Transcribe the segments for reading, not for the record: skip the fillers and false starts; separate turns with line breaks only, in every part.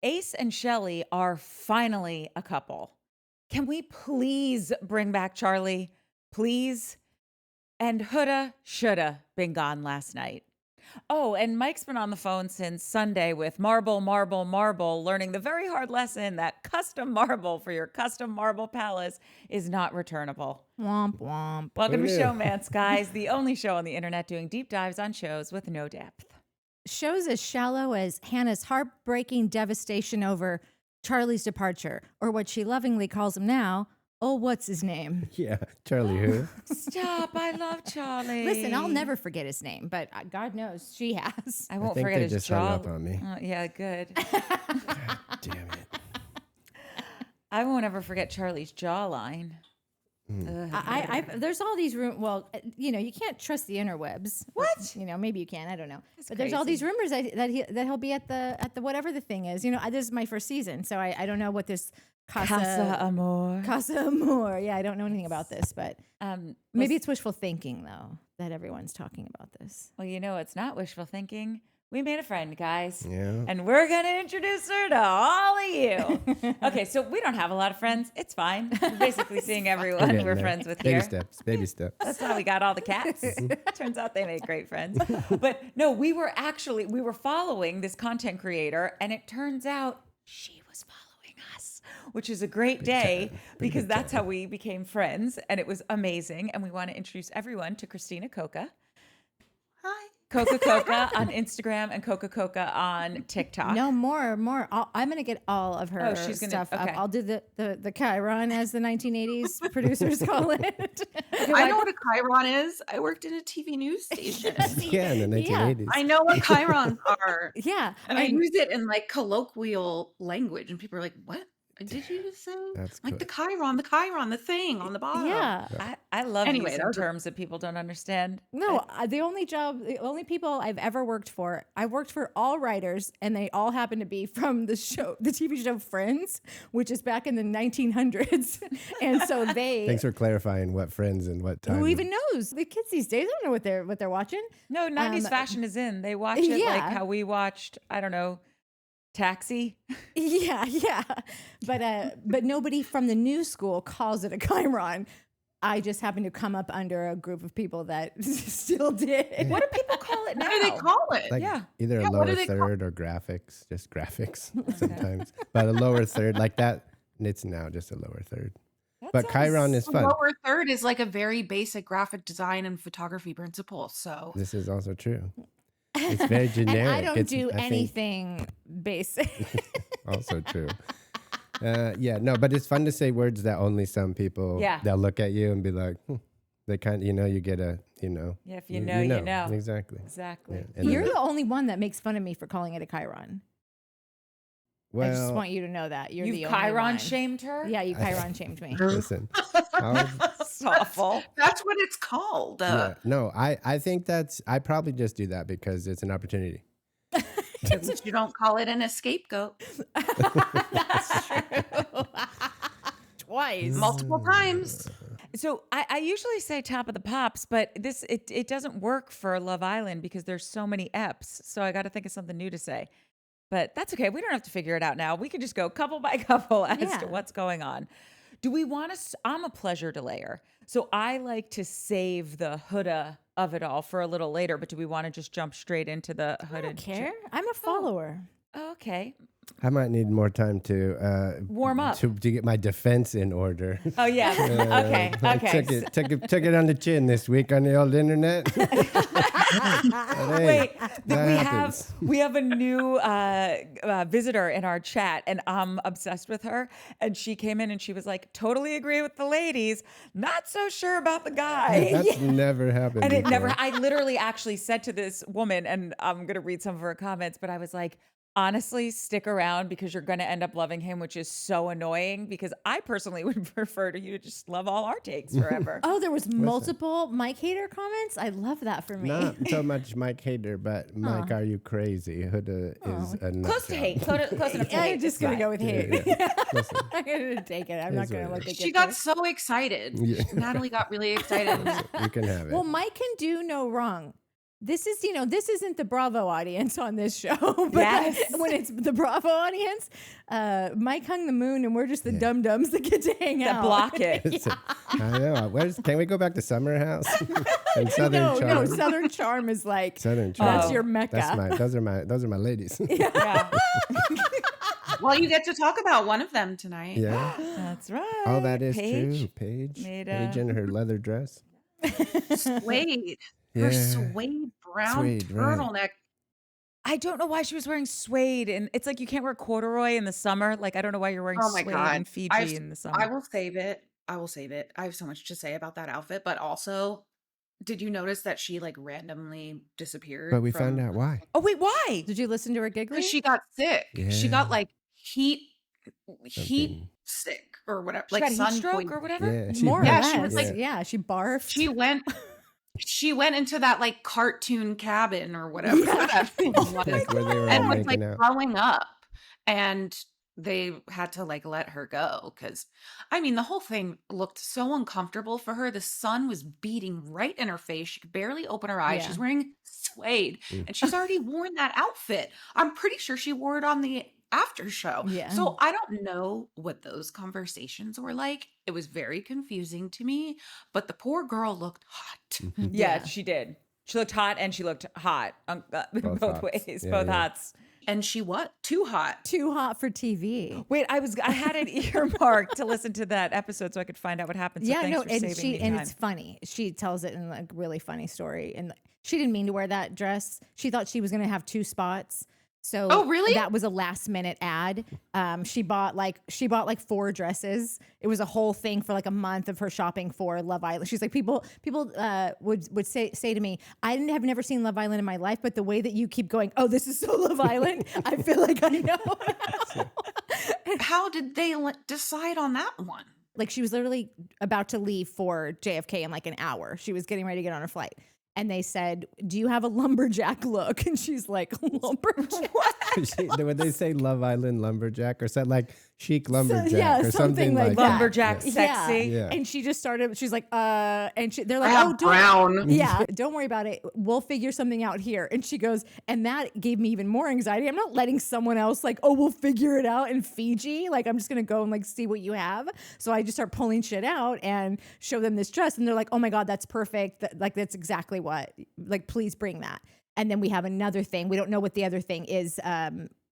Ace and Shelly are finally a couple. Can we please bring back Charlie? Please? And Huda shoulda been gone last night. Oh, and Mike's been on the phone since Sunday with Marble, learning the very hard lesson that custom marble for your custom marble palace is not returnable.
Womp womp.
Welcome to Showmance, guys, the only show on the internet doing deep dives on shows with no depth.
Shows as shallow as Hannah's heartbreaking devastation over Charlie's departure, or what she lovingly calls him now, oh, what's his name?
Yeah, Charlie who?
Stop, I love Charlie.
Listen, I'll never forget his name, but God knows she has.
I won't
think
forget
they
his
just
jaw.
hung up on me.
Yeah, good.
God damn it.
I won't ever forget Charlie's jawline.
There's all these well, you can't trust the interwebs.
What?
Maybe you can. I don't know.
That's
but there's all these
crazy.
rumors that he'll be at the whatever the thing is. This is my first season, so I don't know what this
Casa Amor.
Casa Amor. Yeah, I don't know anything about this, but maybe it's wishful thinking though that everyone's talking about this.
Well, it's not wishful thinking. We made a friend, guys.
Yeah.
And we're going to introduce her to all of you. Okay, so we don't have a lot of friends. It's fine. We're basically seeing everyone
getting
we're
there.
friends with
Baby
here.
steps. Baby steps.
That's how we got all the cats. Turns out they make great friends. But no, we were following this content creator, and it turns out she was following us, which is a great day because that's how we became friends, and it was amazing. And we want to introduce everyone to Christina Cocca.
Hi.
Cocca on Instagram and Cocca on TikTok.
No more. I'm gonna get all of her
she's gonna-
stuff
okay.
up. I'll do the Chiron, as the 1980s producers call it.
I know what a Chiron is. I worked in a TV news station.
Yeah, in the 1980s.
I know what Chirons are.
Yeah,
And I use it in like colloquial language. And people are like, what did you just say?
That's
like
cool.
the Chiron, the thing on the bottom.
yeah.
I love
Anyway,
using
that was a-
terms that people don't understand.
No, the only people I've ever worked for, I worked for all writers, and they all happen to be from the TV show Friends, which is back in the 1900s. And so
Thanks for clarifying what Friends and what time.
who even knows? The kids these days don't know what they're watching.
No, 90s fashion is in. They watch it
yeah.
like how we watched, I don't know, Taxi.
Yeah. But nobody from the new school calls it a Chiron. I just happen to come up under a group of people that still did.
What do people call it now?
What do they call it?
Like
Yeah.
either a
Yeah, what
lower
do they call-
third or graphics, just graphics sometimes. But a lower third like that, it's now just a lower third.
That
But
sounds-
Chiron is
The
fun.
lower third is like a very basic graphic design and photography principle. So
This is also true. It's very generic.
And I don't do
I think,
anything basic.
also true. Yeah, no, but it's fun to say words that only some people,
Yeah.
they'll look at you and be like, they kind of, you get a,
Yeah, if you know, you know.
Exactly.
Exactly.
Yeah. And
You're
then-
the only one that makes fun of me for calling it a Chiron. I just
well,
want you to know that. You're
You've
the only
Chiron
one.
shamed her?
Yeah, you Chiron shamed me.
listen.
That's awful.
that's what it's called.
Yeah, no, I think I probably just do that because it's an opportunity.
Since you don't call it an scapegoat
That's true. Twice.
multiple times.
So I usually say top of the pops, but it doesn't work for Love Island because there's so many eps. So I got to think of something new to say. But that's okay. We don't have to figure it out now. We can just go couple by couple as
Yeah.
to what's going on. Do we want to? I'm a pleasure delayer. So I like to save the Huda of it all for a little later. But do we want to just jump straight into the Huda?
I don't care. I'm a follower.
Oh, okay.
I might need more time to
Warm up.
to get my defense in order.
Oh yeah. Okay.
I
Okay.
took it on the chin this week on the old internet. But hey,
Wait,
that happens.
we have a new visitor in our chat, and I'm obsessed with her. And she came in and she was like, "Totally agree with the ladies. Not so sure about the guy."
That's never happened.
And it
before.
never. I literally actually said to this woman, and I'm gonna read some of her comments, but I was like, honestly, stick around because you're going to end up loving him, which is so annoying because I personally would prefer to you to just love all our takes forever.
Oh, there was multiple Mike Hater comments. I love that for me.
Not so much Mike Hater, but Mike, are you crazy? Huda is a nut
Close to
job.
hate. Close enough to
Yeah,
hate.
I'm just
It's
gonna
fine.
go with hate.
Yeah. Listen,
I'm gonna take it. I'm not
Is
gonna
what
let
it
it
is.
get
She got
there.
so excited.
Yeah.
Natalie got really excited.
you can have it.
Well, Mike can do no wrong. This is, this isn't the Bravo audience on this show. But
Yes.
when it's the Bravo audience, Mike hung the moon and we're just the dum-dums that get to hang
That
out.
block it.
I know. Can we go back to Summer House and Southern Charm?
No, Southern Charm is like,
Southern Charm.
that's your mecca.
Those are my ladies.
Yeah.
Well, you get to talk about one of them tonight.
Yeah.
That's right.
Oh, that is
Paige
true. Paige.
made
Paige in her leather dress.
Suede.
Yeah.
Her suede brown
Suede, right.
turtleneck.
I don't know why she was wearing suede, and it's like you can't wear corduroy in the summer. Like I don't know why you're wearing
Oh my
suede
God.
in Fiji in the summer.
I will save it. I have so much to say about that outfit. But also, did you notice that she like randomly disappeared?
But we found out why.
Oh wait, why?
Did you listen to her giggling?
Because she got sick. She
Yeah.
got like heat
Something.
sick or whatever.
She
like
got heat
sun
stroke
poisoning.
or whatever.
Yeah.
More or
Yeah,
less.
she was like-
she barfed.
She went into that like cartoon cabin or whatever that thing was,
Like where they were all
and was like
making out.
throwing up, and they had to like let her go because I mean the whole thing looked so uncomfortable for her. The sun was beating right in her face. She could barely open her eyes.
Yeah.
She's wearing suede, and she's already worn that outfit. I'm pretty sure she wore it on the after show.
Yeah.
So I don't know what those conversations were like. It was very confusing to me, but the poor girl looked hot.
Yeah, she did. She looked hot and she looked hot. Both
hots.
ways,
Yeah,
both
yeah.
hots.
And she what? Too hot.
Too hot for TV.
Wait, I had it earmarked to listen to that episode so I could find out what happened. So thanks for saving me time.
it's funny. She tells it in like a really funny story, and she didn't mean to wear that dress. She thought she was going to have 2 spots. So
Oh, really?
that was a last minute ad. She bought like 4 dresses. It was a whole thing for like a month of her shopping for Love Island. She's like, people would say to me, I have never seen Love Island in my life, but the way that you keep going, oh, this is so Love Island, I feel like I know.
How did they decide on that one?
Like she was literally about to leave for JFK in like an hour. She was getting ready to get on her flight. And they said, do you have a lumberjack look? And she's like, lumberjack?
Would they say Love Island lumberjack or something like chic lumberjack
yeah,
or
something like
like
that.
Lumberjack
Yeah.
sexy.
Yeah.
And she just started, she's like, and they're like,
I have
oh, don't,
brown.
yeah, don't worry about it. We'll figure something out here. And she goes, and that gave me even more anxiety. I'm not letting someone else like, oh, we'll figure it out in Fiji. Like, I'm just going to go and like see what you have. So I just start pulling shit out and show them this dress. And they're like, oh my God, that's perfect. Like, that's exactly what, like, please bring that. And then we have another thing. We don't know what the other thing is.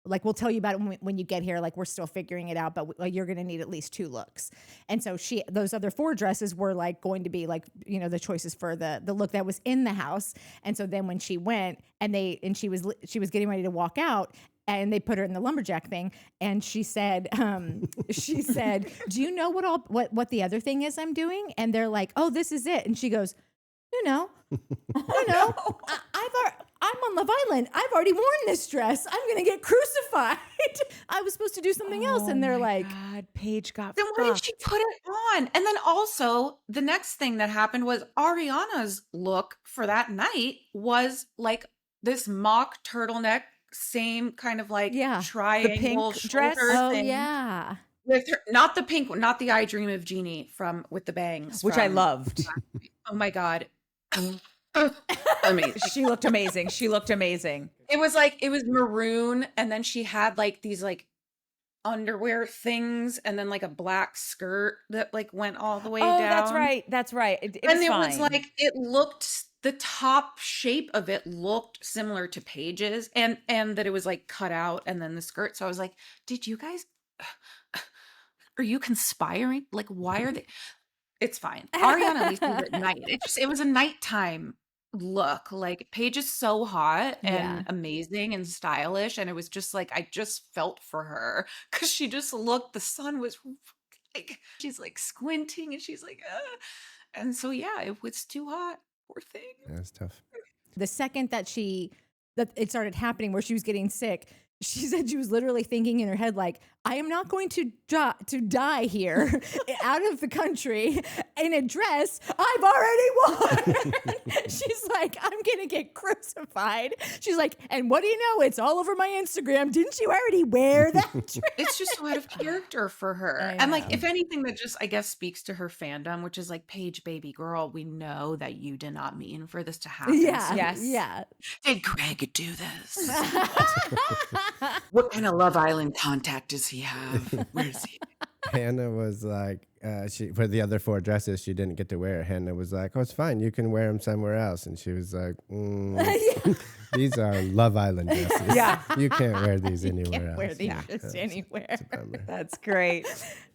Like we'll tell you about it when you get here. Like we're still figuring it out, but you're going to need at least 2 looks. And so those other 4 dresses were like going to be like, the choices for the look that was in the house. And so then when she went and she was getting ready to walk out, and they put her in the lumberjack thing, and she said, do you know what the other thing is I'm doing? And they're like, oh, this is it. And she goes, no, I'm on Love Island. I've already worn this dress. I'm going to get crucified. I was supposed to do something else. And they're like,
God, Paige got
Then why did
fucked.
she put it on? And then also the next thing that happened was Ariana's look for that night was like this mock turtleneck, same kind of like
Yeah.
triangle
pink dress?
shoulder
oh,
thing.
yeah.
With her, not the pink one, not the I Dream of Jeannie with the bangs.
Which I
from-
loved.
Oh my God. Amazing.
She looked amazing. She looked amazing.
It was maroon, and then she had like these like underwear things, and then like a black skirt that like went all the way
Oh,
down.
that's right. That's right. It
And
was
it
fine.
was like the top shape of it looked similar to Paige's, and that it was like cut out, and then the skirt. So I was like, did you guys? Are you conspiring? Like, why are they? It's fine. Ariana at least did it at night. It was a nighttime look. Like Paige is so hot and
Yeah.
amazing and stylish, and it was just like I just felt for her because she just looked. The sun was like she's like squinting, and she's like, and so yeah, it was too hot. Poor thing.
That's tough.
The second that it started happening where she was getting sick, she said she was literally thinking in her head, like, I am not going to die here out of the country in a dress I've already worn. She's like, I'm going to get crucified. She's like, and what do you know? It's all over my Instagram. Didn't you already wear that dress?
It's just so out of character for her.
I
And like,
know.
if anything, that just, I guess, speaks to her fandom, which is like, Paige, baby girl, we know that you did not mean for this to happen.
Yeah.
So
Yes.
Yeah.
did Greg do this? What kind of Love Island contact does he have? Where is he?
Hannah was like, she for the other 4 dresses she didn't get to wear. Hannah was like, "Oh, it's fine. You can wear them somewhere else." And she was like, "These are Love Island dresses.
Yeah.
You can't wear these anywhere
Can't
else."
wear these
Yeah.
just anywhere.
It's a bummer.
That's great.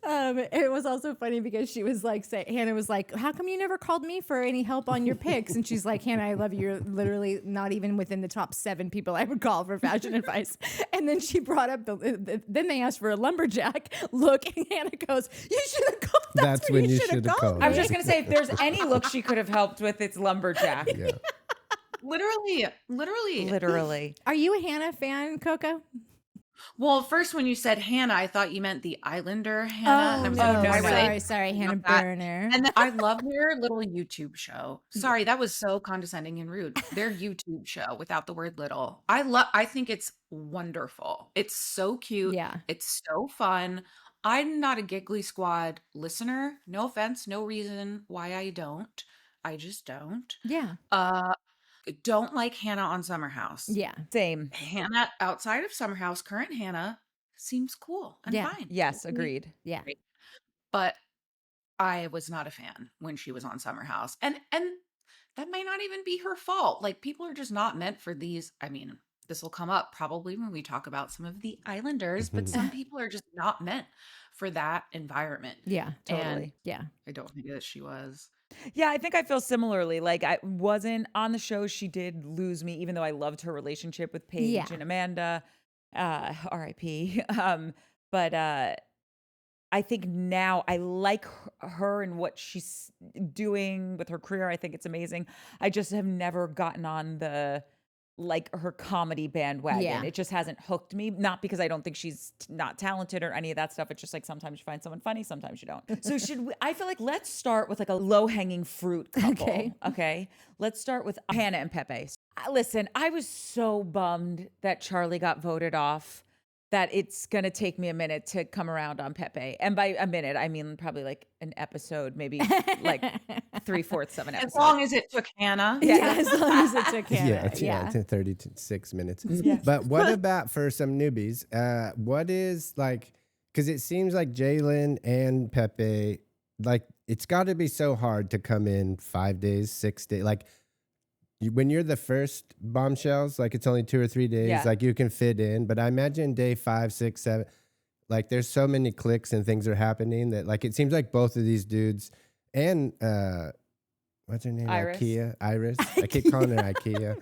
It was also funny because she was like, Hannah was like, how come you never called me for any help on your picks? And she's like, Hannah, I love you. You're literally not even within the top 7 people I would call for fashion advice. And then she brought up then they asked for a lumberjack look, and Hannah goes, you should have called.
That's when you
should
should have called.
I was just going to say, if there's any look she could have helped with, it's lumberjack.
Yeah.
Literally.
Are you a Hannah fan, Cocca?
Well, first when you said Hannah, I thought you meant the Islander Hannah. and I was like,
no,
why were they
sorry,
talking
Hannah
about that?
Burner.
And then I love their little YouTube show. Sorry, that was so condescending and rude. Their YouTube show without the word little. I think it's wonderful. It's so cute.
Yeah.
It's so fun. I'm not a Giggly Squad listener. No offense, no reason why I don't. I just don't.
Yeah.
Don't like Hannah on Summer House.
Yeah.
Same.
Hannah outside of Summer House, current Hannah seems cool and
Yeah.
fine.
Yes, agreed.
Yeah.
But I was not a fan when she was on Summer House. And that might not even be her fault. Like, people are just not meant for these. I mean, this will come up probably when we talk about some of the Islanders, but some people are just not meant for that environment.
Yeah.
Totally.
And
Yeah.
I don't think that she was.
Yeah, I think I feel similarly. Like, I wasn't on the show. She did lose me, even though I loved her relationship with Paige
Yeah.
and Amanda. R.I.P. But I think now I like her and what she's doing with her career. I think it's amazing. I just have never gotten on her comedy bandwagon.
Yeah.
It just hasn't hooked me. Not because I don't think she's not talented or any of that stuff. It's just like sometimes you find someone funny, sometimes you don't. So I feel like let's start with like a low hanging fruit couple. Okay. Let's start with Hannah and Pepe. Listen, I was so bummed that Charlie got voted off that it's going to take me a minute to come around on Pepe. And by a minute, I mean probably like an episode, maybe like 3/4 of an episode.
As long as it took Hannah.
Yeah. As long as it took Hannah.
Yeah, 36 minutes.
Yeah.
But what about for some newbies? What is like, because it seems like Jalen and Pepe, like it's got to be so hard to come in 5 days, 6 days. Like when you're the first bombshells, like it's only 2 or 3 days,
Yeah.
like you can fit in. But I imagine day 5, 6, 7, like there's so many clicks and things are happening that like it seems like both of these dudes and what's her name?
Iris.
Iris. I keep calling her Ikea.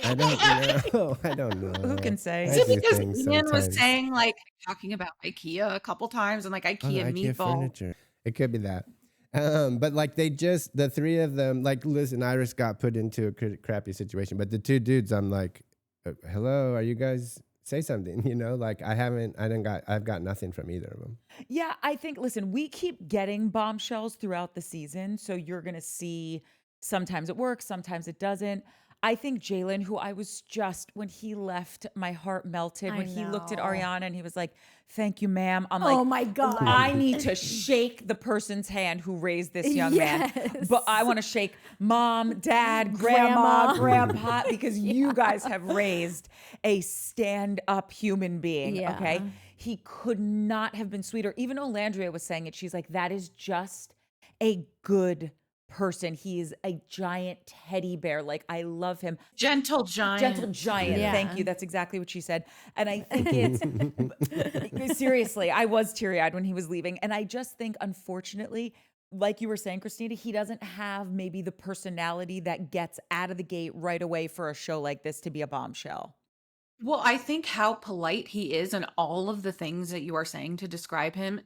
I don't know. I don't know.
Who can say?
I
Is it
do
because
things
Ian was
sometimes.
saying, like, talking about IKEA a couple times and like
Oh,
IKEA meatball?
furniture. It could be that. But like the 3 of them, like, listen, Iris got put into a crappy situation, but the 2 dudes, I'm like, hello, are you guys, say something, like I've got nothing from either of them.
Yeah, I think, listen, we keep getting bombshells throughout the season. So you're going to see sometimes it works, sometimes it doesn't. I think Jalen, who I was just, when he left, my heart melted. When he looked at
know.
Ariana and he was like, thank you, ma'am. I'm
Oh
like,
my God.
I need to shake the person's hand who raised this young man.
Yes.
But I want to shake mom, dad, grandma, grandpa, because you guys have raised a stand-up human being,
Yeah.
okay? He could not have been sweeter. Even Alandria was saying it. She's like, that is just a good person. He is a giant teddy bear. Like, I love him.
Gentle giant.
Gentle giant.
Yeah.
Thank you. That's exactly what she said. And I think it's seriously, I was teary-eyed when he was leaving. And I just think, unfortunately, like you were saying, Christina, he doesn't have maybe the personality that gets out of the gate right away for a show like this to be a bombshell.
Well, I think how polite he is and all of the things that you are saying to describe him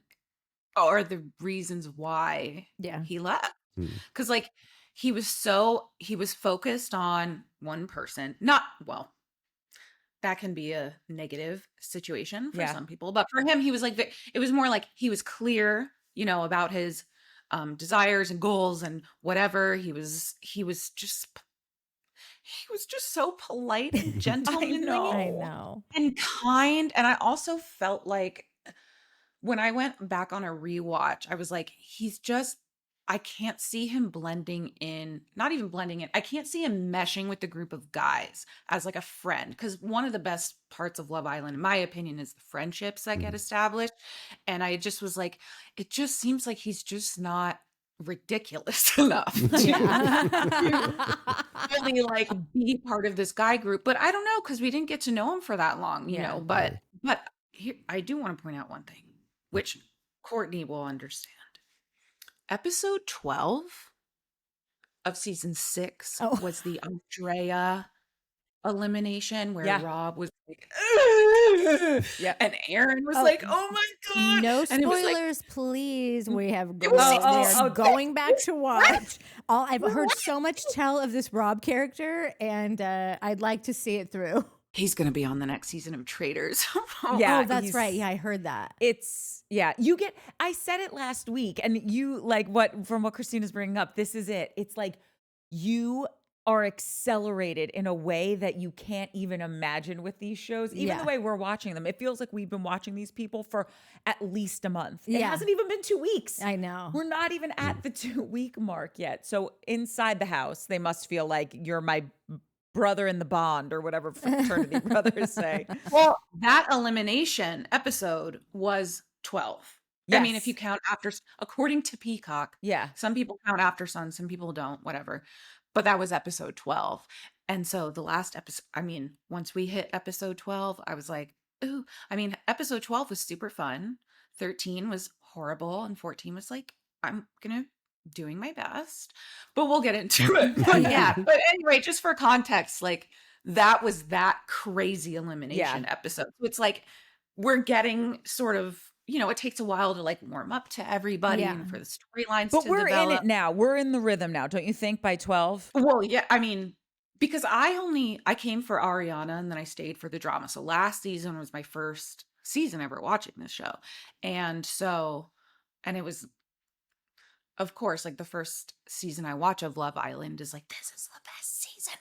are the reasons why
Yeah.
he left.
Hmm.
Because like he was focused on one person. That that can be a negative situation for
Yeah.
some people. But for him, he was like, it was more like he was clear, about his desires and goals and whatever. He was just so polite and gentlemanly
I
know.
know.
and kind. And I also felt like when I went back on a rewatch, I was like, I can't see him blending in, not even blending in. I can't see him meshing with the group of guys as like a friend. Because one of the best parts of Love Island, in my opinion, is the friendships that get established. And I just was like, it just seems like he's just not ridiculous enough to really like be part of this guy group. But I don't know, because we didn't get to know him for that long,
Yeah.
But here, I do want to point out one thing, which Courtney will understand. Episode 12 of season 6
Oh.
was the Andrea elimination where
Yeah.
Rob was like,
Yep.
and Aaron was
Oh,
like, oh my God.
No
And it was like,
spoilers, please. We have
It was
going,
like-
we're going back to watch. I've heard so much tell of this Rob character, and I'd like to see it through.
he's going to be on the next season of Traitors.
Yeah,
Oh, that's
he's-
right. Yeah, I heard that.
I said it last week, and you like from what Christina's bringing up, this is it. It's like you are accelerated in a way that you can't even imagine with these shows. Even
Yeah.
the way we're watching them, it feels like we've been watching these people for at least a month. It
Yeah.
hasn't even been 2 weeks.
I know.
We're not even at the 2-week mark yet. So inside the house, they must feel like you're my brother in the bond or whatever fraternity brothers say.
Well, that elimination episode was 12. I mean, if
Yes.
you count after, according to Peacock,
Yeah.
some people count after sun, some people don't, whatever. But that was episode 12. And so the last episode, I mean, once we hit episode 12, I was like, ooh, I mean, episode 12 was super fun. 13 was horrible. And 14 was like, I'm doing my best, but we'll get into it. But yeah. But anyway, just for context, like that was that crazy elimination episode. So it's like, we're getting sort of, it takes a while to like warm up to everybody and for the storylines
But
to
we're
develop.
in it now. We're in the rhythm now, don't you think, by 12?
Well, yeah, I mean, because I came for Ariana and then I stayed for the drama. So last season was my first season ever watching this show. And it was, of course, like the first season I watch of Love Island is like, this is the best season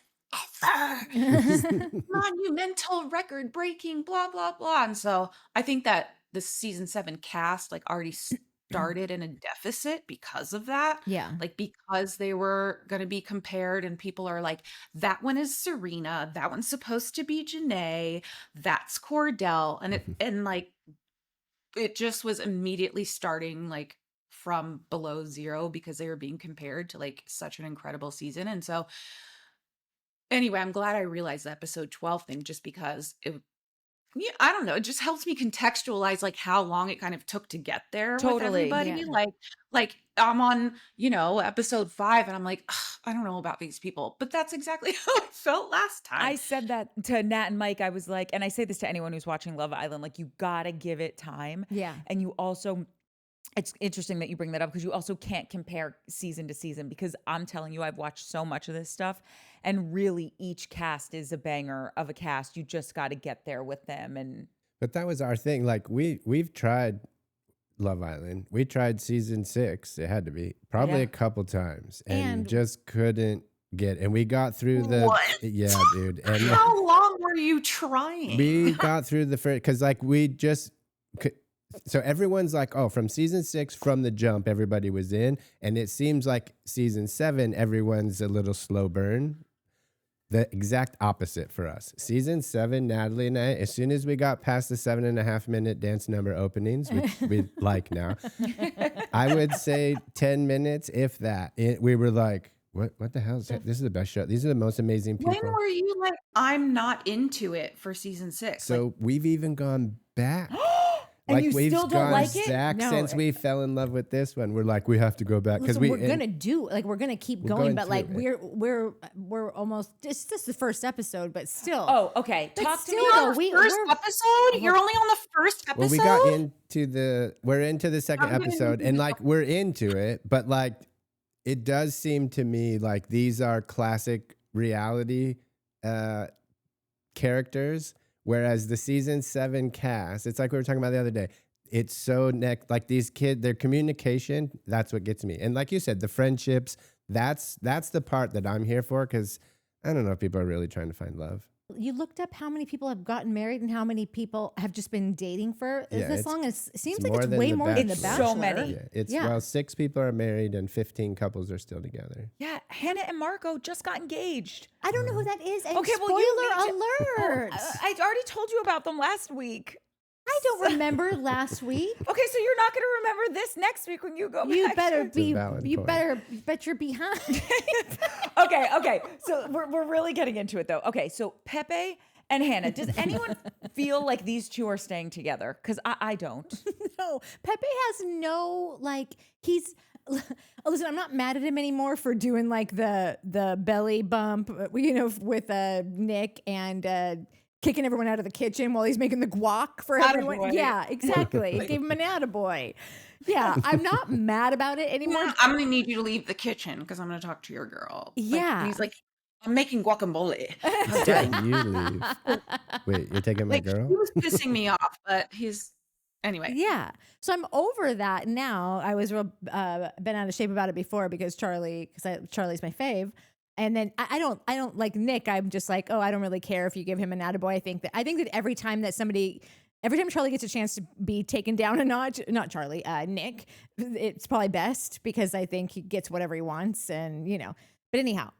ever. Monumental, record breaking, blah, blah, blah. And so I think that the season 7 cast like already started in a deficit because of that.
Yeah.
Like because they were going to be compared and people are like, that one is Serena. That one's supposed to be Janae. That's Cordell. And like, it just was immediately starting like from below zero because they were being compared to like such an incredible season. And so anyway, I'm glad I realized the episode 12 thing just because I don't know. It just helps me contextualize like how long it kind of took to get there with everybody.
Yeah.
Like I'm on, episode 5 and I'm like, I don't know about these people, but that's exactly how I felt last time.
I said that to Nat and Mike. I was like, and I say this to anyone who's watching Love Island, like you gotta give it time.
Yeah.
And you also, it's interesting that you bring that up because you also can't compare season to season because I'm telling you, I've watched so much of this stuff and really each cast is a banger of a cast. You just got to get there with them.
But that was our thing. Like we've tried Love Island. We tried season 6. It had to be probably a couple times and just couldn't get, and we got through the, yeah, dude. And
how long were you trying?
we got through the first, cause like we just, so everyone's like, oh, from season 6, from the jump, everybody was in. And it seems like season 7, everyone's a little slow burn. The exact opposite for us. Season 7, Natalie and I, as soon as we got past the 7.5 minute dance number openings, which we like now, I would say 10 minutes, if that. We were like, what the hell is that? This is the best show. These are the most amazing people.
When were you like, I'm not into it for season 6?
So we've even gone back.
And you
we've
still don't
gone
like it?
back
No.
since we fell in love with this one. We're like, we have to go back because
Listen, we're gonna keep going,
going
but like
through
we're almost. It's just the first episode, but still.
Oh, okay.
But
Talk to
still,
me.
though,
First episode? You're only on the first episode?
Well, we got we're into the second episode, and like we're into it, but like it does seem to me like these are classic reality characters Whereas the season 7 cast, it's like we were talking about the other day. It's so like these kids, their communication, that's what gets me. And like you said, the friendships, that's the part that I'm here for, because I don't know if people are really trying to find love.
You looked up how many people have gotten married and how many people have just been dating for this long. It seems like it's way more than The Bachelor.
So many.
Well, 6 people are married and 15 couples are still together.
Yeah, Hannah and Marco just got engaged.
I don't know who that is. And
Okay, well,
spoiler alert.
I already told you about them last week.
I don't remember last week.
Okay, so you're not going to remember this next week when you go back.
You better
It's a valid point.
better bet you're behind.
Okay. So we're really getting into it though. Okay, so Pepe and Hannah. Does anyone feel like these two are staying together? Because I don't.
No, Pepe has no he's. Listen, I'm not mad at him anymore for doing like the belly bump, with Nick and kicking everyone out of the kitchen while he's making the guac for everyone.
Attaboy.
Yeah, exactly. Gave him an attaboy. Yeah, I'm not mad about it anymore.
I'm gonna need you to leave the kitchen because I'm gonna talk to your girl.
Yeah.
He's like, I'm making guacamole.
Yeah, you leave. Wait, you're taking my girl?
He was pissing me off, but anyway.
Yeah. So I'm over that now. I was real been out of shape about it before because Charlie's my fave. And then I don't like Nick. I'm just like, oh, I don't really care if you give him an attaboy. I think that every time Charlie gets a chance to be taken down a notch, not Charlie, Nick, it's probably best because I think he gets whatever he wants, and But anyhow,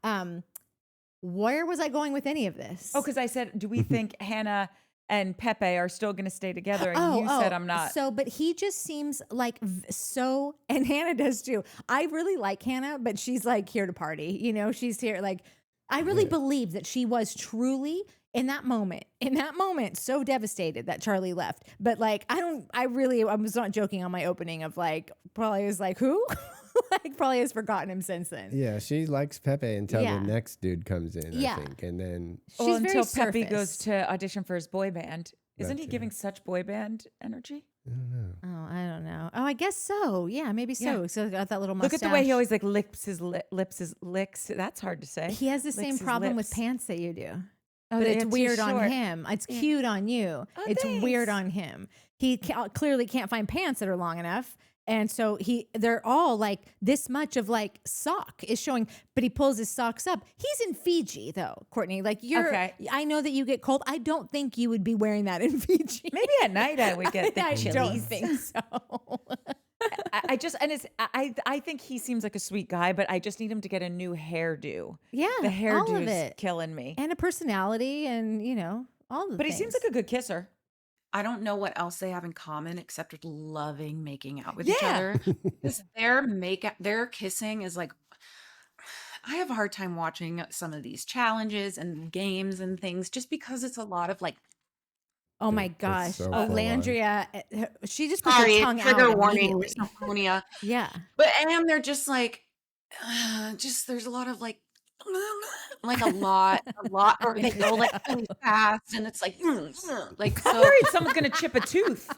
where was I going with any of this?
Oh, because I said, do we think Hannah and Pepe are still going to stay together? And you said I'm not.
So, but he just seems like and Hannah does too. I really like Hannah, but she's like here to party. She's here. Like, I really believe that she was truly in that moment, so devastated that Charlie left. But like, I was not joking on my opening of like, probably is like, who? Like, probably has forgotten him since then.
Yeah, she likes Pepe until the next dude comes in,
Yeah.
I think. And then
She's very
until Pepe
surface.
goes to audition for his boy band. Isn't he
That's
giving such boy band energy?
I don't know.
Oh, I don't know. Oh, I guess so. Yeah, maybe so.
Yeah.
So got that little mustache.
Look at the way he always like licks his licks. That's hard to say.
He has the same
Licks his
problem with
lips.
pants that you do.
Oh,
But
yeah,
it's
too
weird on
short.
him. It's cute on you.
Oh,
it's weird
thanks.
on him. He clearly can't find pants that are long enough. And so they're all like this much of like sock is showing, but he pulls his socks up. He's in Fiji though, Courtney. Like
Okay.
I know that you get cold. I don't think you would be wearing that in Fiji.
Maybe at night I would get the
I
chilies.
don't think so.
I think he seems like a sweet guy, but I just need him to get a new hairdo.
Yeah,
The
all of
hairdo's
it.
killing me.
And a personality and, all the
But he
things.
seems like a good kisser.
I don't know what else they have in common except loving making out with each
Yeah.
other. Because their kissing is like, I have a hard time watching some of these challenges and games and things just because it's a lot of like,
Oh my
It's
gosh.
so full on.
Alandria, she just put
sorry,
her tongue
trigger
out
warning,
immediately.
misophonia.
Yeah.
But and they're just like, there's a lot of like a lot, or they go like really fast, and it's like
I'm
so.
worried someone's gonna chip a tooth.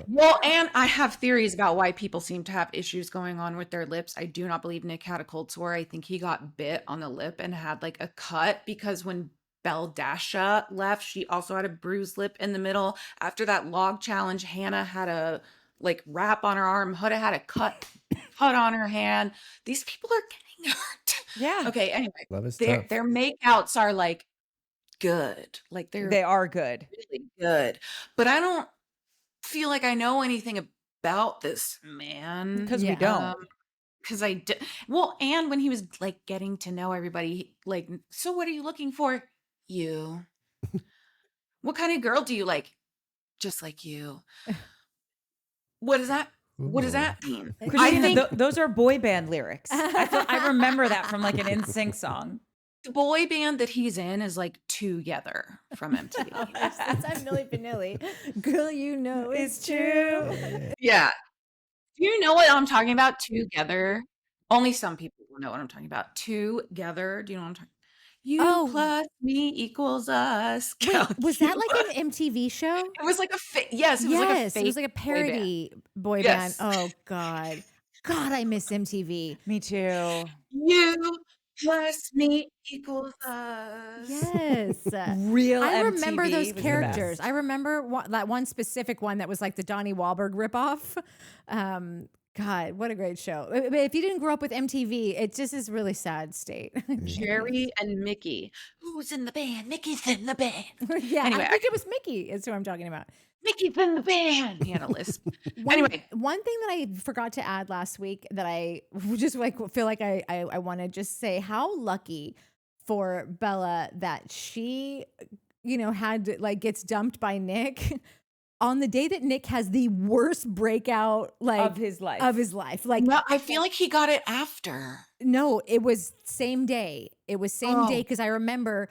Well, and I have theories about why people seem to have issues going on with their lips. I do not believe Nick had a cold sore. I think he got bit on the lip and had like a cut because when Beldasha left, she also had a bruised lip in the middle. After that log challenge, Hannah had a like wrap on her arm. Huda had a cut on her hand. These people are getting hurt.
Yeah.
Okay, anyway,
Love is
their
tough.
their makeouts are like good. Like
They are good.
really good. But I don't feel like I know anything about this man.
Because we
Yeah.
don't.
Because I did. Well, and when he was like getting to know everybody, like, so what are you looking for? You. What kind of girl do you like? Just like you. What does that mean? I
Christina,
think
those are boy band lyrics. I remember that from like an NSYNC song.
the boy band that he's in is like Together from MTV.
That's Milli Vanilli. Girl, it's true.
Yeah. Do you know what I'm talking about? Together. Only some people will know what I'm talking about. Together. Do you know what I'm talking? You
Oh.
plus me equals us.
Wait, was that like an MTV show?
It was like a yes. It was like a
Yes,
fake
it was like a
boy band.
parody boy
Yes.
band. Oh God, I miss MTV.
Me too.
You Plus me equals us.
Yes.
Real
I remember
MTV
those
was the
characters.
best.
I remember that one specific one that was like the Donnie Wahlberg ripoff. God, what a great show. But if you didn't grow up with MTV, it just is really sad state.
Jerry and Mickey. Who's in the band? Mickey's in the band.
Yeah,
Anyway,
I think it was Mickey is who I'm talking about.
Mickey's in the band. He had a lisp.
One,
Anyway,
one thing that I forgot to add last week that I just like feel like I want to just say how lucky for Bella that she, had like gets dumped by Nick on the day that Nick has the worst breakout
Of his life.
Like
no, I feel like he got it after.
no, it was same day. It was same day
Oh.
because I remember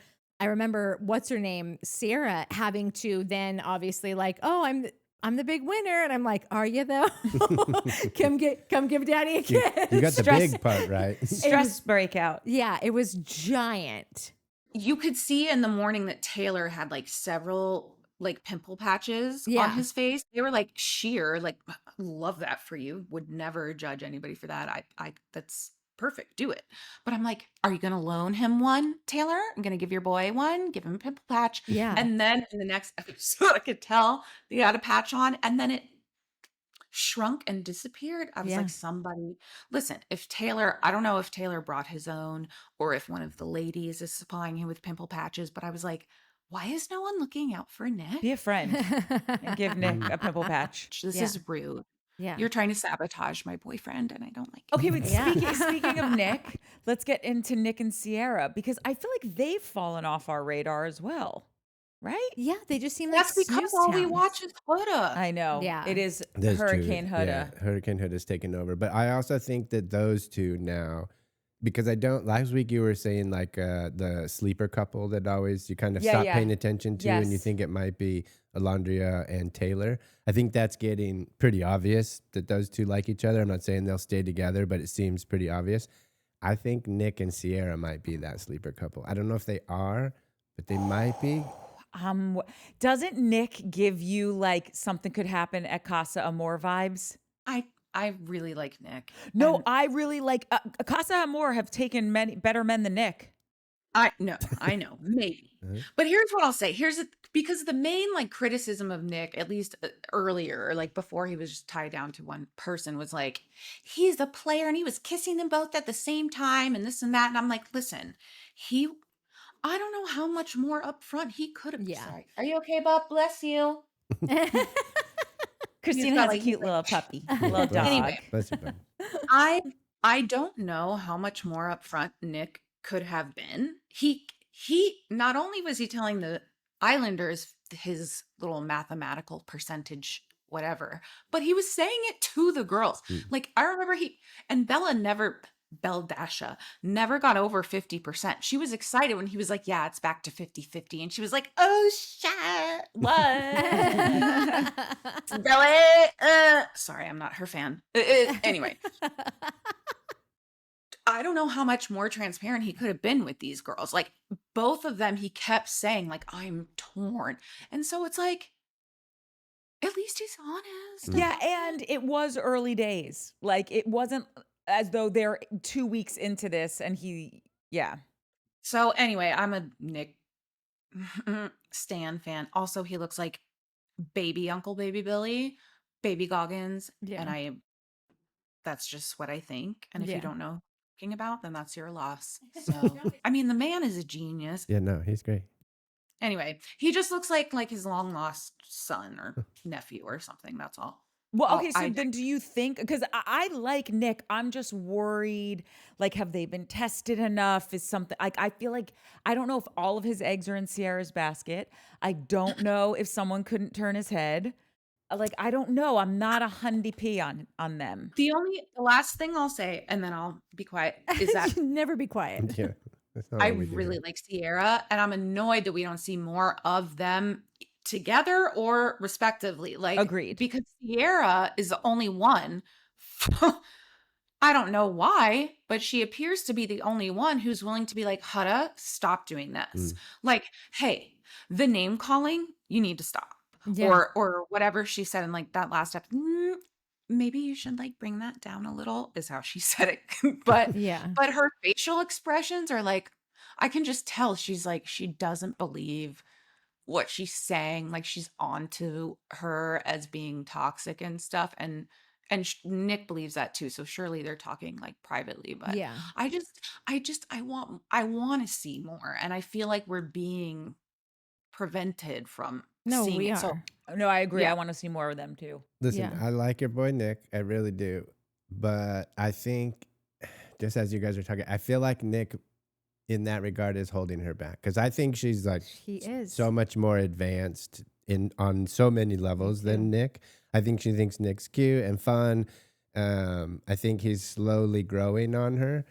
what's her name, Sarah, having to then obviously like, oh, I'm the big winner, and I'm like, are you though? come give daddy a kiss.
You got the
Stress.
big part right.
Stress breakout.
Yeah, it was giant.
You could see in the morning that Taylor had like several like pimple patches
Yeah.
on his face. They were like sheer, like love that for you. Would never judge anybody for that. I that's perfect. Do it. But I'm like, are you gonna loan him one, Taylor? I'm gonna give your boy one, give him a pimple patch.
Yeah.
And then in the next episode, I could tell he had a patch on, and then it shrunk and disappeared. I was
Yeah.
like, somebody listen, if Taylor, I don't know if Taylor brought his own or if one of the ladies is supplying him with pimple patches, but I was like, why is no one looking out for Nick?
Be a friend and give Nick a pimple patch.
This
Yeah.
is rude.
Yeah.
You're trying to sabotage my boyfriend, and I don't like it.
Okay, but
Yeah.
speaking of Nick, let's get into Nick and Sierra because I feel like they've fallen off our radar as well, right?
Yeah, they just seem
That's
like
because
snooze
all we
towns.
watch is Huda.
I know.
Yeah.
It is
Those two,
Hurricane Huda.
Yeah, Hurricane Huda's taken over. But I also think that those two now, because I don't, last week you were saying like the sleeper couple that always you kind of
Yeah,
stop
yeah.
paying attention to and you
Yes.
think it might be Alandria and Taylor. I think that's getting pretty obvious that those two like each other. I'm not saying they'll stay together, but it seems pretty obvious. I think Nick and Sierra might be that sleeper couple. I don't know if they are, but they might be.
Doesn't Nick give you like something could happen at Casa Amor vibes?
I really like Nick.
No,
And
I really like Casa Amor have taken many better men than Nick.
I know, maybe. But here's what I'll say. Because the main like criticism of Nick, at least earlier, like before he was just tied down to one person, was like, he's a player and he was kissing them both at the same time and this and that. And I'm like, listen, I don't know how much more upfront he could have.
Yeah.
Sorry. Are you okay, Bob? Bless you.
Christina
got,
has a
like,
cute little puppy, little dog.
Anyway.
Bless you, bud.
I don't know how much more upfront Nick could have been. He not only was he telling the Islanders his little mathematical percentage whatever, but he was saying it to the girls. Like I remember Belle Dasha never got over 50%. She was excited when he was like, yeah, it's back to 50-50. And she was like, oh shit, what? Bella, sorry, I'm not her fan. Anyway. I don't know how much more transparent he could have been with these girls. Like both of them, he kept saying like, I'm torn. And so it's like, at least he's honest.
Yeah, and it was early days. Like it wasn't as though they're 2 weeks into this and yeah.
So anyway, I'm a Nick Stan fan. Also, he looks like baby Uncle Baby Billy, baby Goggins.
Yeah.
And that's just what I think. And if
Yeah.
you don't know what I'm talking about, then that's your loss. So, I mean, the man is a genius.
Yeah, no, he's great.
Anyway, he just looks like his long lost son or nephew or something. That's all.
Well,
Oh,
okay, so then do you think, because I like Nick, I'm just worried, like, have they been tested enough? Is something, like, I feel like, I don't know if all of his eggs are in Sierra's basket. I don't know if someone couldn't turn his head. Like, I don't know. I'm not a hundy P on them.
The last thing I'll say, and then I'll be quiet, is that
Never be quiet.
Yeah, that's not
I
what we do
really
here.
like Sierra, and I'm annoyed that we don't see more of them together or respectively. Like,
Agreed.
because Sierra is the only one. I don't know why, but she appears to be the only one who's willing to be like, Huda, stop doing this. Like, hey, the name calling, you need to stop.
Yeah.
Or whatever she said in like that last episode. maybe you should like bring that down a little, is how she said it. but
Yeah.
but her facial expressions are like, I can just tell she's like, she doesn't believe what she's saying, like she's onto her as being toxic and stuff. And Nick believes that too, so surely they're talking like privately. But
Yeah.
I want to see more, and I feel like we're being prevented from
No,
seeing
we
it. So
are.
No, I agree.
yeah.
I want to see more of them too.
Listen,
Yeah.
I like your boy Nick. I really do. But I think, just as you guys are talking, I feel like Nick, in that regard, is holding her back. Because I think she's like
He is.
so much more advanced on so many levels
too.
than Nick. I think she thinks Nick's cute and fun. I think he's slowly growing on her.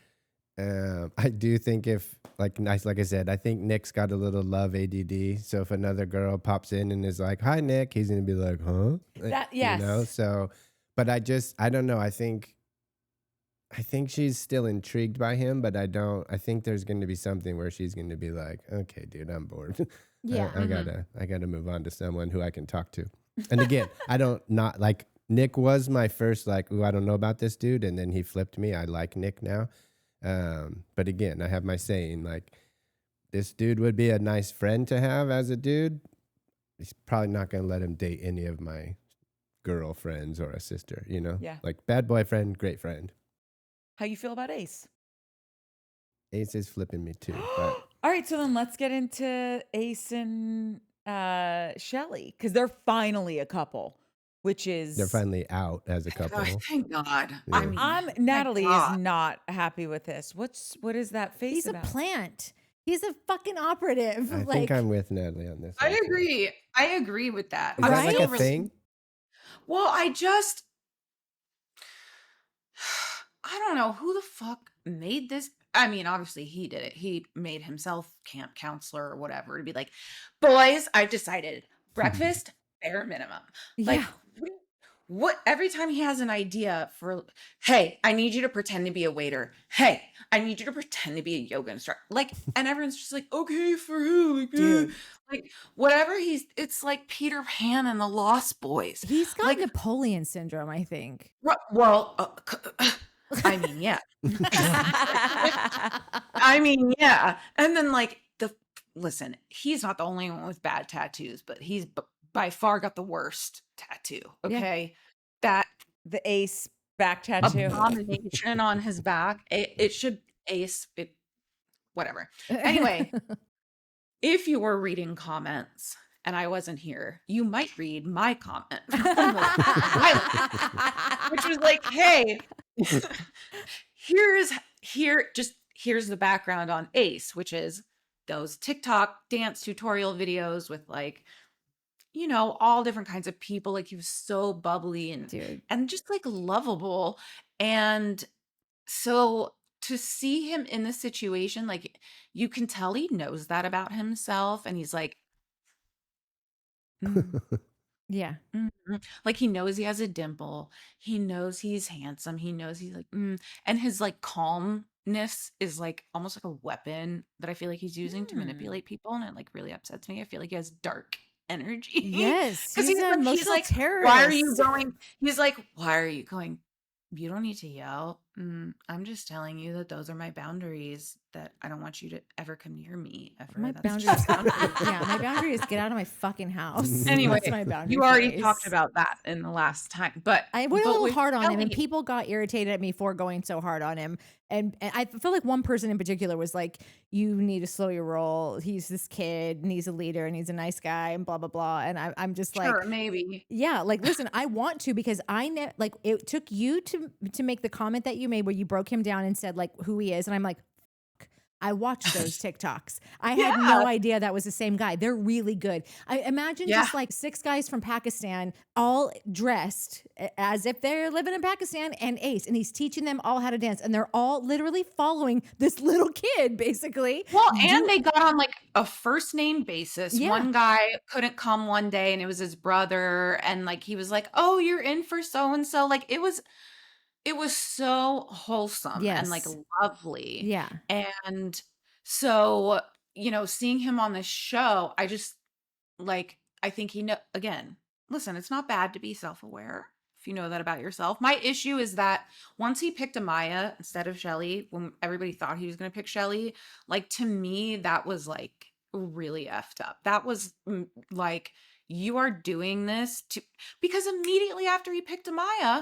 I do think if, like I said, I think Nick's got a little love ADD. So if another girl pops in and is like, "Hi, Nick," he's gonna be like, "Huh?"
That
You know.
yes.
So, but I don't know. I think she's still intrigued by him, but I don't. I think there's going to be something where she's going to be like, "Okay, dude, I'm bored.
Yeah.
I gotta move on to someone who I can talk to." And again, I don't not like Nick was my first like, "Ooh, I don't know about this dude," and then he flipped me. I like Nick now. But again, I have my saying like, this dude would be a nice friend to have as a dude. He's probably not going to let him date any of my girlfriends or a sister, you know?
Yeah.
Like bad boyfriend, great friend.
How you feel about Ace?
Ace is flipping me too, but
All right, so then let's get into Ace and Shelly, because they're finally a couple, which is
they're finally out as a couple.
Thank God.
Yeah.
I mean,
Natalie is
God.
not happy with this. What is that face
He's a
about?
plant. He's a fucking operative.
I
like,
think I'm with Natalie on this.
I
also.
agree. I agree with that.
Is
I'm
that like
still
a
really-
thing?
Well, I don't know who the fuck made this. I mean, obviously he did it. He made himself camp counselor or whatever to be like, boys, I've decided breakfast, bare minimum. Like,
yeah.
what every time he has an idea for, hey, I need you to pretend to be a waiter. Hey, I need you to pretend to be a yoga instructor. Like, and everyone's just like, okay, for who? Like,
Dude.
like whatever it's like Peter Pan and the Lost Boys.
He's got
like,
Napoleon syndrome, I think.
well, I mean, yeah. I mean, yeah. And then like listen, he's not the only one with bad tattoos, but he's by far got the worst tattoo. Okay. That
The Ace back tattoo.
abomination on his back. It should Ace it whatever. Anyway, if you were reading comments and I wasn't here, you might read my comment, which was like, hey, here's the background on Ace, which is those TikTok dance tutorial videos with like, you know, all different kinds of people. Like he was so bubbly and just like lovable. And so to see him in this situation, like you can tell he knows that about himself. And he's like,
Yeah.
like he knows he has a dimple. He knows he's handsome. He knows he's like, and his like calmness is like almost like a weapon that I feel like he's using to manipulate people. And it like really upsets me. I feel like he has dark energy.
Yes.
Because
He's an emotional
like,
terrorist.
why are you going? He's like, why are you going? You don't need to yell. I'm just telling you that those are my boundaries, that I don't want you to ever come near me ever.
My
That's
boundary
just-
yeah, my boundary is get out of my fucking house.
Anyway,
That's my boundary.
you already
face.
talked about that in the last time, but
I went a
but
little
with
hard on him, and
Shelly-
people got irritated at me for going so hard on him. And I feel like one person in particular was like, "You need to slow your roll. He's this kid, and he's a leader, and he's a nice guy, and blah blah blah." And I'm just like,
sure, maybe.
yeah, like listen, I want to, because like it took you to make the comment that you made where you broke him down and said like who he is, and I'm like, I watched those TikToks. I had no idea that was the same guy. They're really good. I imagine just like 6 guys from Pakistan all dressed as if they're living in Pakistan, and Ace, and he's teaching them all how to dance, and they're all literally following this little kid basically.
Well, and they got on like a first name basis.
Yeah.
One guy couldn't come one day and it was his brother, and like he was like, "Oh, you're in for so and so." Like it was so wholesome and like lovely.
Yeah.
And so, you know, seeing him on this show, I just like, I think again, listen, it's not bad to be self-aware. if you know that about yourself. My issue is that once he picked Amaya instead of Shelly, when everybody thought he was going to pick Shelly, like, to me, that was like really effed up. That was like, you are doing this to, because immediately after he picked Amaya,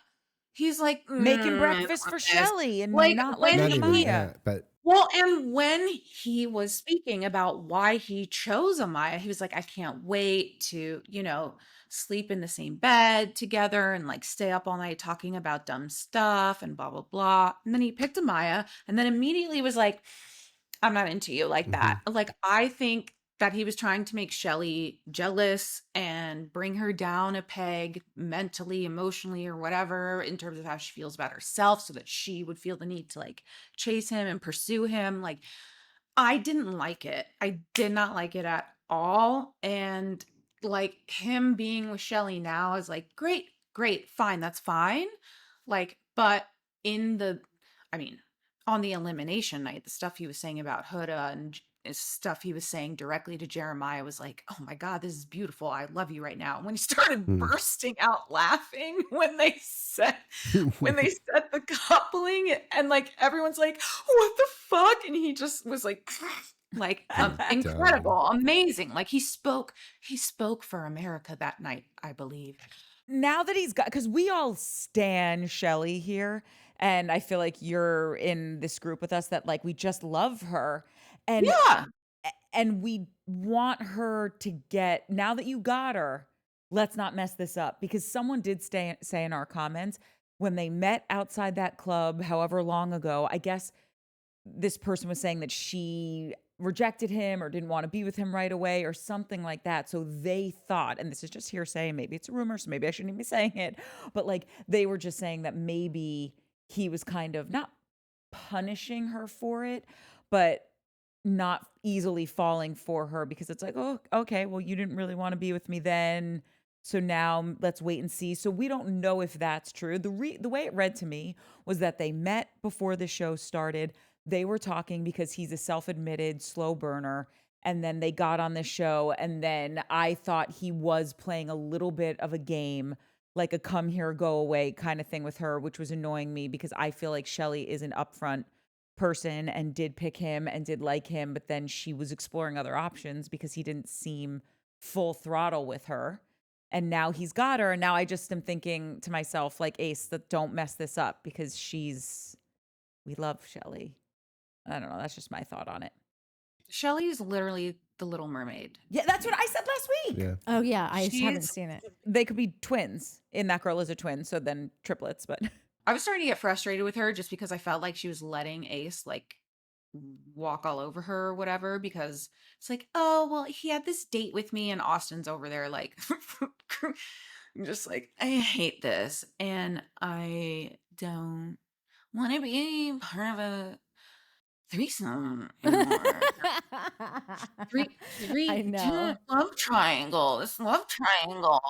he's like,
Making
I
breakfast
don't
for
want this."
Shelly and
Like,
not
when
liking
Not even
he,
Amaya.
that, but
well, and when he was speaking about why he chose Amaya, he was like, I can't wait to, sleep in the same bed together and like stay up all night talking about dumb stuff and blah, blah, blah. And then he picked Amaya and then immediately was like, I'm not into you like that. Like, I think that he was trying to make Shelly jealous and bring her down a peg mentally, emotionally, or whatever, in terms of how she feels about herself, so that she would feel the need to like chase him and pursue him. Like, I didn't like it. I did not like it at all. And like, him being with Shelly now is like, great, great, fine, that's fine. Like, but I mean, on the elimination night, the stuff he was saying about Huda and stuff he was saying directly to Jeremiah was like, oh my God, this is beautiful. I love you right now. And when he started bursting out laughing when they said the coupling, and like everyone's like, what the fuck? And he just was like incredible, amazing. Like, he spoke for America that night, I believe.
Now that he's got, because we all stan Shelly here, and I feel like you're in this group with us that like we just love her, and
Yeah.
and we want her to get, now that you got her, let's not mess this up, because someone did say in our comments when they met outside that club however long ago, I guess this person was saying that she rejected him or didn't want to be with him right away or something like that. So they thought, and this is just hearsay, maybe it's a rumor, so maybe I shouldn't even be saying it, but like they were just saying that maybe he was kind of not punishing her for it, but not easily falling for her, because it's like, oh, okay, well, you didn't really want to be with me then, so now let's wait and see. So we don't know if that's true. The way it read to me was that they met before the show started. They were talking because he's a self-admitted slow burner, and then they got on the show, and then I thought he was playing a little bit of a game, like a come here, go away kind of thing with her, which was annoying me because I feel like Shelly is an upfront person and did pick him and did like him, but then she was exploring other options because he didn't seem full throttle with her. And now he's got her, and now I just am thinking to myself, like, Ace, that don't mess this up, because we love Shelly. I don't know. That's just my thought on it.
Shelly is literally the Little Mermaid.
Yeah, that's what I said last week.
yeah.
Oh yeah, I
She's-
haven't seen it.
They could be twins. And that girl is a twin, so then triplets, but
I was starting to get frustrated with her just because I felt like she was letting Ace like walk all over her or whatever, because it's like, oh, well, he had this date with me and Austin's over there like just like, I hate this and I don't want to be part of a threesome anymore.
I know.
Love triangle. This love triangle.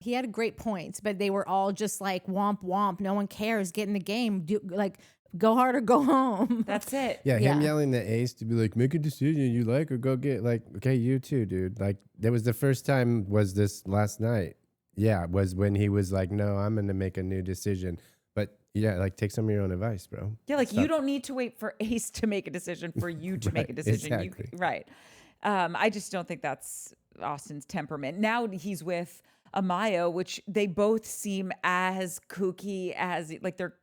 He had great points, but they were all just like womp womp. No one cares. Get in the game. Do like go hard or go home.
that's it.
Yeah, him
Yeah.
yelling at Ace to be like, make a decision you like or go get, like, okay, you too, dude. Like, that was the first time, was this last night? Yeah, was when he was like, no, I'm going to make a new decision. But yeah, like, take some of your own advice, bro.
Yeah, like
Stop.
you don't need to wait for Ace to make a decision for you to make a
Right,
decision.
exactly.
Right. I just don't think that's Austin's temperament. Now he's with Amaya, which they both seem as kooky as like they're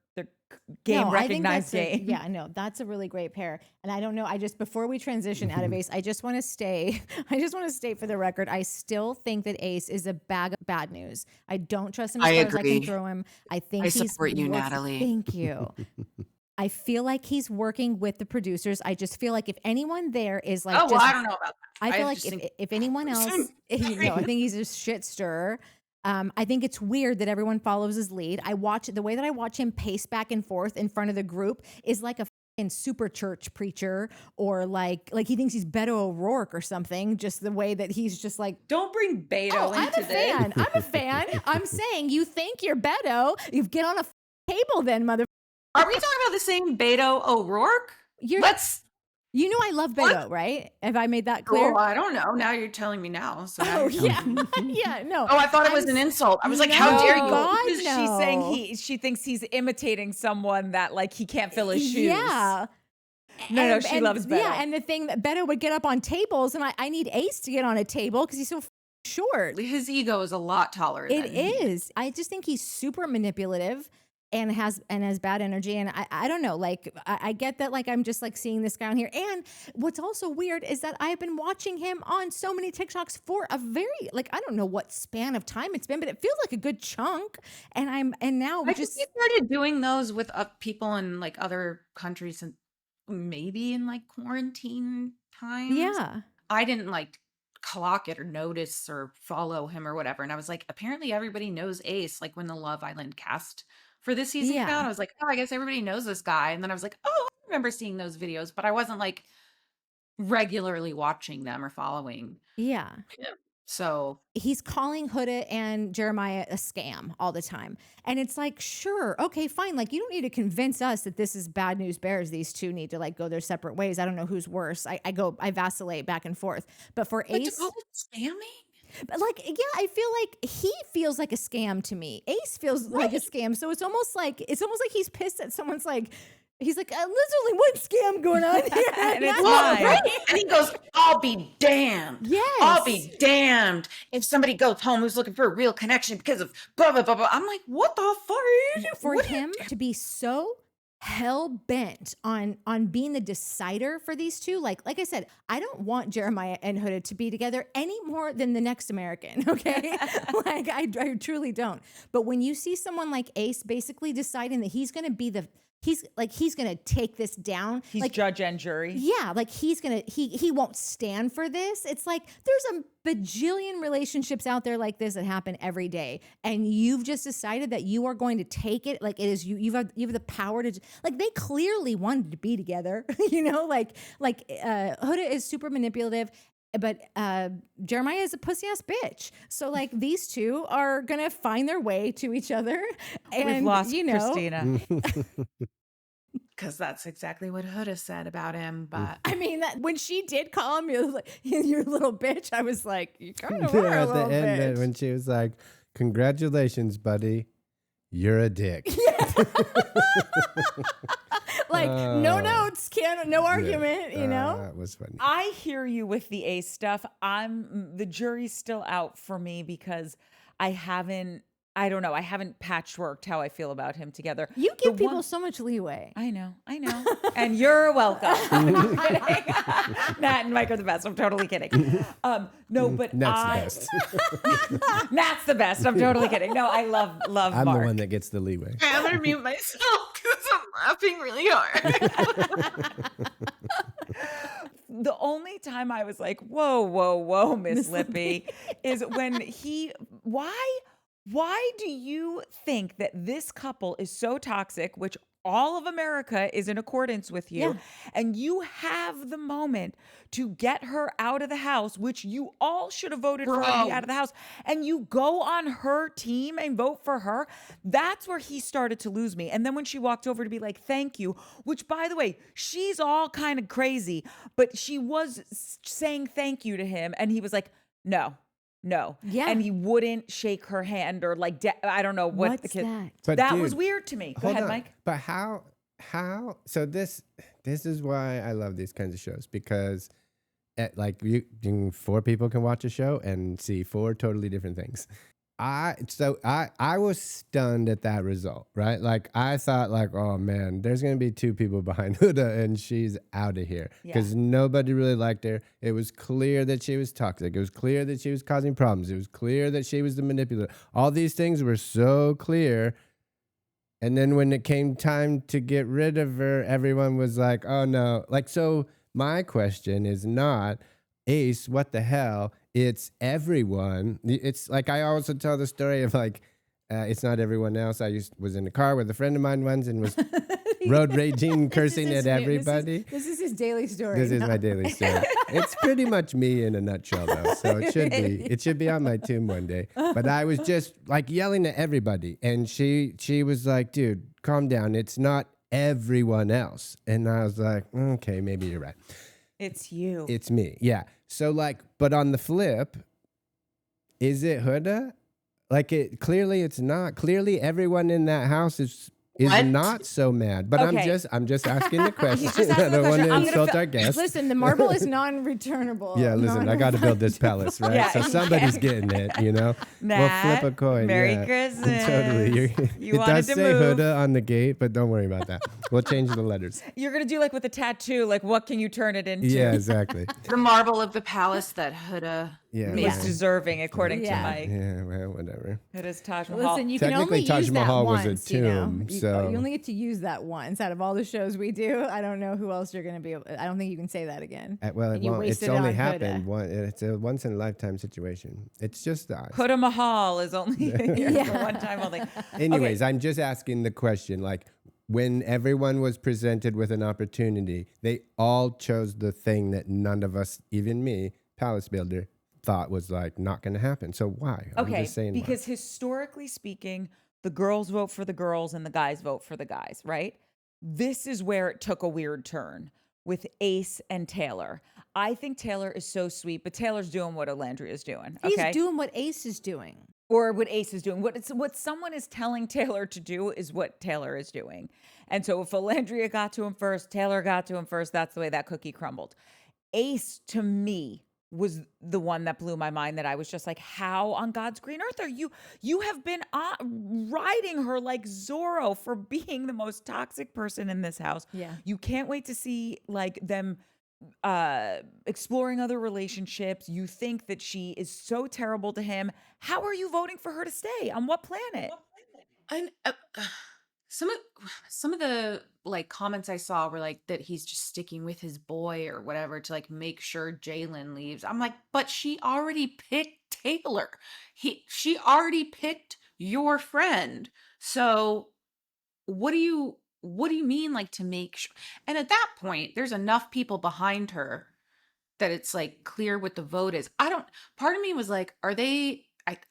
game
No, I think
recognized
that's
game.
yeah, no, that's a really great pair. And I don't know, I just before we transition out of Ace, I just want to stay. I just want to state for the record, I still think that Ace is a bag of bad news. I don't trust him as
I
far as I can
agree.
throw him. I think
I
he's
support you,
work-
Natalie.
Thank you. I feel like he's working with the producers. I just feel like if anyone there is like,
Oh, well,
just,
I don't know about that.
I feel
I
like
just think-
if anyone else, I think he's a shit stirrer. I think it's weird that everyone follows his lead. The way that I watch him pace back and forth in front of the group is like a fucking super church preacher, or like he thinks he's Beto O'Rourke or something. Just the way that he's just like,
Don't bring Beto
oh, I'm
into
a
this.
fan. I'm a fan. I'm saying you think you're Beto. You get on a table then, mother.
Are we talking about the same Beto O'Rourke?
You're
Let's
You know I love Beto, right? Have I made that clear?
Oh, I don't know. Now you're telling me now. So now
Oh
you're telling
yeah,
me.
yeah. No,
Oh, I thought it was
I'm
an
s-
insult. I was like,
no,
how dare you?
God,
Because she's saying
no.
she thinks he's imitating someone that like he can't fill his shoes.
Yeah.
No, she loves Beto.
Yeah, and the thing that Beto would get up on tables, and I need Ace to get on a table because he's so short.
His ego is a lot taller
It
than he
is. I just think he's super manipulative and has bad energy. And I don't know, like I get that, like I'm just like seeing this guy on here. And what's also weird is that I've been watching him on so many TikToks for a very, like, I don't know what span of time it's been, but it feels like a good chunk. And now
I
just
think he started doing those with people in like other countries and maybe in like quarantine times.
yeah.
I didn't like clock it or notice or follow him or whatever. And I was like, apparently everybody knows Ace. Like when the Love Island cast for this season came
Yeah.
out, I was like, oh, I guess everybody knows this guy. And then I was like, oh, I remember seeing those videos, but I wasn't like regularly watching them or following
Yeah.
him. So
He's calling Huda and Jeremiah a scam all the time. And it's like, sure, okay, fine. Like, you don't need to convince us that this is bad news bears. These two need to like go their separate ways. I don't know who's worse. I vacillate back and forth. But for
but to
Ace,
call it scamming?
but like, yeah, I feel like he feels like a scam to me. Ace feels like a scam. So it's almost like he's pissed at someone's like, he's like, there's only one scam going on here.
And it's
Well,
mine.
right? And he goes, I'll be damned.
Yes.
I'll be damned if somebody goes home who's looking for a real connection because of blah, blah, blah, blah. I'm like, what the fuck are you doing?
For
What-
him to be so hell bent on being the decider for these two, like I said, I don't want Jeremiah and Huda to be together any more than the next American. Okay, like I truly don't. But when you see someone like Ace basically deciding that he's going to be he's going to take this down,
He's
like
judge and jury.
yeah, like he won't stand for this. It's like there's a bajillion relationships out there like this that happen every day, and you've just decided that you are going to take it. Like it is you have the power to, like, they clearly wanted to be together. You know, like Huda is super manipulative. But Jeremiah is a pussy ass bitch. So like these two are gonna find their way to each other. And
We've lost
you know,
Christina.
Because that's exactly what Huda said about him. But
I mean, that when she did call him, you're like, you're a little bitch. I was like, you kind of
Yeah,
are a
at the
little
end
bitch.
when she was like, "Congratulations, buddy, you're a dick."
Like, no notes, no argument, you know?
That was funny.
I hear you with the Ace stuff. The jury's still out for me because I haven't patchworked how I feel about him together.
You
The
give people
one-
so much leeway.
I know. And you're welcome. I'm kidding. Nat and Mike are the best. I'm totally kidding. No, but
That's the best.
Nat's the best. I'm totally kidding. No, I love
I'm
Mark.
the one that gets the leeway.
I'm going to mute myself because I'm laughing really hard.
The only time I was like, whoa, Miss Lippy, is when why do you think that this couple is so toxic, which all of America is in accordance with you,
Yeah.
and you have the moment to get her out of the house, which you all should have voted for her to be
Bro.
out of the house, and you go on her team and vote for her? That's where he started to lose me. And then when she walked over to be like, thank you, which, by the way, she's all kind of crazy, but she was saying thank you to him, and he was like, no.
Yeah.
And he wouldn't shake her hand or like, I don't know what
What's
the kid.
that?
But
That
dude,
was weird to me. Go
hold
ahead,
on.
Mike.
But how? So this is why I love these kinds of shows, because four people can watch a show and see four totally different things. I was stunned at that result, right? Like I thought, like, oh man, there's gonna be two people behind Huda and she's out of here because nobody really liked her. It was clear that she was toxic. It was clear that she was causing problems. It was clear that she was the manipulator. All these things were so clear. And then when it came time to get rid of her, everyone was like, oh no. Like, so my question is not, Ace, what the hell? It's everyone. It's like, I also tell the story of like, it's not everyone else. Was in a car with a friend of mine once and was road raging, cursing at everybody.
This is his daily story.
This is my daily story. It's pretty much me in a nutshell, though. So it should be on my tomb one day. But I was just like yelling at everybody, and she was like, "Dude, calm down. It's not everyone else. And I was like, okay, maybe you're right.
It's you.
It's me. Yeah. So like, but on the flip, is it Huda? Like clearly it's not. Clearly everyone in that house is
What?
not so mad. But
Okay.
I'm just asking the question.
just asking
I
the
don't want
question.
to
I'm gonna
insult
fi-
our guest.
Listen, the marble is non-returnable.
Yeah, listen, I got to build this palace, right?
Yeah.
So somebody's getting it, you know? We'll flip a
Nat,
coin.
Merry
yeah.
Christmas.
Totally.
You
It
wanted
does
to
say
move.
Huda on the gate, but don't worry about that. We'll change the letters.
You're gonna do like with a tattoo, like what can you turn it into?
Yeah, exactly.
The marble of the palace that Huda
Yeah,
made.
Is deserving according
Yeah.
to Mike.
Yeah, well, whatever.
Huda's Taj Mahal.
Listen, you can
Technically,
only
Taj
use that
Mahal was a
once, you know?
tomb,
You
so-
only get to use that once out of all the shows we do. I don't know who else you're going to be able, I don't think you can say that again.
Well,
And you
it's
wasted it
only
on Huda.
happened. It's a once in a lifetime situation. It's just us.
Huda Mahal is only here
Yeah.
for one time only.
Anyways, I'm just asking the question, like, when everyone was presented with an opportunity, they all chose the thing that none of us, even me, Palace Builder, thought was like not going to happen. So why? I'm
Okay,
just saying why.
because historically speaking, the girls vote for the girls and the guys vote for the guys, right? This is where it took a weird turn with Ace and Taylor. I think Taylor is so sweet, but Taylor's doing what Alandria is doing.
He's
Okay,
doing what Ace is doing.
or what Ace is doing. What someone is telling Taylor to do is what Taylor is doing. And so if Alandria got to him first, Taylor got to him first, that's the way that cookie crumbled. Ace, to me, was the one that blew my mind, that I was just like, how on God's green earth are you? You have been riding her like Zorro for being the most toxic person in this house.
Yeah.
You can't wait to see like them exploring other relationships. You think that she is so terrible to him. How are you voting for her to stay? On what planet?
And some of the like comments I saw were like that he's just sticking with his boy or whatever to like make sure Jalen leaves. I'm like, but she already picked Taylor. She already picked your friend. So what do you mean like to make sure? And at that point, there's enough people behind her that it's like clear what the vote is. Part of me was like, are they,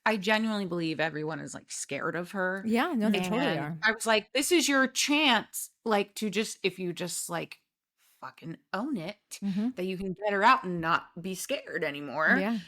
I genuinely believe everyone is like scared of her.
Yeah, no, they totally
And
are.
I was like, this is your chance, like to just, if you just like fucking own it,
Mhm.
that you can get her out and not be scared anymore.
Yeah.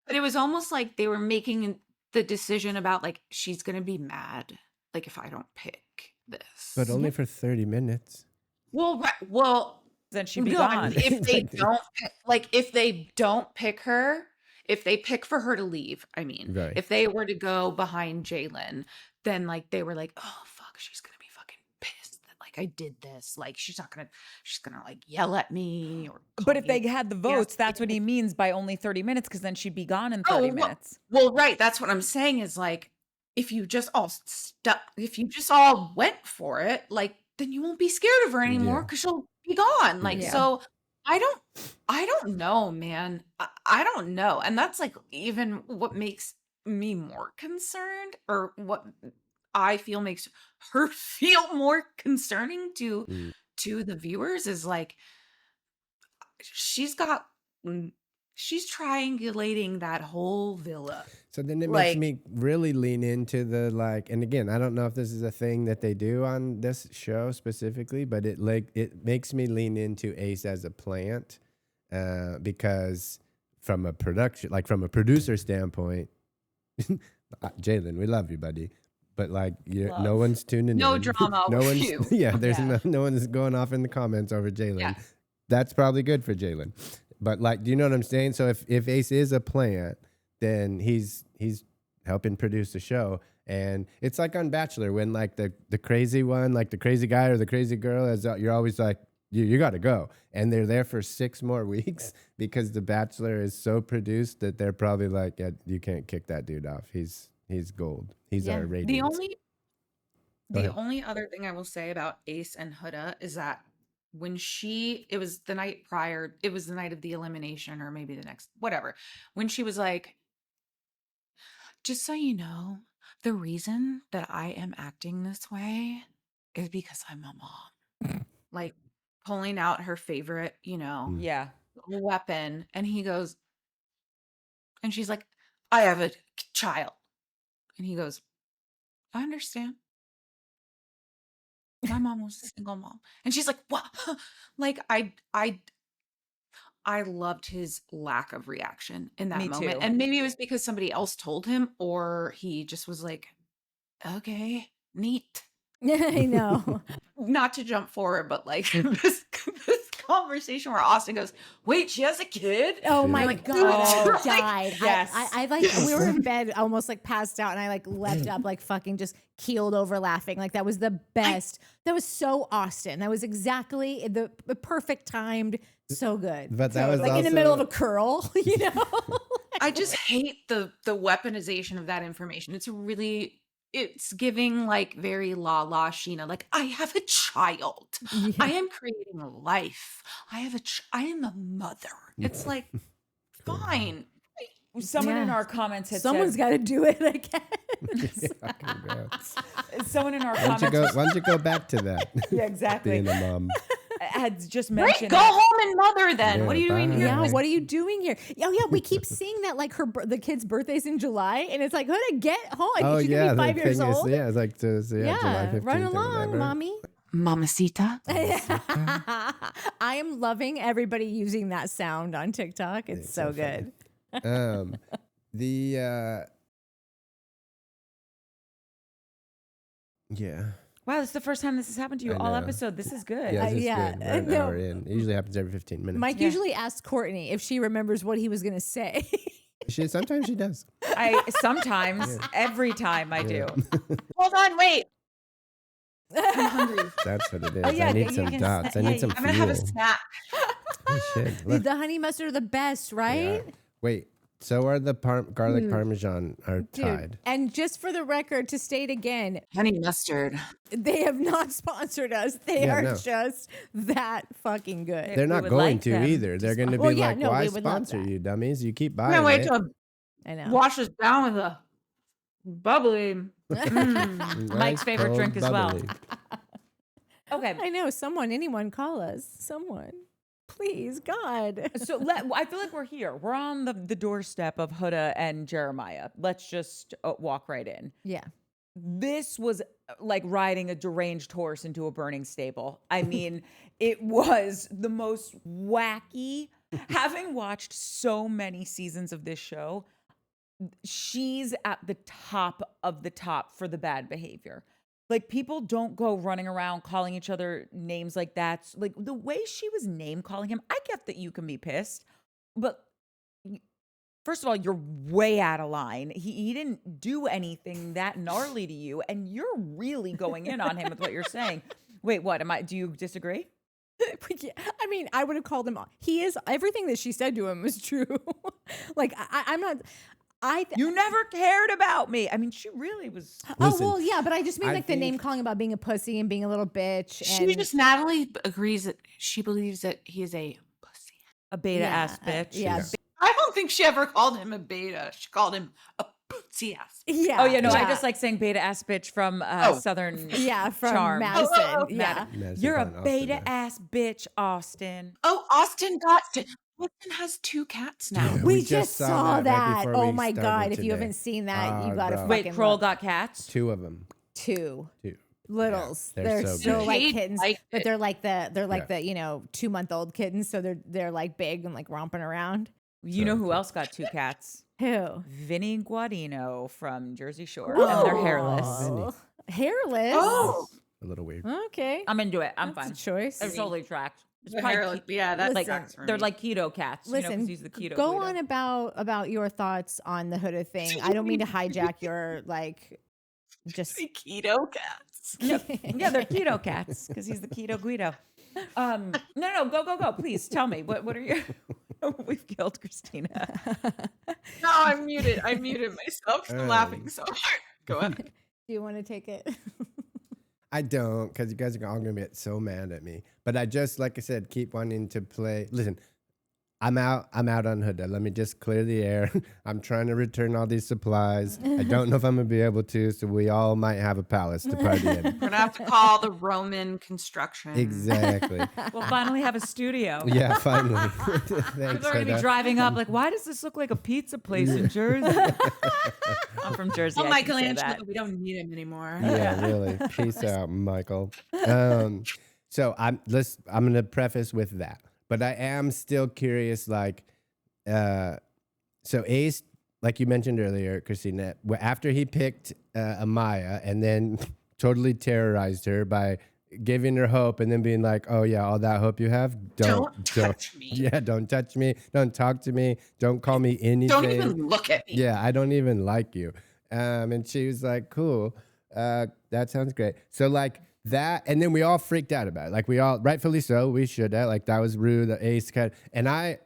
But it was almost like they were making the decision about like, she's going to be mad, like if I don't pick this.
But only for 30 minutes.
Well, right, well,
Then she'd be
no, I mean,
gone.
if they don't like if they don't pick her, if they pick for her to leave, I mean,
Right.
if they were to go behind Jalen, then like they were like, oh fuck, she's gonna be fucking pissed that like I did this. Like she's gonna like yell at me or
But
call
if
me
they had the
Yes,
votes, that's what he means by only 30 minutes, because then she'd be gone in
Oh,
30
well-
minutes.
Well, right. That's what I'm saying is like, if you just all went for it, like, then you won't be scared of her anymore
Yeah.
because she'll be gone. Like,
Yeah.
so I don't know, man. I don't know. And that's like even what makes me more concerned, or what I feel makes her feel more concerning to the viewers, is like she's triangulating that whole villa.
So then it
Like-
makes me really lean into the like, and again, I don't know if this is a thing that they do on this show specifically, but it makes me lean into Ace as a plant, because from a producer standpoint, Jalen, we love you, buddy, but like no
Love.
one's tuning
No
in.
drama
no
with
one's
you.
yeah. There's
Yeah.
no one's going off in the comments over Jalen.
Yeah.
That's probably good for Jalen. But like, do you know what I'm saying? So if Ace is a plant, then he's helping produce the show. And it's like on Bachelor when like the crazy one, like the crazy guy or the crazy girl, you're always like, you got to go. And they're there for 6 more weeks because the Bachelor is so produced that they're probably like, yeah, you can't kick that dude off. He's gold. He's
Yeah.
our radiance. Go
The
ahead.
only other thing I will say about Ace and Huda is that when it was the night prior, it was the night of the elimination, or maybe the next, whatever, when she was like, just so you know, the reason that I am acting this way is because I'm a mom. Like pulling out her favorite,
Yeah.
weapon. And he goes, and she's like, I have a child. And he goes, I understand. My mom was a single mom. And she's like, what? Like, I loved his lack of reaction in that
Me
moment.
too.
And maybe it was because somebody else told him, or he just was like, okay, neat.
I know.
Not to jump forward, but like this conversation where Austin goes, wait, she has a kid?
Oh
Yeah.
my
Like,
God,
dude,
I
like,
died.
yes.
I like, we were in bed, almost like passed out, and I like leapt up, like fucking just keeled over laughing. Like that was the best. That was so Austin. That was exactly the perfect timed. So good.
But that was
Like in the
also-
middle of a curl, you know?
I just hate the weaponization of that information. It's giving like very la la Sheena. Like, I have a child.
Yeah.
I am creating a life. I am a mother. It's like, fine.
Someone in
Yeah.
our comments had
Someone's
said,
got to do it, I guess.
someone in our
Why don't
comments
you go back to that?
yeah, exactly,
Being a mom.
had just
Right,
mentioned
go
that-
home and mother then.
Yeah,
what are you doing
bye.
here?
Yeah,
Like-
what are you doing here? Oh yeah, we keep seeing that like the kid's birthday's in July, and it's like, Huda, get home.
Oh
She's
yeah,
gonna be 5
the
years
thing is,
old.
yeah, it's like July
Yeah,
15th
run
or
along,
whatever.
mommy.
Mamacita.
I am loving everybody using that sound on TikTok. It's so
so funny.
good.
Yeah.
wow, this is the first time this has happened to you
I
all
know.
episode. This is good.
Yeah, this is
yeah,
good. We're an
no.
hour in. It usually happens every 15 minutes.
Mike
Yeah.
usually asks Courtney if she remembers what he was gonna say.
Sometimes she does.
I sometimes, every time I do.
Hold on, wait. I'm hungry.
That's what it is.
Oh, yeah,
I need
you
some
can
dots. I
yeah,
need some
I'm gonna have a
fuel.
snack.
Oh, shit. Look.
The honey mustard are the best, right?
Yeah. Wait. So are the garlic parmesan are
Dude,
tied.
and just for the record, to state again,
Honey mustard.
they have not sponsored us. They
Yeah,
are
no.
just that fucking good.
They're
we
not
would
going
like
to
them
either.
to
They're going to be
Well, yeah,
like,
no,
why
we would love
sponsor
that.
you, dummies? You keep
I'm
buying
gonna wait
it.
till it
I know.
washes down with a bubbly.
Nice,
Mike's favorite
cold,
drink as well.
bubbly.
Okay.
I know. Anyone call us. Someone. Please, God.
So I feel like we're here. We're on the doorstep of Huda and Jeremiah. Let's just walk right in.
Yeah.
This was like riding a deranged horse into a burning stable. I mean, it was the most wacky. Having watched so many seasons of this show, she's at the top of the top for the bad behavior. Like, people don't go running around calling each other names like that. Like, the way she was name calling him, I get that you can be pissed, but first of all, you're way out of line. He didn't do anything that gnarly to you, and you're really going in on him with what you're saying. Wait, what? Do you disagree?
I mean, I would have called him. He is everything that she said to him was true. Like I'm not.
You never cared about me. I mean, she really was.
Listen,
oh well, yeah, but I just mean
I
like the name
think-
calling about being a pussy and being a little bitch.
Natalie agrees that she believes that he is a pussy.
A beta ass bitch.
Yeah.
Yeah.
I don't think she ever called him a beta. She called him a pussy ass.
Yeah.
Oh yeah, no, I
yeah.
just like saying beta ass bitch from
Oh.
Southern.
Yeah, from
Charm.
Madison.
Oh,
yeah.
Madison
You're a
calling Austin
beta
back.
ass bitch, Austin.
Oh, Austin has 2 cats now.
Yeah.
We,
We
just
just
saw
saw that right
that.
before
Oh
we
my
started
God. If you
today.
haven't seen that, you
Oh,
gotta
bro.
Wait,
fucking
Kroll
look.
got cats?
2 of them.
Two.
2.
Littles.
Yeah,
they're
they're so
still
good.
like
Paige
kittens,
liked
but
it.
they're like the
Yeah.
2-month-old kittens, so they're like big and like romping around.
You know
So
who
cute.
else got 2 cats?
Who?
Vinny Guadino from Jersey Shore. And they're hairless.
Oh. Hairless.
Oh,
A little weird.
Okay.
I'm into it. I'm
That's
fine.
a choice.
It's totally tracked. It's
the
probably
hair, yeah, that's
like
sucks for
they're
me.
like keto cats. You know, 'cause
Listen,
he's the keto
go
Guido.
on about your thoughts on the Huda thing. I don't mean to hijack your like just
keto cats.
Yeah, they're keto cats because he's the keto Guido. No, go. Please tell me what are your? We've killed Christina.
No, I'm muted. I muted myself. I'm laughing so hard. Go ahead.
Do you want to take it?
I don't, because you guys are all going to get so mad at me. But I just, like I said, keep wanting to play. Listen, I'm out on Huda. Let me just clear the air. I'm trying to return all these supplies. I don't know if I'm gonna be able to, so we all might have a palace to party in.
We're gonna have to call the Roman construction.
Exactly.
We'll finally have a studio.
Yeah, finally. Thanks,
People are going to be
Huda.
driving up like, why does this look like a pizza place in Jersey? I'm from Jersey.
Oh,
I can say
Michelangelo,
that.
we don't need him anymore.
Yeah, really. Peace out, Michael. So I'm gonna preface with that, but I am still curious. Like, so Ace, like you mentioned earlier, Christina, after he picked Amaya and then totally terrorized her by giving her hope and then being like, "Oh yeah, all that hope you have,
Don't touch me.
Yeah, don't touch me. Don't talk to me. Don't call me anything.
Don't even look at me."
Yeah, I don't even like you. And she was like, "Cool, that sounds great." So like that, and then we all freaked out about it. Like we all, rightfully so, we should have. Like that was rude. The Ace cut, and I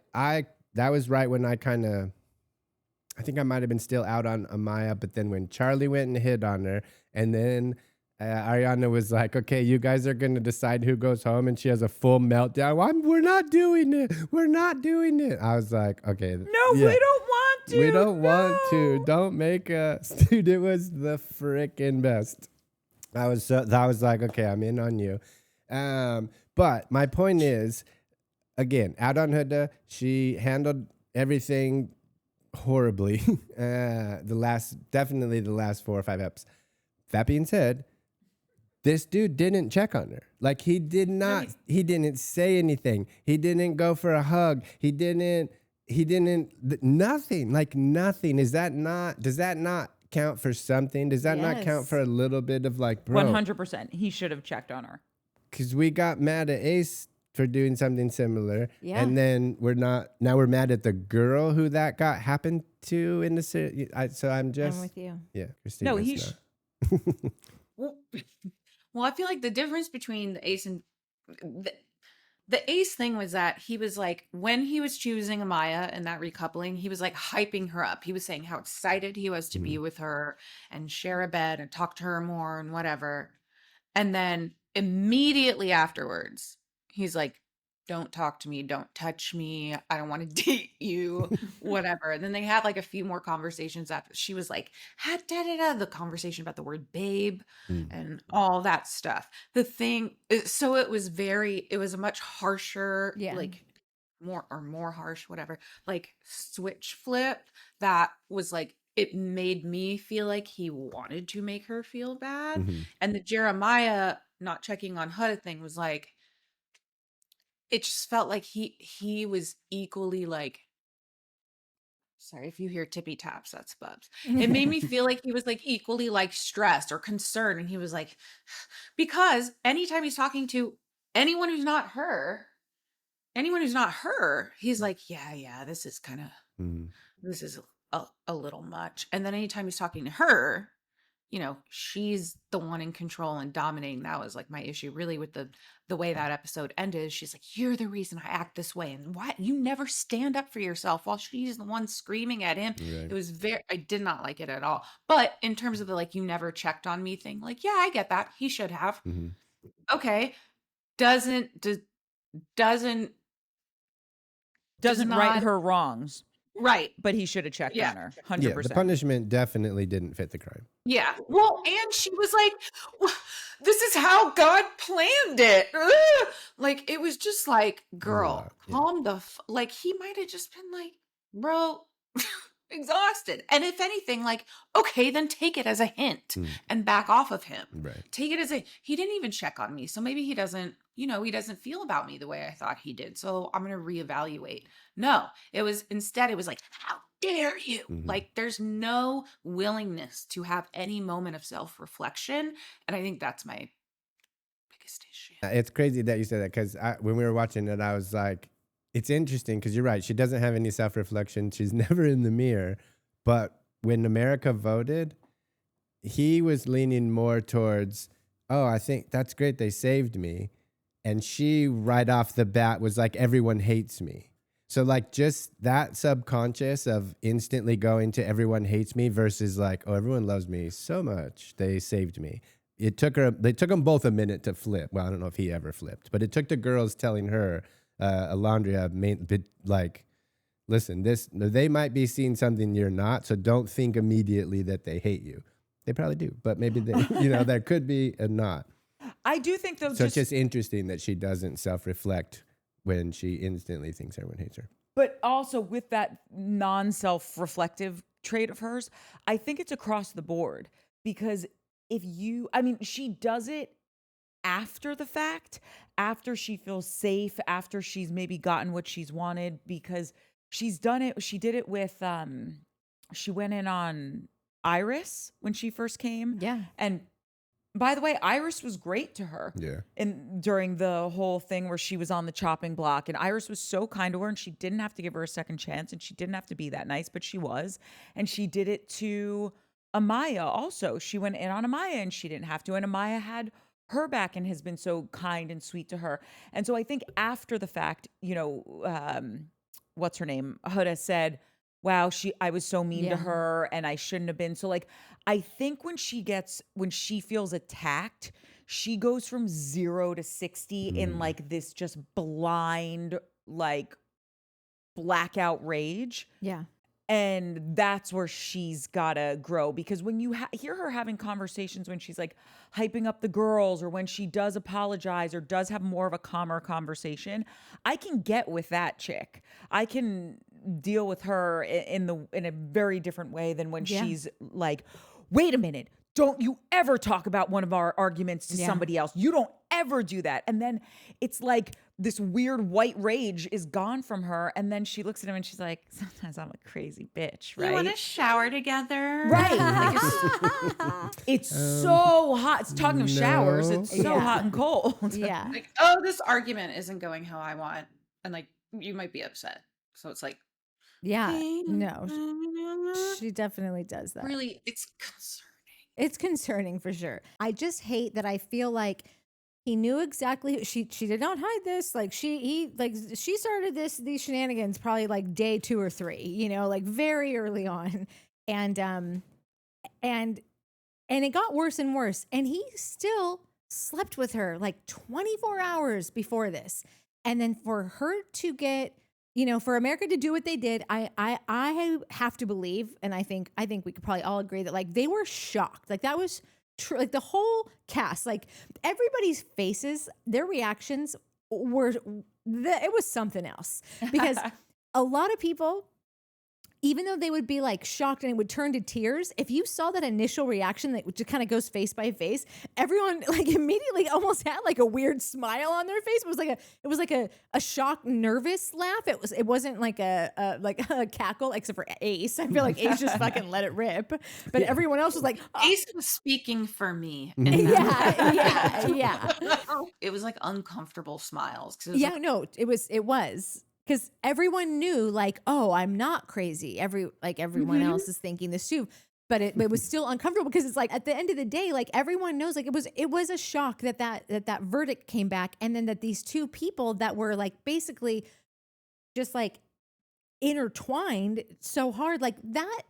that was right when I kind of, I think I might have been still out on Amaya, but then when Charlie went and hit on her, and then Ariana was like, "Okay, you guys are going to decide who goes home," and she has a full meltdown. We're not doing it. We're not doing it. I was like, okay.
No,
yeah.
we don't want to.
We don't want to. Don't make us. Dude, it was the frickin' best. I was like, okay, I'm in on you. But my point is, again, out on Huda, she handled everything horribly. Definitely the last 4 or 5 eps. That being said, this dude didn't check on her. Like he didn't say anything. He didn't go for a hug. He didn't, nothing, like nothing. Does that not count for something? Does that not count for a little bit of like, bro?
100%. He should have checked on her.
Because we got mad at Ace for doing something similar.
Yeah.
And then we're mad at the girl who that happened to in the series. So I'm
with you.
Yeah, Christina.
No, he
Well, I feel like the difference between the Ace and the Ace thing was that he was like, when he was choosing Amaya and that recoupling, he was like hyping her up. He was saying how excited he was to be with her and share a bed and talk to her more and whatever. And then immediately afterwards, he's like, "Don't talk to me. Don't touch me. I don't want to date you," whatever. And then they had like a few more conversations after. She was like, the conversation about the word babe and all that stuff. So it was a much harsher, like more harsh, whatever, like switch flip that was like, it made me feel like he wanted to make her feel bad.
Mm-hmm.
And the Jeremiah not checking on Huda thing was like, it just felt like he was equally like, sorry if you hear tippy taps, that's Bubs. It made me feel like he was like equally like stressed or concerned. And he was like, because anytime he's talking to anyone who's not her, he's like, yeah, this is kind of, this is a little much. And then anytime he's talking to her, you know, she's the one in control and dominating. That was like my issue really with the way that episode ended. She's like, "You're the reason I act this way." And why you never stand up for yourself while she's the one screaming at him.
Right.
It was I did not like it at all. But in terms of the like, you never checked on me thing, like, yeah, I get that. He should have.
Mm-hmm.
Okay. Doesn't
right her wrongs.
Right.
But he should have checked on her. 100%.
Yeah, the punishment definitely didn't fit the crime.
Yeah. Well, and she was like, "This is how God planned it." Ugh. Like, it was just like, girl, calm the like, he might have just been like, bro, exhausted. And if anything, like, okay, then take it as a hint and back off of him.
Right.
Take it as he didn't even check on me. So maybe he doesn't feel about me the way I thought he did. So I'm going to reevaluate. No, it was like, how dare you? Like, there's no willingness to have any moment of self-reflection. And I think that's my biggest issue.
It's crazy that you said that, because when we were watching it, I was like, it's interesting because you're right. She doesn't have any self-reflection. She's never in the mirror. But when America voted, he was leaning more towards, oh, I think that's great. They saved me. And she right off the bat was like, everyone hates me. So like just that subconscious of instantly going to everyone hates me versus like, oh, everyone loves me so much. They saved me. They took them both a minute to flip. Well, I don't know if he ever flipped, but it took the girls telling her, Alandria, like listen, they might be seeing something you're not, so don't think immediately that they hate you. They probably do, but maybe they, there could be a not.
I do think though,
So it's just interesting that she doesn't self-reflect when she instantly thinks everyone hates her.
but also with that non-self-reflective trait of hers, I think it's across the board because she does it after the fact, after she feels safe, after she's maybe gotten what she's wanted, because she's done it. She did it with, she went in on Iris when she first came.
Yeah.
And by the way, Iris was great to her.
Yeah.
And during the whole thing where she was on the chopping block, and Iris was so kind to her, and she didn't have to give her a second chance, and she didn't have to be that nice, but she was. And she did it to Amaya also. She went in on Amaya, and she didn't have to. And Amaya had her back and has been so kind and sweet to her. And so I think after the fact, what's her name? Huda said, wow, I was so mean to her and I shouldn't have been. So like, I think when she feels attacked, she goes from 0 to 60 in like this just blind, like blackout rage.
Yeah.
And that's where she's got to grow, because when you hear her having conversations when she's like hyping up the girls, or when she does apologize or does have more of a calmer conversation, I can get with that chick. I can deal with her in a very different way than when she's like, wait a minute, don't you ever talk about one of our arguments to somebody else. You don't ever do that. And then it's like this weird white rage is gone from her. And then she looks at him and she's like, sometimes I'm a crazy bitch, right?
You want to shower together?
Right. It's so hot. It's talking of showers. It's so hot and cold.
Yeah.
Like, oh, this argument isn't going how I want. And like, you might be upset. So it's like,
Yeah. No, she definitely does that.
really, it's concerning.
It's concerning for sure. I just hate that I feel like he knew exactly she did not hide this. Like she started these shenanigans probably like day 2 or 3, like very early on. And it got worse and worse. And he still slept with her like 24 hours before this. And then for her to get, for America to do what they did, I have to believe, and I think we could probably all agree that like they were shocked. Like that was true. Like the whole cast, like everybody's faces, their reactions it was something else, because a lot of people, even though they would be like shocked and it would turn to tears, if you saw that initial reaction that just kind of goes face by face, everyone like immediately almost had like a weird smile on their face. It was like a shocked, nervous laugh. It wasn't like a cackle, except for Ace. I feel like Ace just fucking let it rip. But everyone else was like,
Ace was speaking for me.
Yeah.
It was like uncomfortable smiles.
It was. Because everyone knew, like, oh, I'm not crazy. Everyone else is thinking this too, but it was still uncomfortable, because it's like at the end of the day, like everyone knows, like it was a shock that verdict came back, and then that these two people that were like basically just like intertwined so hard, like that.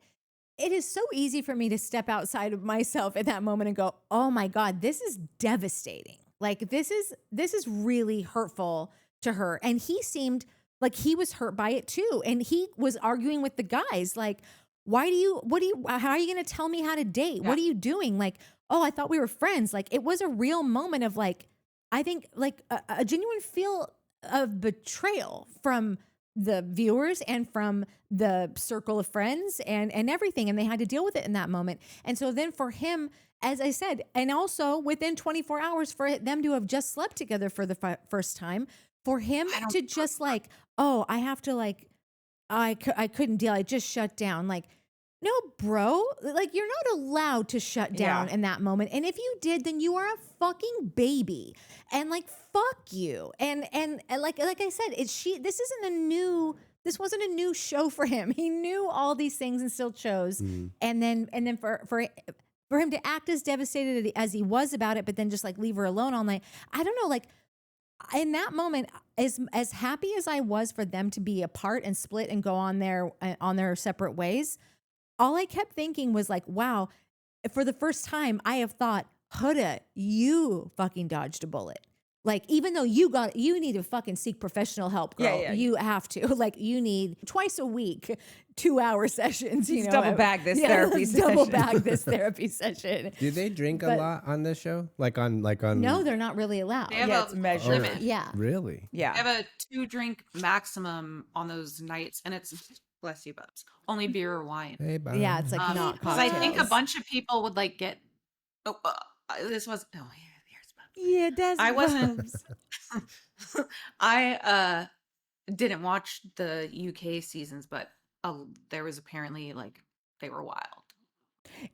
It is so easy for me to step outside of myself at that moment and go, oh my God, this is devastating. Like this is really hurtful to her, and he seemed like he was hurt by it too. And he was arguing with the guys, like, how are you going to tell me how to date? Yeah. What are you doing? Like, oh, I thought we were friends. Like, it was a real moment of like, I think like a genuine feel of betrayal from the viewers and from the circle of friends and everything. And they had to deal with it in that moment. And so then for him, as I said, and also within 24 hours for them to have just slept together for the first time, for him to just like, oh, I have to like, I couldn't deal. I just shut down. Like, no, bro, like you're not allowed to shut down in that moment. And if you did, then you are a fucking baby, and like, fuck you. And like I said, this wasn't a new show for him. He knew all these things and still chose. And then for him to act as devastated as he was about it, but then just like leave her alone all night. I don't know, like, in that moment, as happy as I was for them to be apart and split and go on their separate ways, all I kept thinking was like, wow, for the first time, I have thought, Huda, you fucking dodged a bullet. Like, even though you need to fucking seek professional help, girl.
Yeah.
You have to. Like, you need twice a week, 2-hour sessions. You
Let's
know,
double bag this
yeah,
therapy
let's double
session.
bag this therapy session.
Do they drink a
But-
lot on this show? Like on
No, they're not really allowed.
They have
Yeah,
a
it's measured.
limit.
Yeah.
Really?
Yeah.
I have a 2-drink maximum on those nights, and it's, bless you, Bubs, only beer or wine.
Hey, Bob.
Yeah, it's like not
Because I think a
cocktails.
bunch of people would like get. Oh, this was. Oh, here's Bubs.
Yeah, that's
I wasn't. I didn't watch the UK seasons, but there was apparently like they were wild.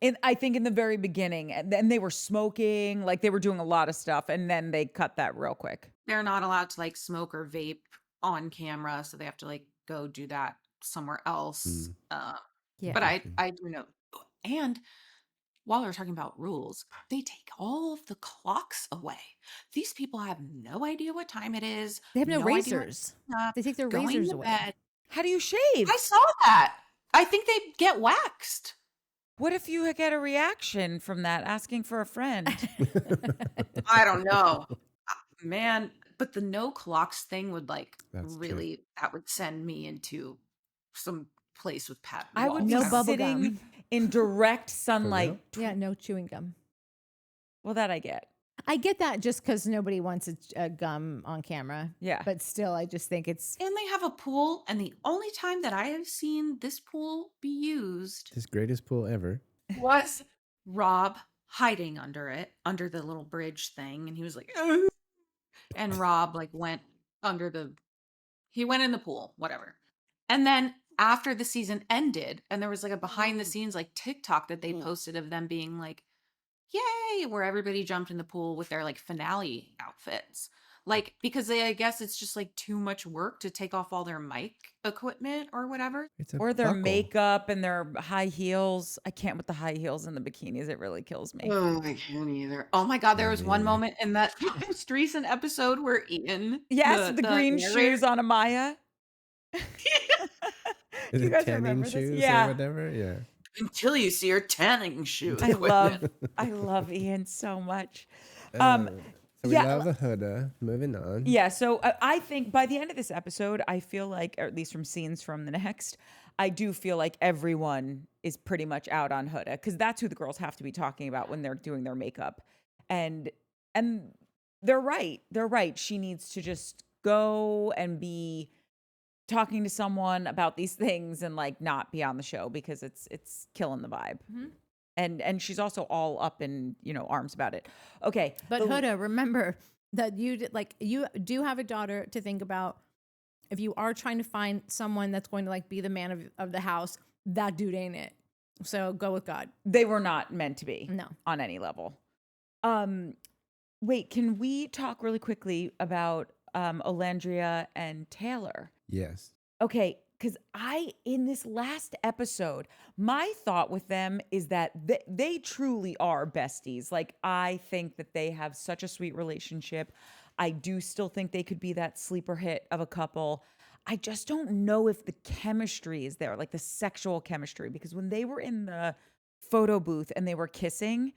And I think in the very beginning, and then they were smoking, like they were doing a lot of stuff, and then they cut that real quick.
They're not allowed to like smoke or vape on camera, so they have to like go do that somewhere else.
Yeah.
But I do know. And while we're talking about rules, they take all of the clocks away. These people have no idea what time it is.
They have no
idea when
razors.
it's up,
They take their
going
razors
to
away.
bed.
How do you shave?
I saw that. I think they get waxed.
What if you get a reaction from that asking for a friend?
I don't know, man. But the no clocks thing would like
That's
really that would send me into some place with Pat.
I would
Walsh.
be
No
I don't-
bubble
sitting
gum.
in direct sunlight.
Yeah, no chewing gum.
Well, that I get.
I get that just because nobody wants a gum on camera.
Yeah.
But still, I just think it's
And they have a pool, and the only time that I have seen this pool be used
His greatest pool ever.
was Rob hiding under it, under the little bridge thing, and he was like, "Ugh." And Rob like went he went in the pool, whatever. And then after the season ended, and there was like a behind the scenes like TikTok that they posted of them being like, "Yay!" where everybody jumped in the pool with their like finale outfits. Like, because I guess it's just like too much work to take off all their mic equipment or whatever.
It's a
Or their
buckle.
makeup and their high heels. I can't with the high heels and the bikinis. It really kills me.
Oh, I can't either. Oh my God, there was one
Yeah.
moment in that most recent episode where Ian.
Yes, the green
narrator-
shoes on Amaya. Do
Is
you
it
guys
tanning
remember this?
shoes
Yeah.
or whatever? Yeah.
Until you see her tanning shoes.
I love Ian so much.
So we
yeah,
love a Huda. Moving on.
Yeah, so I think by the end of this episode, I feel like, or at least from scenes from the next, I do feel like everyone is pretty much out on Huda because that's who the girls have to be talking about when they're doing their makeup, and they're right. They're right. She needs to just go and be talking to someone about these things and like not be on the show because it's killing the vibe.
Mhm.
And she's also all up in arms about it. Okay,
But
the-
Huda, remember that you do have a daughter to think about. If you are trying to find someone that's going to like be the man of the house, that dude ain't it. So go with God.
they were not meant to be.
No.
On any level. Wait, can we talk really quickly about Alandria and Taylor?
Yes.
Okay, because in this last episode, my thought with them is that they truly are besties. Like, I think that they have such a sweet relationship. I do still think they could be that sleeper hit of a couple. I just don't know if the chemistry is there, like the sexual chemistry, because when they were in the photo booth and they were kissing,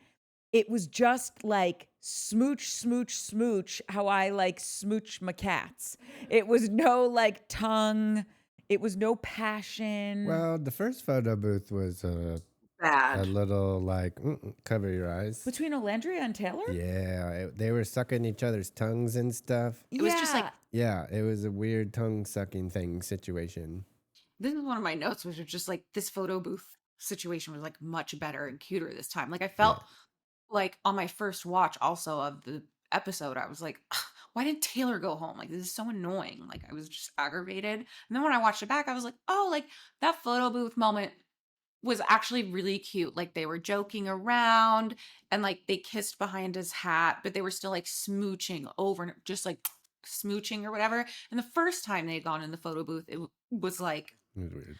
it was just like smooch, smooch, smooch, how I like smooch my cats. It was no like tongue. It was no passion.
Well, the first photo booth was a
Bad.
little like cover your eyes.
Between Alandria and Taylor?
Yeah, they were sucking each other's tongues and stuff.
It was just like,
Yeah, it was a weird tongue sucking thing situation.
this is one of my notes, which was just like this photo booth situation was like much better and cuter this time. Like I felt like on my first watch also of the episode, I was like, "Ugh, why didn't Taylor go home? Like this is so annoying." Like I was just aggravated. And then when I watched it back, I was like, oh, like that photo booth moment was actually really cute. Like they were joking around and like they kissed behind his hat, but they were still like smooching over and just like smooching or whatever. And the first time they had gone in the photo booth, it was like
It was weird.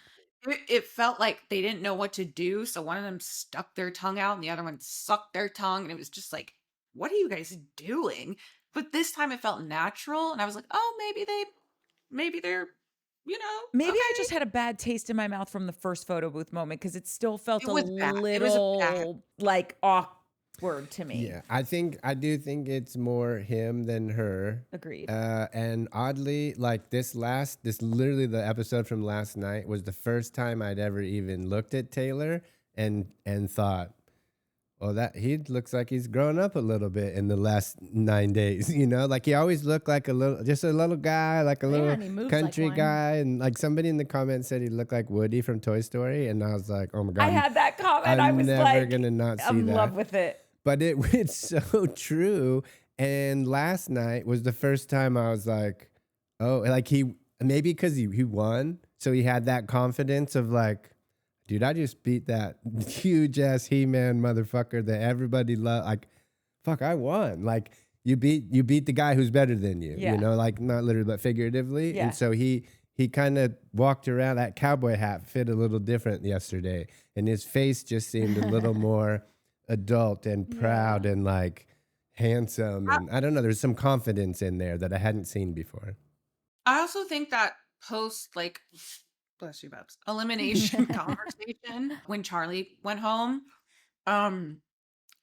it felt like they didn't know what to do. So one of them stuck their tongue out and the other one sucked their tongue. And it was just like, what are you guys doing? But this time it felt natural. And I was like, oh, maybe they're,
Maybe I
okay.
just had a bad taste in my mouth from the first photo booth moment because it still felt
It
a
was bad. It was
little
bad.
like off word to me.
Yeah, I do think it's more him than her.
Agreed.
And oddly, like this literally the episode from last night was the first time I'd ever even looked at Taylor and thought, well, that he looks like he's grown up a little bit in the last 9 days. You know, like he always looked like a little guy, like a little
and he moves
country
like one.
guy, and like somebody in the comments said he looked like Woody from Toy Story, and I was like, oh my god,
I had that comment. I
I'm
was
never
like,
gonna not see
I'm in
that.
love with it.
But it's so true. And last night was the first time I was like, oh, like maybe because he won, so he had that confidence of like, dude, I just beat that huge ass He-Man motherfucker that everybody loved. Like, fuck, I won. Like, you beat the guy who's better than you.
Yeah.
You know, like not literally but figuratively.
Yeah.
And so he kind of walked around. That cowboy hat fit a little different yesterday, and his face just seemed a little more adult and proud and like handsome. And I don't know, there's some confidence in there that I hadn't seen before.
I also think that post, like, bless you, Babs, elimination conversation when Charlie went home,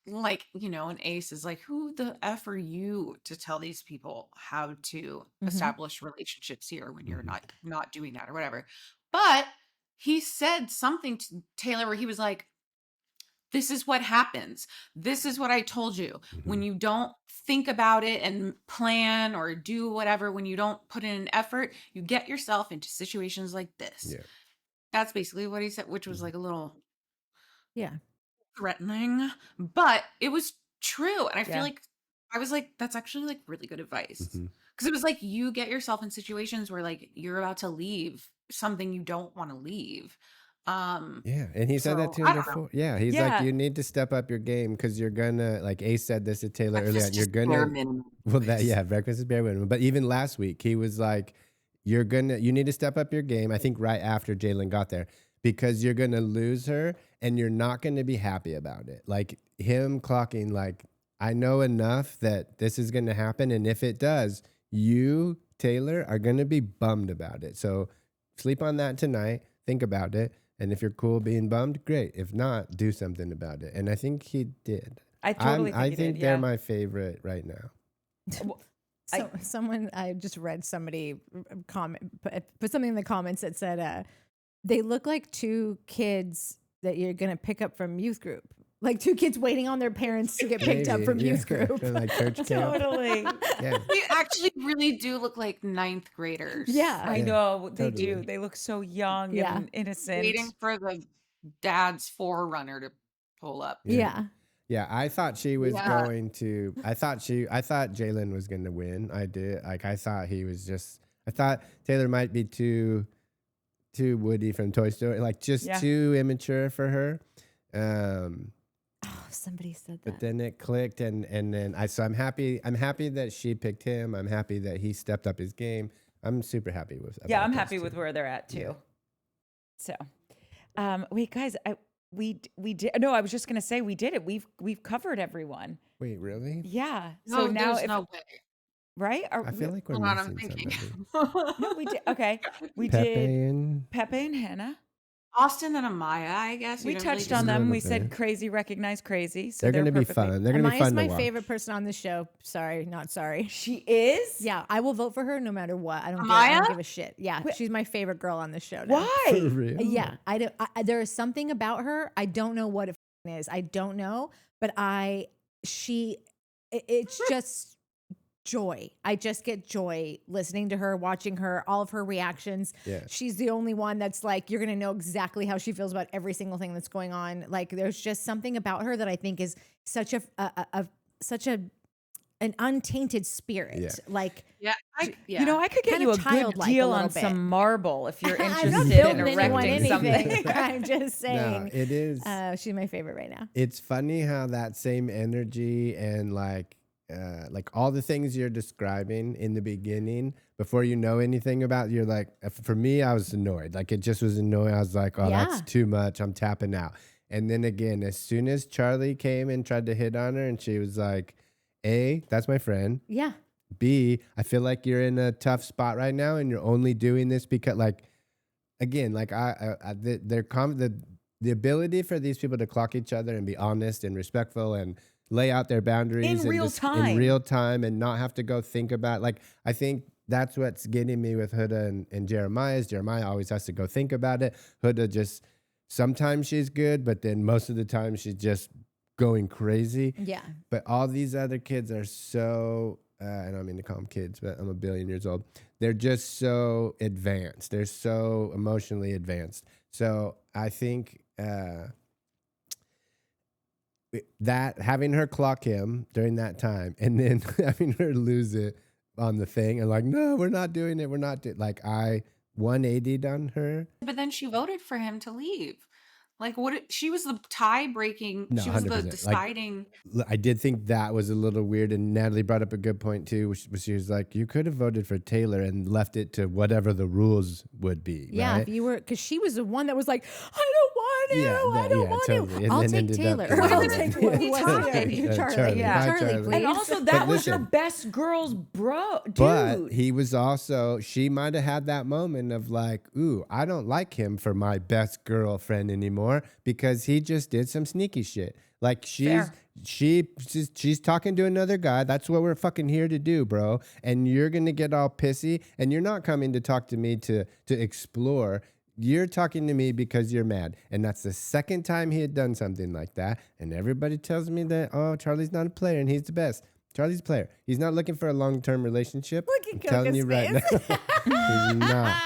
like, you know, an Ace is like, who the F are you to tell these people how to establish relationships here when you're not doing that or whatever. But he said something to Taylor where he was like, this is what happens. This is what I told you. When you don't think about it and plan or do whatever, when you don't put in an effort, you get yourself into situations like this.
Yeah.
That's basically what he said, which was like a little threatening, but it was true. And I feel like I was like, that's actually like really good advice. Because it was like you get yourself in situations where like you're about to leave something you don't want to leave.
Yeah, and he said that to him before. Yeah, he's like, you need to step up your game because you're gonna, like Ace said this to Taylor earlier, and you're gonna, breakfast is bare minimum. But even last week, he was like, you need to step up your game. I think right after Jalen got there, because you're gonna lose her, and you're not gonna be happy about it. Like him clocking, like, I know enough that this is gonna happen, and if it does, you, Taylor, are gonna be bummed about it. So sleep on that tonight. Think about it. And if you're cool being bummed, great. If not, do something about it. And I think he did.
I totally
think they're my favorite right now.
I just read somebody put something in the comments that said they look like two kids that you're gonna pick up from youth group. Like two kids waiting on their parents to get picked up from youth group.
Like church camp.
Totally.
Yeah.
They actually really do look like 9th graders.
Yeah.
I know they
totally
do. They look so young and innocent.
Waiting for the dad's forerunner to pull up.
Yeah.
Yeah, I thought she was going to. I thought Jalen was going to win. I did. Like I thought I thought Taylor might be too Woody from Toy Story, like just too immature for her.
Somebody said that.
But then it clicked, and then I'm happy. I'm happy that she picked him. I'm happy that he stepped up his game. I'm super happy with.
Yeah, I'm happy with where they're at too. So, wait, guys, we did. No, I was just gonna say we did it. We've covered everyone.
Wait, really?
Yeah.
No,
So now,
there's no way.
Right? I feel like we're missing somebody.
No, we did. Okay, we did Pepe and Hannah.
Austin and Amaya, I guess.
We touched on them. We said crazy, recognize crazy. So
they're going to be fun. They're going to be fun to watch.
Amaya's my favorite person on the show. Sorry, not sorry.
She is?
Yeah, I will vote for her no matter what. I don't give a shit. Yeah, she's my favorite girl on the show now.
Why?
For real?
Yeah, there is something about her. I don't know what it is. I don't know, but it's just joy. I just get joy listening to her, watching her, all of her reactions. Yeah. She's the only one that's like, you're going to know exactly how she feels about every single thing that's going on. Like there's just something about her that I think is such an untainted spirit.
Yeah.
Like,
you know, I could get you a good deal on some marble if you're interested in erecting something.
I'm just saying.
No, it is.
She's my favorite right now.
It's funny how that same energy and like all the things you're describing in the beginning, before you know anything about, you're like, for me, I was annoyed. Like it just was annoying. I was like, oh, that's too much. I'm tapping out. And then again, as soon as Charlie came and tried to hit on her, and she was like, A, that's my friend.
Yeah.
B, I feel like you're in a tough spot right now, and you're only doing this because, like, again, like the ability for these people to clock each other and be honest and respectful and lay out their boundaries
In real time.
in real time and not have to go think about, like, I think that's what's getting me with Huda and Jeremiah is Jeremiah always has to go think about it. Huda just, sometimes she's good, but then most of the time she's just going crazy.
Yeah.
But all these other kids are so, I don't mean to call them kids, but I'm a billion years old. They're just so advanced. They're so emotionally advanced. So I think that having her clock him during that time and then having her lose it on the thing and like, no, we're not doing it. We're not doing, like, I 180'd on her.
But then she voted for him to leave. Like, she was the tie breaking.
No,
She was the
100%. Like,
deciding.
I did think that was a little weird, and Natalie brought up a good point too, which she was like, you could have voted for Taylor and left it to whatever the rules would be.
Yeah,
right?
if you were, because she was the one that was like, I don't want to, I don't want
totally.
to.
And
I'll
then
take
ended
Taylor.
up
I'll
being
take
like-
who was
Charlie.
here.
Charlie.
Charlie,
Yeah.
Charlie,
Charlie.
please.
And also, that was your
listen.
best girl's bro, dude.
But he was also, she might have had that moment of like, ooh, I don't like him for my best girlfriend anymore because he just did some sneaky shit. Like she's talking to another guy. That's what we're fucking here to do, bro. And you're gonna get all pissy, and you're not coming to talk to me to explore. You're talking to me because you're mad. And that's the second time he had done something like that. And everybody tells me that, oh, Charlie's not a player and he's the best. Charlie's a player. He's not looking for a long-term relationship.
Look at
I'm telling
Coco's
you right
face.
now. He's not.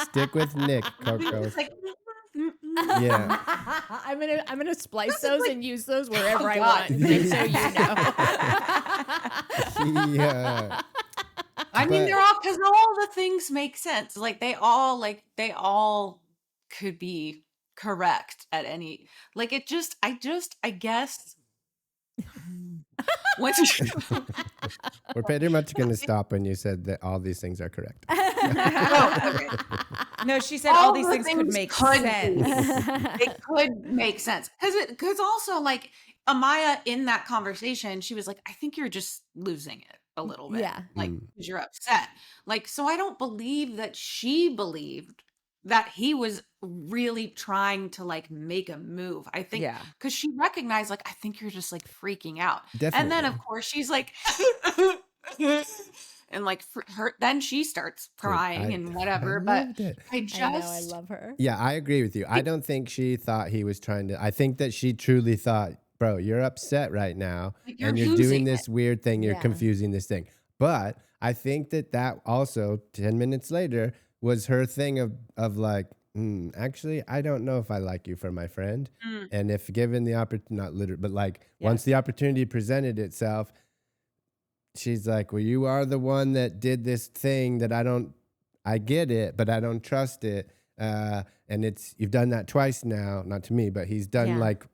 Stick with Nick, Coco.
It's like,
Yeah.
I'm gonna splice those and use those wherever I
God.
want, just so you know.
Yeah.
I mean,
But-
they're all, because all the things make sense. Like they all could be correct at any. Like I guess. Once
We're pretty much going to stop when you said that all these things are correct.
No, she said all these things could make sense.
It could make sense because also like Amaya in that conversation, she was like, I think you're just losing it a little bit.
Yeah.
Like, because you're upset. Like, so I don't believe that she believed that he was really trying to like make a move. I think
Yeah.
because she recognized like, I think you're just like freaking out.
Definitely.
And then of course she's like and like then she starts crying and whatever. But
loved it.
I just
I know, I love her.
Yeah, I agree with you. I don't think she thought he was trying to. I think that she truly thought, bro, you're upset right now,
Like,
and
you're
you're doing
losing
this weird thing. You're
Yeah.
confusing this thing. But I think that also 10 minutes later was her thing of like, actually, I don't know if I like you for my friend. And if given the opportunity, not literally, but like once the opportunity presented itself, she's like, well, you are the one that did this thing that I get it, but I don't trust it. And you've done that twice now, not to me, but he's done
Yeah.
like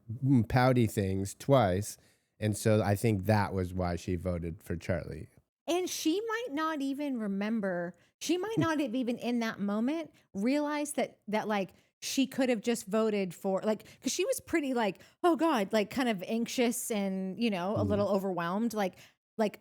pouty things twice. And so I think that was why she voted for Charlie.
And she might not even remember. She might not have even in that moment realized that like she could have just voted for, like, because she was pretty like, oh God, like kind of anxious and, you know, a little overwhelmed. Like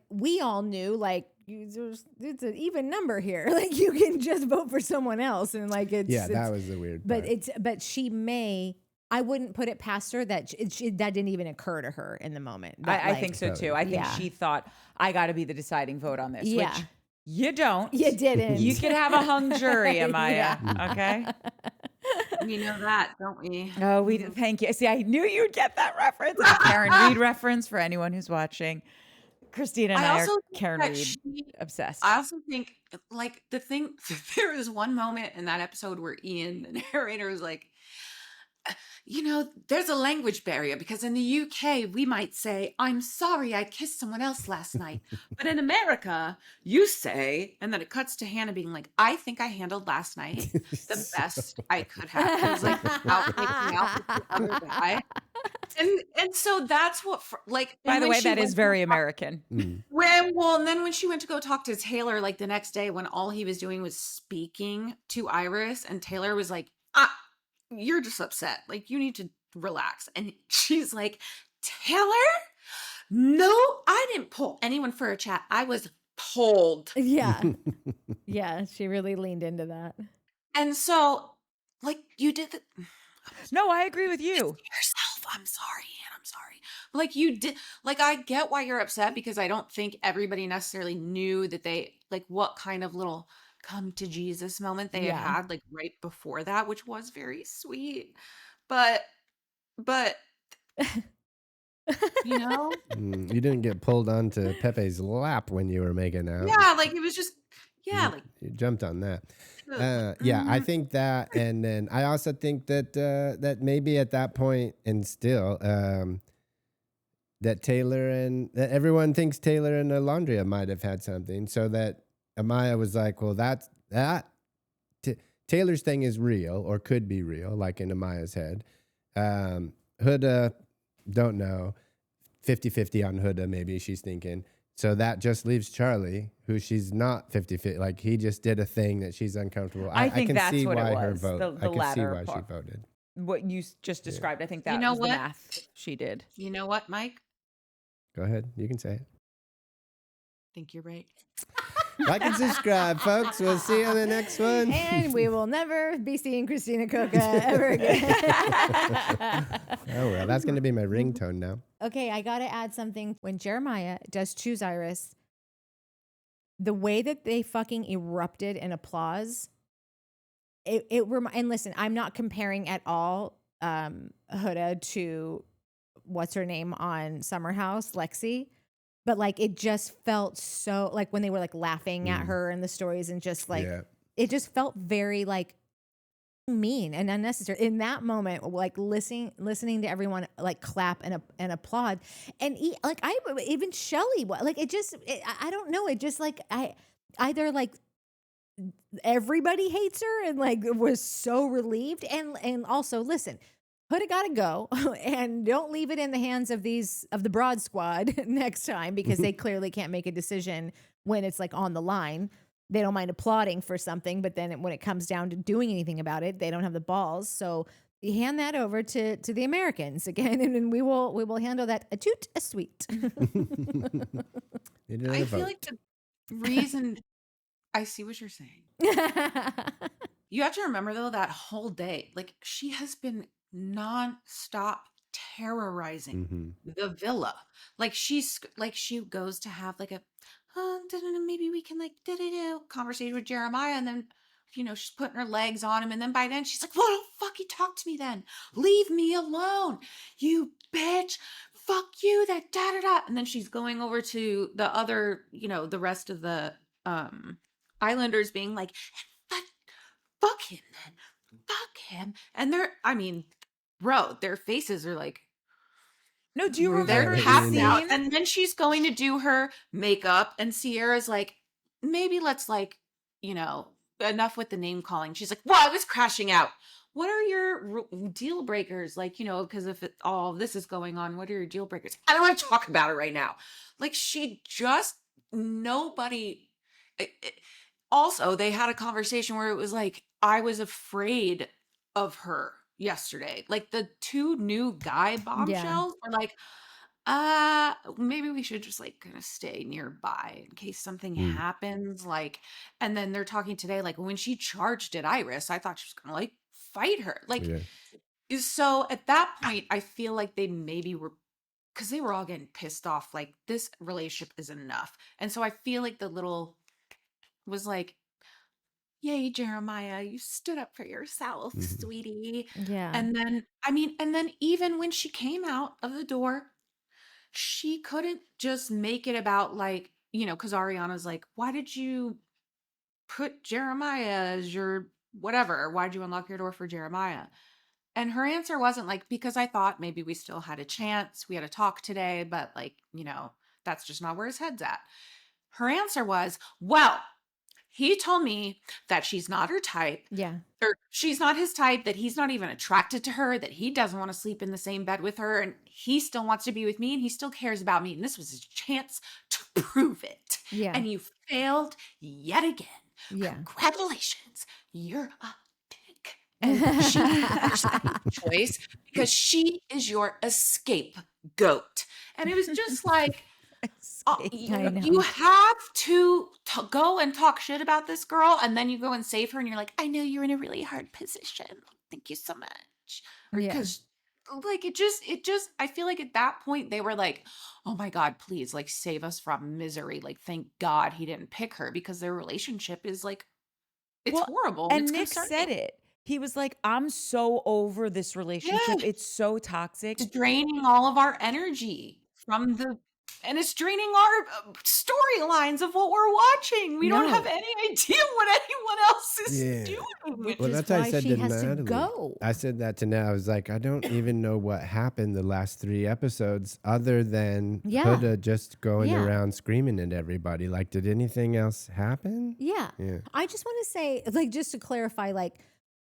we all knew, like, it's an even number here. Like you can just vote for someone else, and like
That was the weird part.
but she may. I wouldn't put it past her that that didn't even occur to her in the moment. That,
I
like,
think so too. I think
Yeah.
she thought, I got to be the deciding vote on this,
Yeah.
which you don't.
you didn't.
You can have a hung jury, Amaya. Okay.
we know that, don't we?
Oh, we thank you. See, I knew you'd get that reference. A Karen Reed reference for anyone who's watching. Christina and I are
think
Karen
that
Reed obsessed.
I also think like the thing there was one moment in that episode where Ian, the narrator, was like, you know, there's a language barrier because in the UK we might say, I'm sorry I kissed someone else last night. But in America, you say, and then it cuts to Hannah being like, I think I handled last night the best I could have. It was like out making out with the other guy. And so that's what like,
By
and
the
when
way,
she
that
went
is
to
very
talk-
American.
and then when she went to go talk to Taylor, like the next day when all he was doing was speaking to Iris, and Taylor was like, you're just upset. Like, you need to relax. And she's like, Taylor? No, I didn't pull anyone for a chat. I was pulled.
Yeah. Yeah, she really leaned into that.
And so, like, you did the
No, I agree with you.
yourself I'm sorry, and I'm sorry. Like you did, like I get why you're upset because I don't think everybody necessarily knew that they like what kind of little come to Jesus moment they had like right before that, which was very sweet. But you know,
You didn't get pulled onto Pepe's lap when you were making out.
yeah, like it was just like
You jumped on that.
ugh.
Yeah, I think that, and then I also think that that maybe at that point, and still, that that everyone thinks Taylor and Alandria might have had something, so that Amaya was like, well, Taylor's thing is real or could be real, like in Amaya's head. Huda, don't know. 50-50 on Huda, maybe she's thinking. So that just leaves Charlie, who she's not 50-50. Like he just did a thing that she's uncomfortable.
I think
can
that's
see
what it
why her
was,
vote.
the
I can see
latter
why she
part.
voted.
What you just described, I think that
You know
was the
what?
math she did.
You know what, Mike?
Go ahead. You can say it.
I think you're right.
Like and subscribe, folks. We'll see you on the next one.
And we will never be seeing Christina Cocca ever again.
Oh, well, that's going to be my ringtone now.
Okay, I got to add something. When Jeremiah does choose Iris, the way that they fucking erupted in applause, and listen, I'm not comparing at all Huda to what's her name on Summer House, Lexi. But like it just felt so like when they were like laughing at her and the stories and just like it just felt very like mean and unnecessary in that moment. Like listening to everyone like clap and applaud, and even Shelly, like I don't know, it just like either like everybody hates her and like was so relieved, and also listen. Huda gotta go, and don't leave it in the hands of the Broad Squad next time, because they clearly can't make a decision when it's like on the line. They don't mind applauding for something, but then when it comes down to doing anything about it, they don't have the balls. So you hand that over to the Americans again, and we will handle that a toot a sweet.
I feel like the reason I see what you're saying. You have to remember though that whole day, like she has been nonstop terrorizing the villa. Like she goes to have like a maybe we can like conversation with Jeremiah, and then she's putting her legs on him, and then by then she's like, well, don't fucking talk to me then. Leave me alone, you bitch. Fuck you, that da da da. And then she's going over to the other, the rest of the Islanders being like, fuck him then. Fuck him. And bro, their faces are like,
no, do you remember
they're
the
passed
scene?
out? And then she's going to do her makeup, and Sierra's like, maybe let's like, enough with the name calling. She's like, well, I was crashing out. What are your deal breakers? Like, because if all this is going on, what are your deal breakers? I don't want to talk about it right now. Like nobody. Also, they had a conversation where it was like, I was afraid of her yesterday. Like the two new guy bombshells were like, maybe we should just like kind of stay nearby in case something happens. Like, and then they're talking today, like when she charged at Iris, I thought she was gonna like fight her. Like, so at that point, I feel like they maybe were, because they were all getting pissed off. Like, this relationship is enough. And so I feel like the little was like, yay, Jeremiah, you stood up for yourself, sweetie.
Yeah.
And then even when she came out of the door, she couldn't just make it about like, because Ariana's like, why did you put Jeremiah as your whatever? Why did you unlock your door for Jeremiah? And her answer wasn't like, because I thought maybe we still had a chance. We had a talk today, but like, that's just not where his head's at. Her answer was, well, he told me that she's not her type.
Yeah.
Or she's not his type, that he's not even attracted to her, that he doesn't want to sleep in the same bed with her, and he still wants to be with me, and he still cares about me. And this was his chance to prove it.
Yeah.
And you failed yet again.
Yeah.
Congratulations. You're a pig. And she has that choice because she is your scapegoat. And it was just like, you have to go and talk shit about this girl, and then you go and save her, and you're like, I know you're in a really hard position. Thank you so much. Because like it just I feel like at that point they were like, oh my God, please like save us from misery. Like, thank God he didn't pick her, because their relationship is like, it's
Well,
horrible and
and
it's
Nick
concerning.
said it. He was like, I'm so over this relationship.
Yeah,
It's so toxic.
it's draining all of our energy from the, and it's draining our storylines of what we're watching. We don't have
No.
any idea what anyone else is
Yeah.
doing.
Which
Well,
is
that's what I
why
said
she
to
has to
Natalie.
go.
I said that to Nat. I was like, I don't even know what happened the last 3 episodes other than
Yeah.
Huda just going
Yeah.
around screaming at everybody. Like, did anything else happen?
Yeah.
Yeah.
I just want to say, like, just to clarify, like,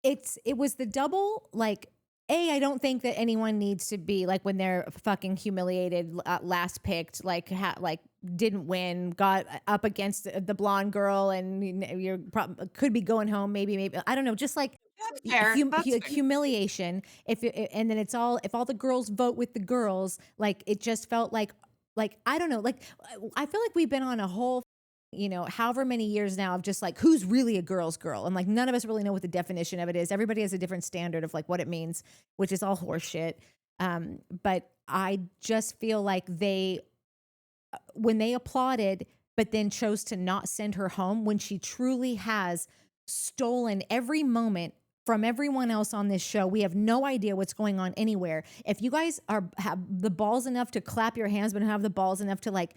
it was the double, like, I don't think that anyone needs to be like when they're fucking humiliated, last picked, like, didn't win, got up against the blonde girl, and you're could be going home, maybe, I don't know, just like
That's fair. That's fair.
humiliation. And then if all the girls vote with the girls, like, it just felt like I don't know, like, I feel like we've been on a whole, however many years now of just like, who's really a girl's girl? And like, none of us really know what the definition of it is. Everybody has a different standard of like what it means, which is all horseshit. But I just feel like when they applauded, but then chose to not send her home when she truly has stolen every moment from everyone else on this show. We have no idea what's going on anywhere. If you guys have the balls enough to clap your hands, but don't have the balls enough to like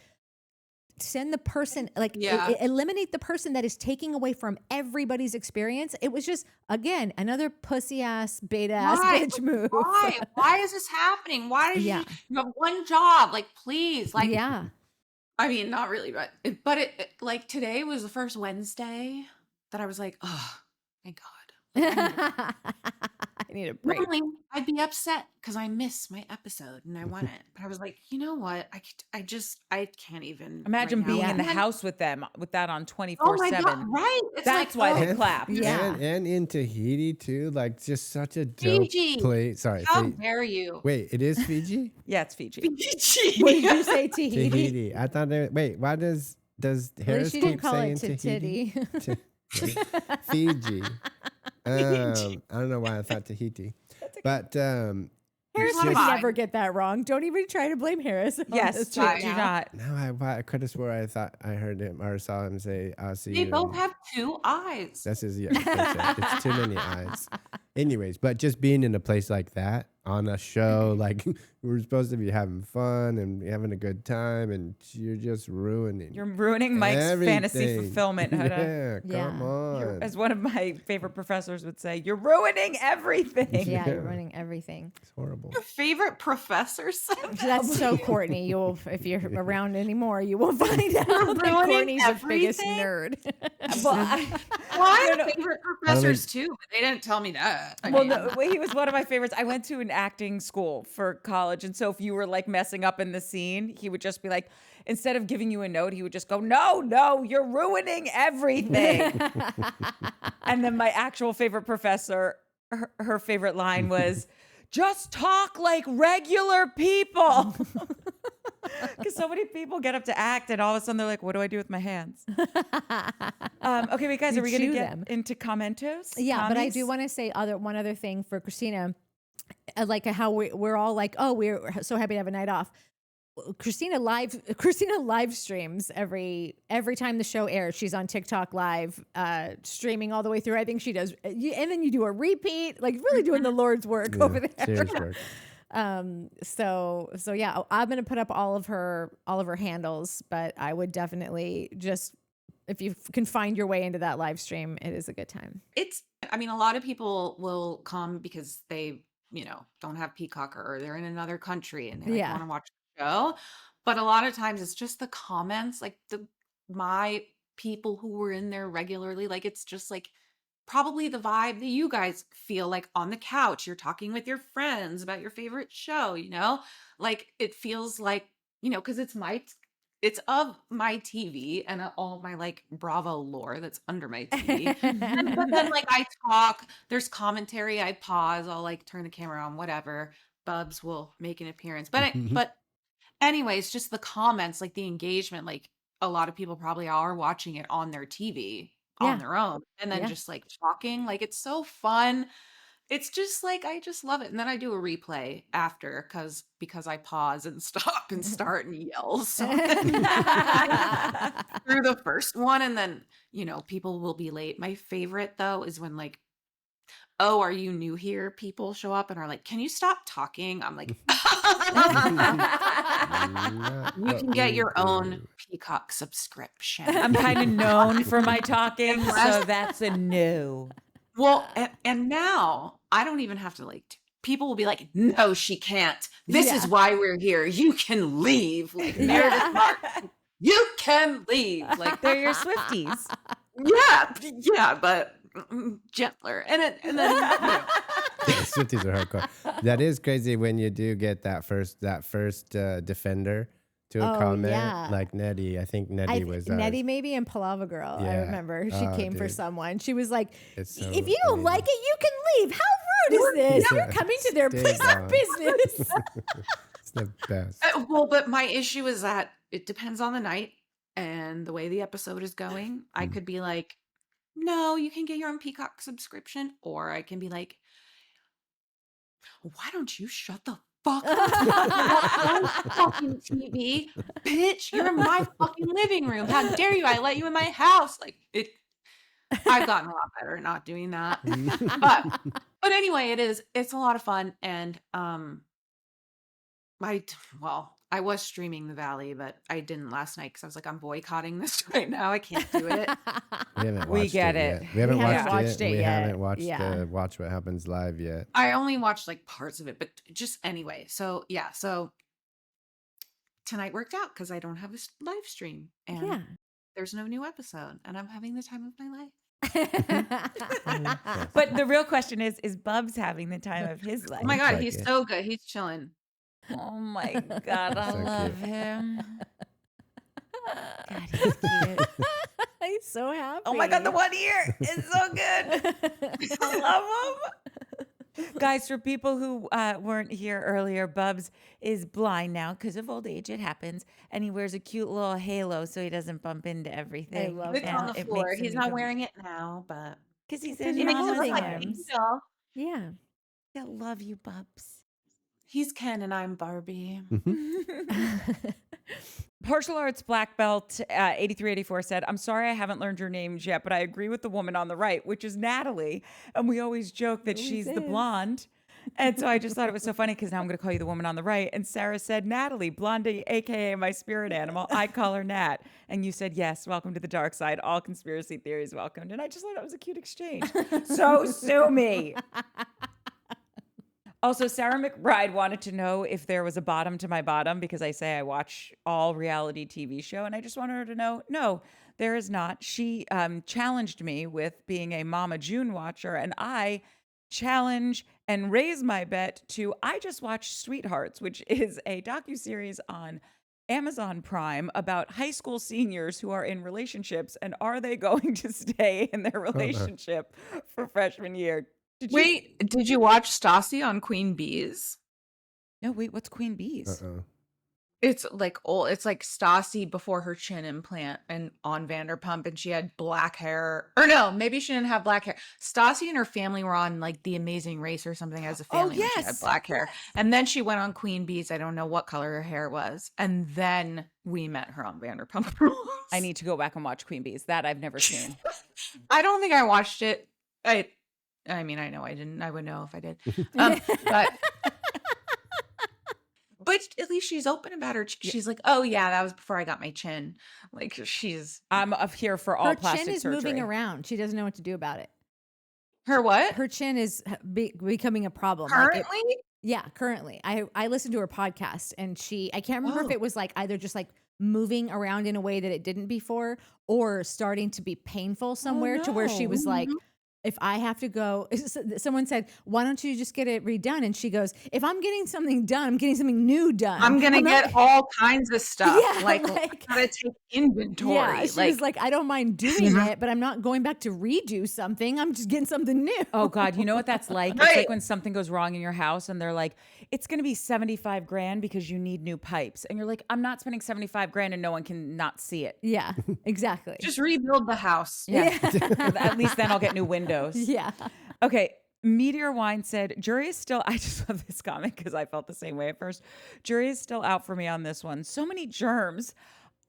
send the person, like,
Yeah.
eliminate the person that is taking away from everybody's experience. It was just, again, another pussy ass, beta ass
Why?
bitch move.
Why is this happening? Why did
Yeah.
you have one job? Like, please, like,
Yeah.
I mean, not really, but like today was the first Wednesday that I was like, oh, thank God. Like,
I need a break.
normally I'd be upset because I miss my episode and I want it, but I was like, you know what? I can't even
Imagine
right now.
being in the
And then-
house with them with that on
Oh my God!
24/7.
Right? It's
That's
like,
why
oh,
they clapped.
Yeah.
And in Tahiti too, like just such a dope
Fiji.
place. Sorry.
How dare you?
Wait, it is Fiji?
Yeah, it's Fiji.
Fiji.
What did you say, Tahiti?
Tahiti. I thought wait, why does
At least
Harris
she didn't
keep
call
saying
it
Tahiti?
titty.
Fiji. I don't know why I thought Tahiti. But
Harris
Here's
would
what I-
never get that wrong. Don't even try to blame Harris. on
Yes,
this
do
right
do
now.
not.
no, I could have swore I thought I heard him or saw him say, I'll see
They
you.
both
in-"
have two eyes.
That's his, yeah. It's too many eyes. Anyways, but just being in a place like that on a show, like we're supposed to be having fun and having a good time, and you're just ruining.
You're ruining Mike's fantasy
everything.
fulfillment, Huda.
Yeah, come
Yeah.
on.
As one of my favorite professors would say, you're ruining everything.
Yeah, you're running everything.
It's horrible.
Your favorite professor said that.
That's so Courtney. You'll, if you're around anymore, you will find out that
ruining
Courtney's the biggest
everything?
nerd.
Well,
Well, I
No,
have favorite professors too, but they didn't tell me that. I
well,
mean,
no, he was one of my favorites. I went to an acting school for college. And so if you were like messing up in the scene, he would just be like, instead of giving you a note, he would just go, no, you're ruining everything. And then my actual favorite professor, her favorite line was, just talk like regular people. Because so many people get up to act and all of a sudden they're like, what do I do with my hands? Okay, wait, guys,
You
are we going to
chew
get
them.
into commentos?
Yeah, but I do
Commies?
want to say one other thing for Christina, like how we're all like, oh, we're so happy to have a night off. Christina live streams every time the show airs. She's on TikTok live, streaming all the way through. I think she does, and then you do a repeat, like really doing the Lord's work over there.
Serious work.
So yeah, I'm gonna put up all of her handles, but I would definitely just, if you can find your way into that live stream, it is a good time.
I mean, a lot of people will come because they, don't have Peacock or they're in another country and they
Yeah.
want to watch the show. But a lot of times it's just the comments, like my people who were in there regularly, like it's just like probably the vibe that you guys feel like on the couch. You're talking with your friends about your favorite show, like it feels like, because it's of my TV and all my like Bravo lore that's under my TV. But then like I talk, there's commentary, I pause, I'll like turn the camera on, whatever. Bubs will make an appearance. But anyways, just the comments, like the engagement, like a lot of people probably are watching it on their TV
Yeah.
on their own and then
Yeah.
just like talking. Like it's so fun It's just like I just love it. And then I do a replay after because I pause and stop and start and yell so through the first one, and then people will be late. My favorite though is when like, oh, are you new here? People show up and are like, can you stop talking? I'm like, you can get your own Peacock subscription.
I'm kind of known for my talking,
Unless-
so that's a no.
Well, and now I don't even have to like. People will be like, no, she can't. This is why we're here. You can leave. Like Meredith Martin, you can leave. Like
They're your Swifties.
yeah, but gentler. And then
Swifties are hardcore. That is crazy when you do get that first defender to a comment.
Yeah.
Like Nettie. I think Nettie was
Nettie maybe and Palava Girl. I
Yeah.
remember she came for
dude.
someone. She was like,
It's so
if you don't
amazing.
like it, you can leave. How rude is this?
Yeah.
You're coming to their
Stay
place of
on.
business.
It's the best.
well, but my issue is that it depends on the night and the way the episode is going. I could be like, no, you can get your own Peacock subscription, or I can be like, why don't you shut the fuck up? Fucking TV, bitch! You're in my fucking living room. How dare you? I let you in my house. Like it. I've gotten a lot better at not doing that. But anyway, it's a lot of fun, and I was streaming The Valley, but I didn't last night because I was like, I'm boycotting this right now. I can't do it.
We haven't
We
watched
get
it.
it.
Yet. We haven't
watched it
We
yet.
haven't watched
Yeah.
Watch What Happens Live yet.
I only watched like parts of it, but just anyway. So yeah, so tonight worked out because I don't have a live stream and
Yeah.
there's no new episode, and I'm having the time of my life.
But the real question is Bubs having the time of his life?
Oh my
Looks
god,
like
he's
it.
so good. He's chilling.
Oh my God, I
So
love
cute.
him. God, he's cute.
He's so happy.
Oh my God, the one ear is so good. I love him. Guys, for people who weren't here earlier, Bubs is blind now because of old age. It happens. And he wears a cute little halo so he doesn't bump into everything.
I love
It's
that.
on the
It
floor.
makes him
He's not
become-
wearing it now, but
Because he's
Because
in
you're
Mama's
holding
arms.
him. Yeah.
I love you, Bubs.
He's Ken and I'm Barbie.
Martial arts black belt 8384 said, I'm sorry I haven't learned your names yet, but I agree with the woman on the right, which is Natalie. And we always joke that
Always
she's the
is.
blonde. And so I just thought it was so funny because now I'm going to call you the woman on the right. And Sarah said, Natalie, Blondie, AKA my spirit animal. I call her Nat. And you said, yes, welcome to the dark side. All conspiracy theories welcomed. And I just thought that was a cute exchange. So sue me. Also, Sarah McBride wanted to know if there was a bottom to my bottom because I say I watch all reality TV show. And I just wanted her to know, no, there is not. She challenged me with being a Mama June watcher, and I challenge and raise my bet to I just watched Sweethearts, which is a docuseries on Amazon Prime about high school seniors who are in relationships and are they going to stay in their relationship for freshman year. Did you-
Wait, did you watch Stassi on Queen Bees?
No, wait, what's Queen Bees?
It's like old. It's like Stassi before her chin implant and on Vanderpump, and she had black hair. Or no, maybe she didn't have black hair. Stassi and her family were on like The Amazing Race or something as a family. When she had
yes.
black hair, and then she went on Queen Bees. I don't know what color her hair was, and then we met her on Vanderpump Rules.
I need to go back and watch Queen Bees. That I've never seen.
I don't think I watched it. I mean, I know I didn't. I would know if I did. But at least she's open about her. She's like, oh yeah, that was before I got my chin. Like she's
I'm up here for all
Her
plastic
chin is
surgery.
moving around. She doesn't know what to do about it.
her what?
Her chin is becoming a problem. Like,
Currently?
yeah, currently. I listened to her podcast and I can't remember if
Oh.
it was like either just like moving around in a way that it didn't before or starting to be painful somewhere to where she was like, if I have to go, someone said, why don't you just get it redone? And she goes, if I'm getting something done, I'm getting something new done.
I'm gonna get all kinds of stuff.
Yeah,
like
like-
I gotta take inventory.
Yeah, she was like, I don't mind doing it, but I'm not going back to redo something. I'm just getting something new.
Oh God, you know what that's like? It's
Right.
like when something goes wrong in your house and they're like, it's going to be 75 grand because you need new pipes. And you're like, I'm not spending 75 grand and no one can not see it.
Yeah, exactly.
just rebuild the house.
Yeah. At least then I'll get new windows.
Yeah.
Okay. Meteor Wine said, jury is still, I just love this comment because I felt the same way at first. Jury is still out for me on this one. So many germs.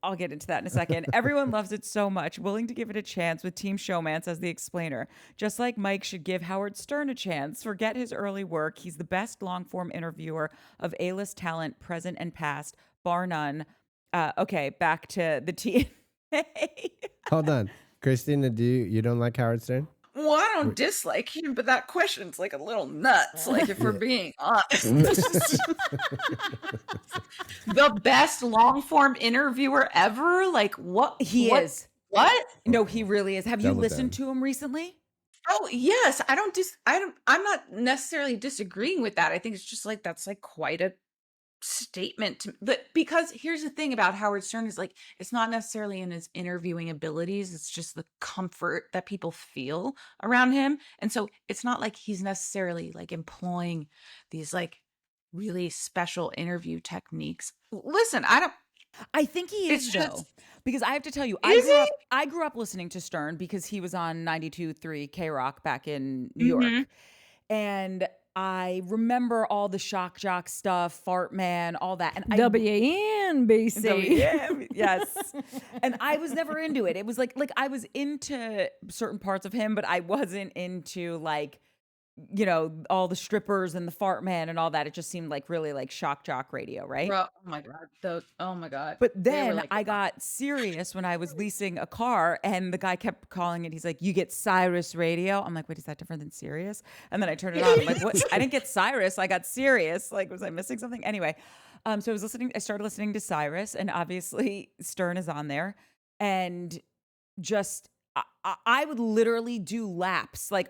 I'll get into that in a second. Everyone loves it so much, willing to give it a chance with Team Showmance as the explainer. Just like Mike should give Howard Stern a chance. Forget his early work. He's the best long-form interviewer of A-list talent, present and past, bar none. Okay, back to the TNA.
Hold on. Christina, you don't like Howard Stern?
Well, I don't dislike him, but that question's like a little nuts. Like, if we're being honest, the best long form interviewer ever. Like, what
He
what,
is.
What?
No, he really is. Have you
Double
listened
down.
to him recently?
Oh yes, I'm not necessarily disagreeing with that. I think it's just like that's like quite a statement but because here's the thing about Howard Stern is like it's not necessarily in his interviewing abilities, it's just the comfort that people feel around him. And so it's not like he's necessarily like employing these like really special interview techniques. Listen,
I think he is
It's
though,
just-
because I have to tell you,
Is he?
I grew up listening to Stern because he was on 92.3 K-Rock back in New
Mhm.
York, and I remember all the shock jock stuff, Fart Man, all that, and
WNBC.
yes, and I was never into it. It was like I was into certain parts of him, but I wasn't into like, you know, all the strippers and the Fart Man and all that. It just seemed like really like shock jock radio, right?
Bro, oh my god. Oh my god.
But
They were
then
like
I got serious when I was leasing a car, and the guy kept calling it. He's like, "You get Cyrus radio." I'm like, "Wait, is that different than Sirius?" And then I turned it on. I'm like, "What? I didn't get Cyrus. I got Sirius. Like, was I missing something?" Anyway, so I was listening. I started listening to Cyrus, and obviously Stern is on there, and just I would literally do laps like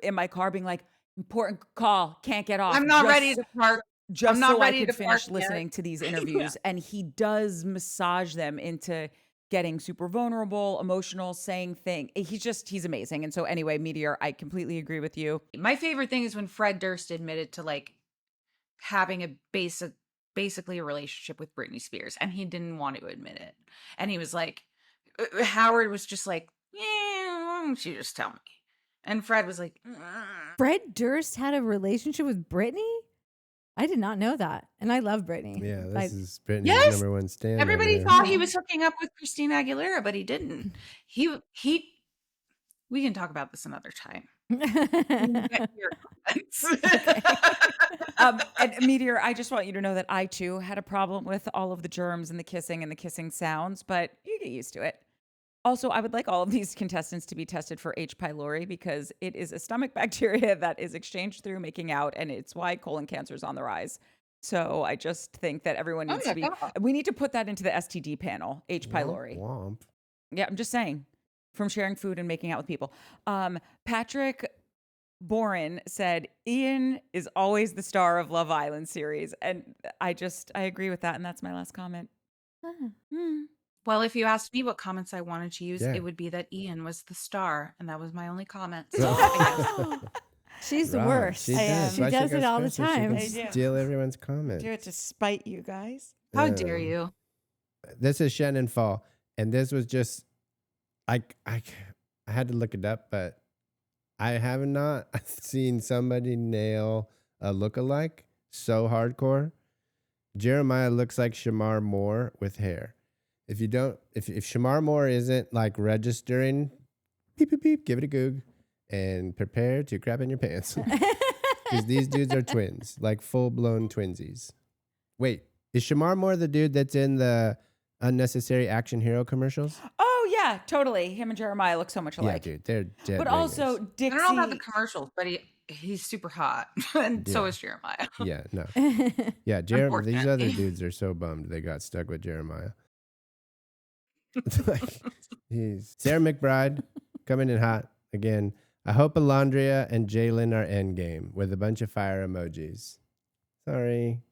in my car, being like, "Important call, can't get off."
I'm not
just-
ready to park.
just
I'm not
so
ready
I could
to park
finish
yet.
listening to these interviews. And he does massage them into getting super vulnerable, emotional, saying things. He's amazing. And so anyway, Meteor, I completely agree with you.
My favorite thing is when Fred Durst admitted to like having a basically a relationship with Britney Spears, and he didn't want to admit it. And he was like, Howard was just like, yeah, why don't you just tell me? And Fred was like,
Fred Durst had a relationship with Britney? I did not know that. And I love Britney.
Yeah,
I-
this is Britney's
Yes!
number one stand.
everybody
over there.
thought he was hooking up with Christina Aguilera, but he didn't. He. We can talk about this another time. Get your comments.
And Meteor, I just want you to know that I too had a problem with all of the germs and the kissing sounds, but you get used to it. Also, I would like all of these contestants to be tested for H. pylori because it is a stomach bacteria that is exchanged through making out, and it's why colon cancer is on the rise. So I just think that everyone needs to be.
God.
We need to put that into the STD panel. H. pylori.
Womp.
Yeah, I'm just saying. From sharing food and making out with people. Patrick Boren said Ian is always the star of Love Island series, and I agree with that, and that's my last comment.
Well, if you asked me what comments I wanted to use,
Yeah.
it would be that Ian was the star, and that was my only comment.
She's the
Right,
worst.
She
I am.
does.
She
Why
does it
goes
all the
first so she
time.
can
I do.
steal everyone's comments.
Do it to spite you guys.
How dare you?
This is Shannon Fall, and this was just I had to look it up, but I have not seen somebody nail a lookalike so hardcore. Jeremiah looks like Shamar Moore with hair. If you don't, if Shamar Moore isn't like registering, beep beep beep, give it a goog, and prepare to crap in your pants because these dudes are twins, like full blown twinsies. Wait, is Shamar Moore the dude that's in the Unnecessary Action Hero commercials?
Oh yeah, totally. Him and Jeremiah look so much alike.
Yeah, dude, they're dead.
But also
I
Dixie.
don't know about the commercials, but he's super hot, and so
Yeah.
is Jeremiah.
yeah, no, yeah, these other
Unfortunately.
dudes are so bummed they got stuck with Jeremiah. Like, Sarah McBride coming in hot again. I hope Alandria and Jalen are endgame with a bunch of fire emojis. Sorry.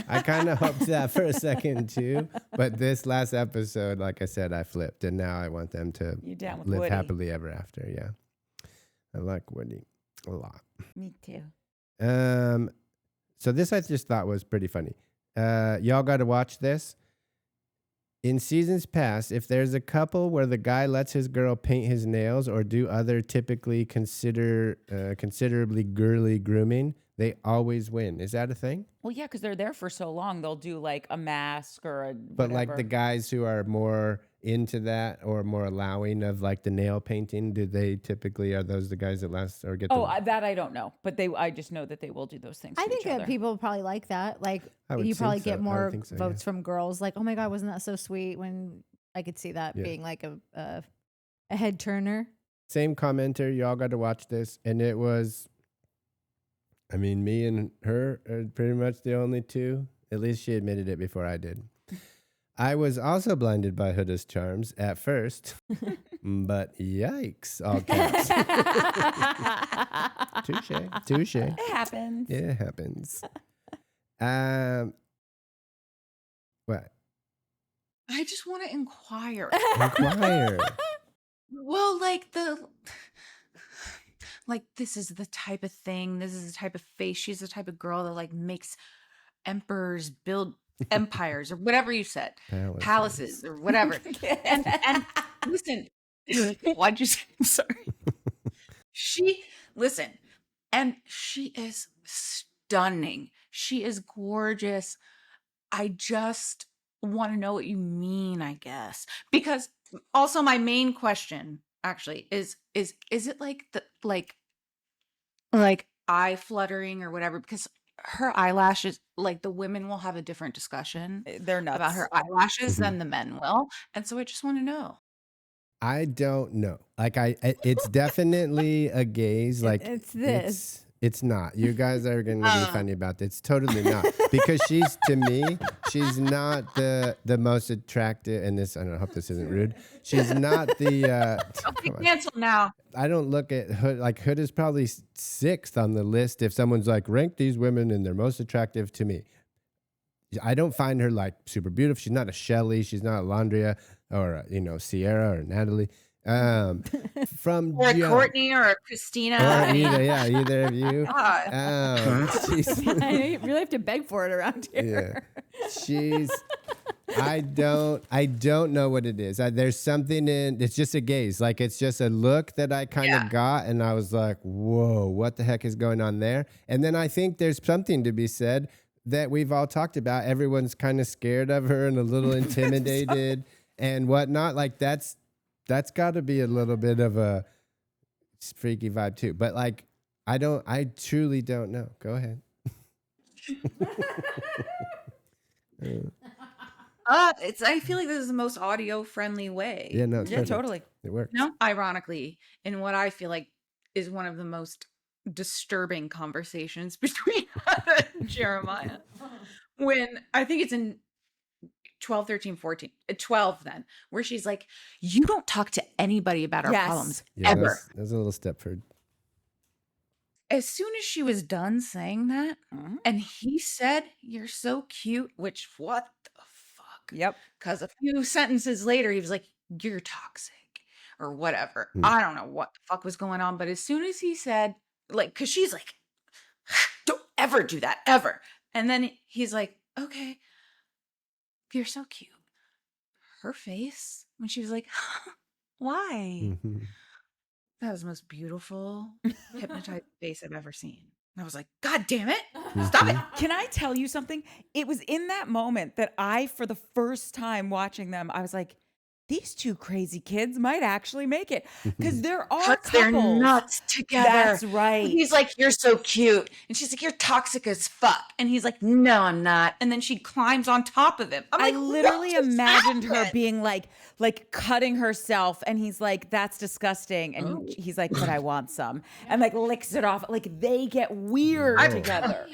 I kind of hoped that for a second too, but this last episode, like I said, I flipped, and now I want them to
You down with
live
Woody?
happily ever after. Yeah, I like Woody a lot.
Me too.
So this I just thought was pretty funny. Y'all got to watch this. In seasons past, if there's a couple where the guy lets his girl paint his nails or do other typically considerably girly grooming, they always win. Is that a thing?
Well, yeah, because they're there for so long. They'll do like a mask or a
But like the
whatever.
guys who are more into that or more allowing of like the nail painting, do they typically, are those the guys that last or get
Oh,
the,
that I don't know, but I just know that they will do those things.
I
to
think
each
that
other.
people probably like that. Like
I would
you probably
think so.
get
I would
more
think so,
votes from girls. Like, oh my god, wasn't that so sweet? When I could see that
Yeah.
being like a head turner.
same commenter, y'all got to watch this. And it was, I mean, me and her are pretty much the only two. At least she admitted it before I did. I was also blinded by Huda's charms at first, but yikes, all caps. Touche.
It happens.
Yeah, it happens. What?
I just want to inquire.
Inquire.
Well, like this is the type of thing, this is the type of face, she's the type of girl that like makes emperors build empires or whatever you said, palaces or whatever. And listen, why'd you say? I'm sorry. Listen, and she is stunning. She is gorgeous. I just want to know what you mean, I guess. Because also my main question actually is it like the like eye fluttering or whatever? Because her eyelashes, like the women will have a different discussion
They're nuts.
about her eyelashes
Mhm.
than the men will. And so I just want to know.
I don't know. Like it's definitely a gaze. Like
It's this.
It's not. You guys are going to be funny about this. It's totally not. Because she's, to me, she's not the most attractive. And this, I don't know, I hope this isn't rude. She's not the.
Okay,
come on.
cancel now.
I don't look at Hood. Like Hood is probably sixth on the list. If someone's like, rank these women and they're most attractive to me. I don't find her like super beautiful. She's not a Shelly. She's not Alandria or, Sierra or Natalie. From
Or a
jump-
Courtney or a Christina.
or
I mean,
either of you.
God.
She's,
I really have to beg for it around here.
she's. I don't know what it is. There's something in. It's just a gaze. Like it's just a look that I kind of got, and I was like, "Whoa, what the heck is going on there?" And then I think there's something to be said that we've all talked about. Everyone's kind of scared of her and a little intimidated and whatnot. Like that's got to be a little bit of a freaky vibe too. But like, I truly don't know. Go ahead.
I feel like this is the most audio friendly way.
Yeah, no, it's
Yeah,
perfect.
totally.
It works.
No, ironically, in what I feel like is one of the most disturbing conversations between Huda and Jeremiah. When I think it's in 12, 13, 14, 12 then, where she's like, you don't talk to anybody about our
Yes.
problems
Yeah,
ever.
that was a little Stepford.
As soon as she was done saying that,
Mhm.
and he said, you're so cute, which what the fuck?
Yep.
Because a few sentences later, he was like, you're toxic or whatever.
Hmm.
I don't know what the fuck was going on. But as soon as he said, like, because she's like, don't ever do that, ever. And then he's like, okay, you're so cute. Her face, when she was like, why?
Mhm.
That was the most beautiful, hypnotized face I've ever seen. And I was like, God damn it.
Mm-hmm.
Stop it.
Can I tell you something? It was in that moment that I, for the first time watching them, I was like, these two crazy kids might actually make it. Because there are
Cuts their
couples.
nuts together.
That's right.
He's like, you're so cute. And she's like, you're toxic as fuck. And he's like, no, I'm not. And then she climbs on top of him. I'm
I
like,
literally
what just
imagined her
happened?
being like cutting herself, and he's like, "That's disgusting," and he's like, "But I want some," and like licks it off. Like they get weird
Whoa.
together.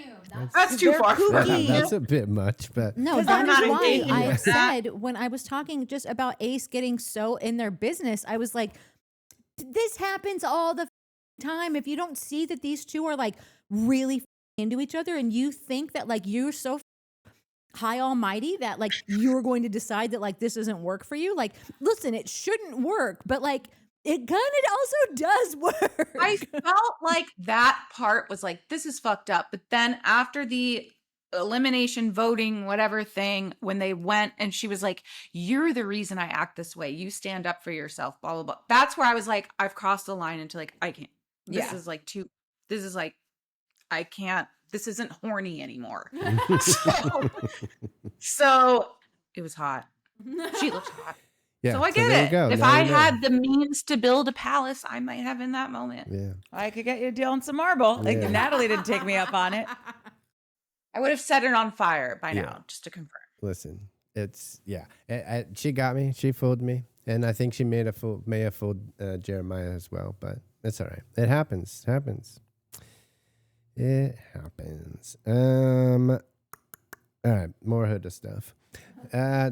That's too
They're
far.
kooky.
That's a bit much, but
No,
'Cause
that
I'm
is
not
why
engaging
I
with that.
said when I was talking just about Ace getting so in their business, I was like, this happens all the time. If you don't see that these two are like really into each other and you think that like you're so high almighty that like you're going to decide that like this doesn't work for you, like listen, it shouldn't work, but like it kind of also does work.
I felt like that part was like, this is fucked up. But then after the elimination voting, whatever thing, when they went and she was like, you're the reason I act this way. You stand up for yourself, blah, blah, blah. That's where I was like, I've crossed the line into like, I can't. This is like this is like, I can't, this isn't horny anymore. So it was hot. She looked hot.
Yeah,
so I get
there you
it.
go.
If
Now
I
you know.
had the means to build a palace, I might have in that moment.
Yeah.
I could get you a deal on some marble. Like
Yeah.
Natalie didn't take me up on it.
I would have set it on fire by now, just to confirm.
Listen, it's she got me. She fooled me, and I think she may have fooled Jeremiah as well. But that's all right. It happens. It happens. All right, more Huda stuff.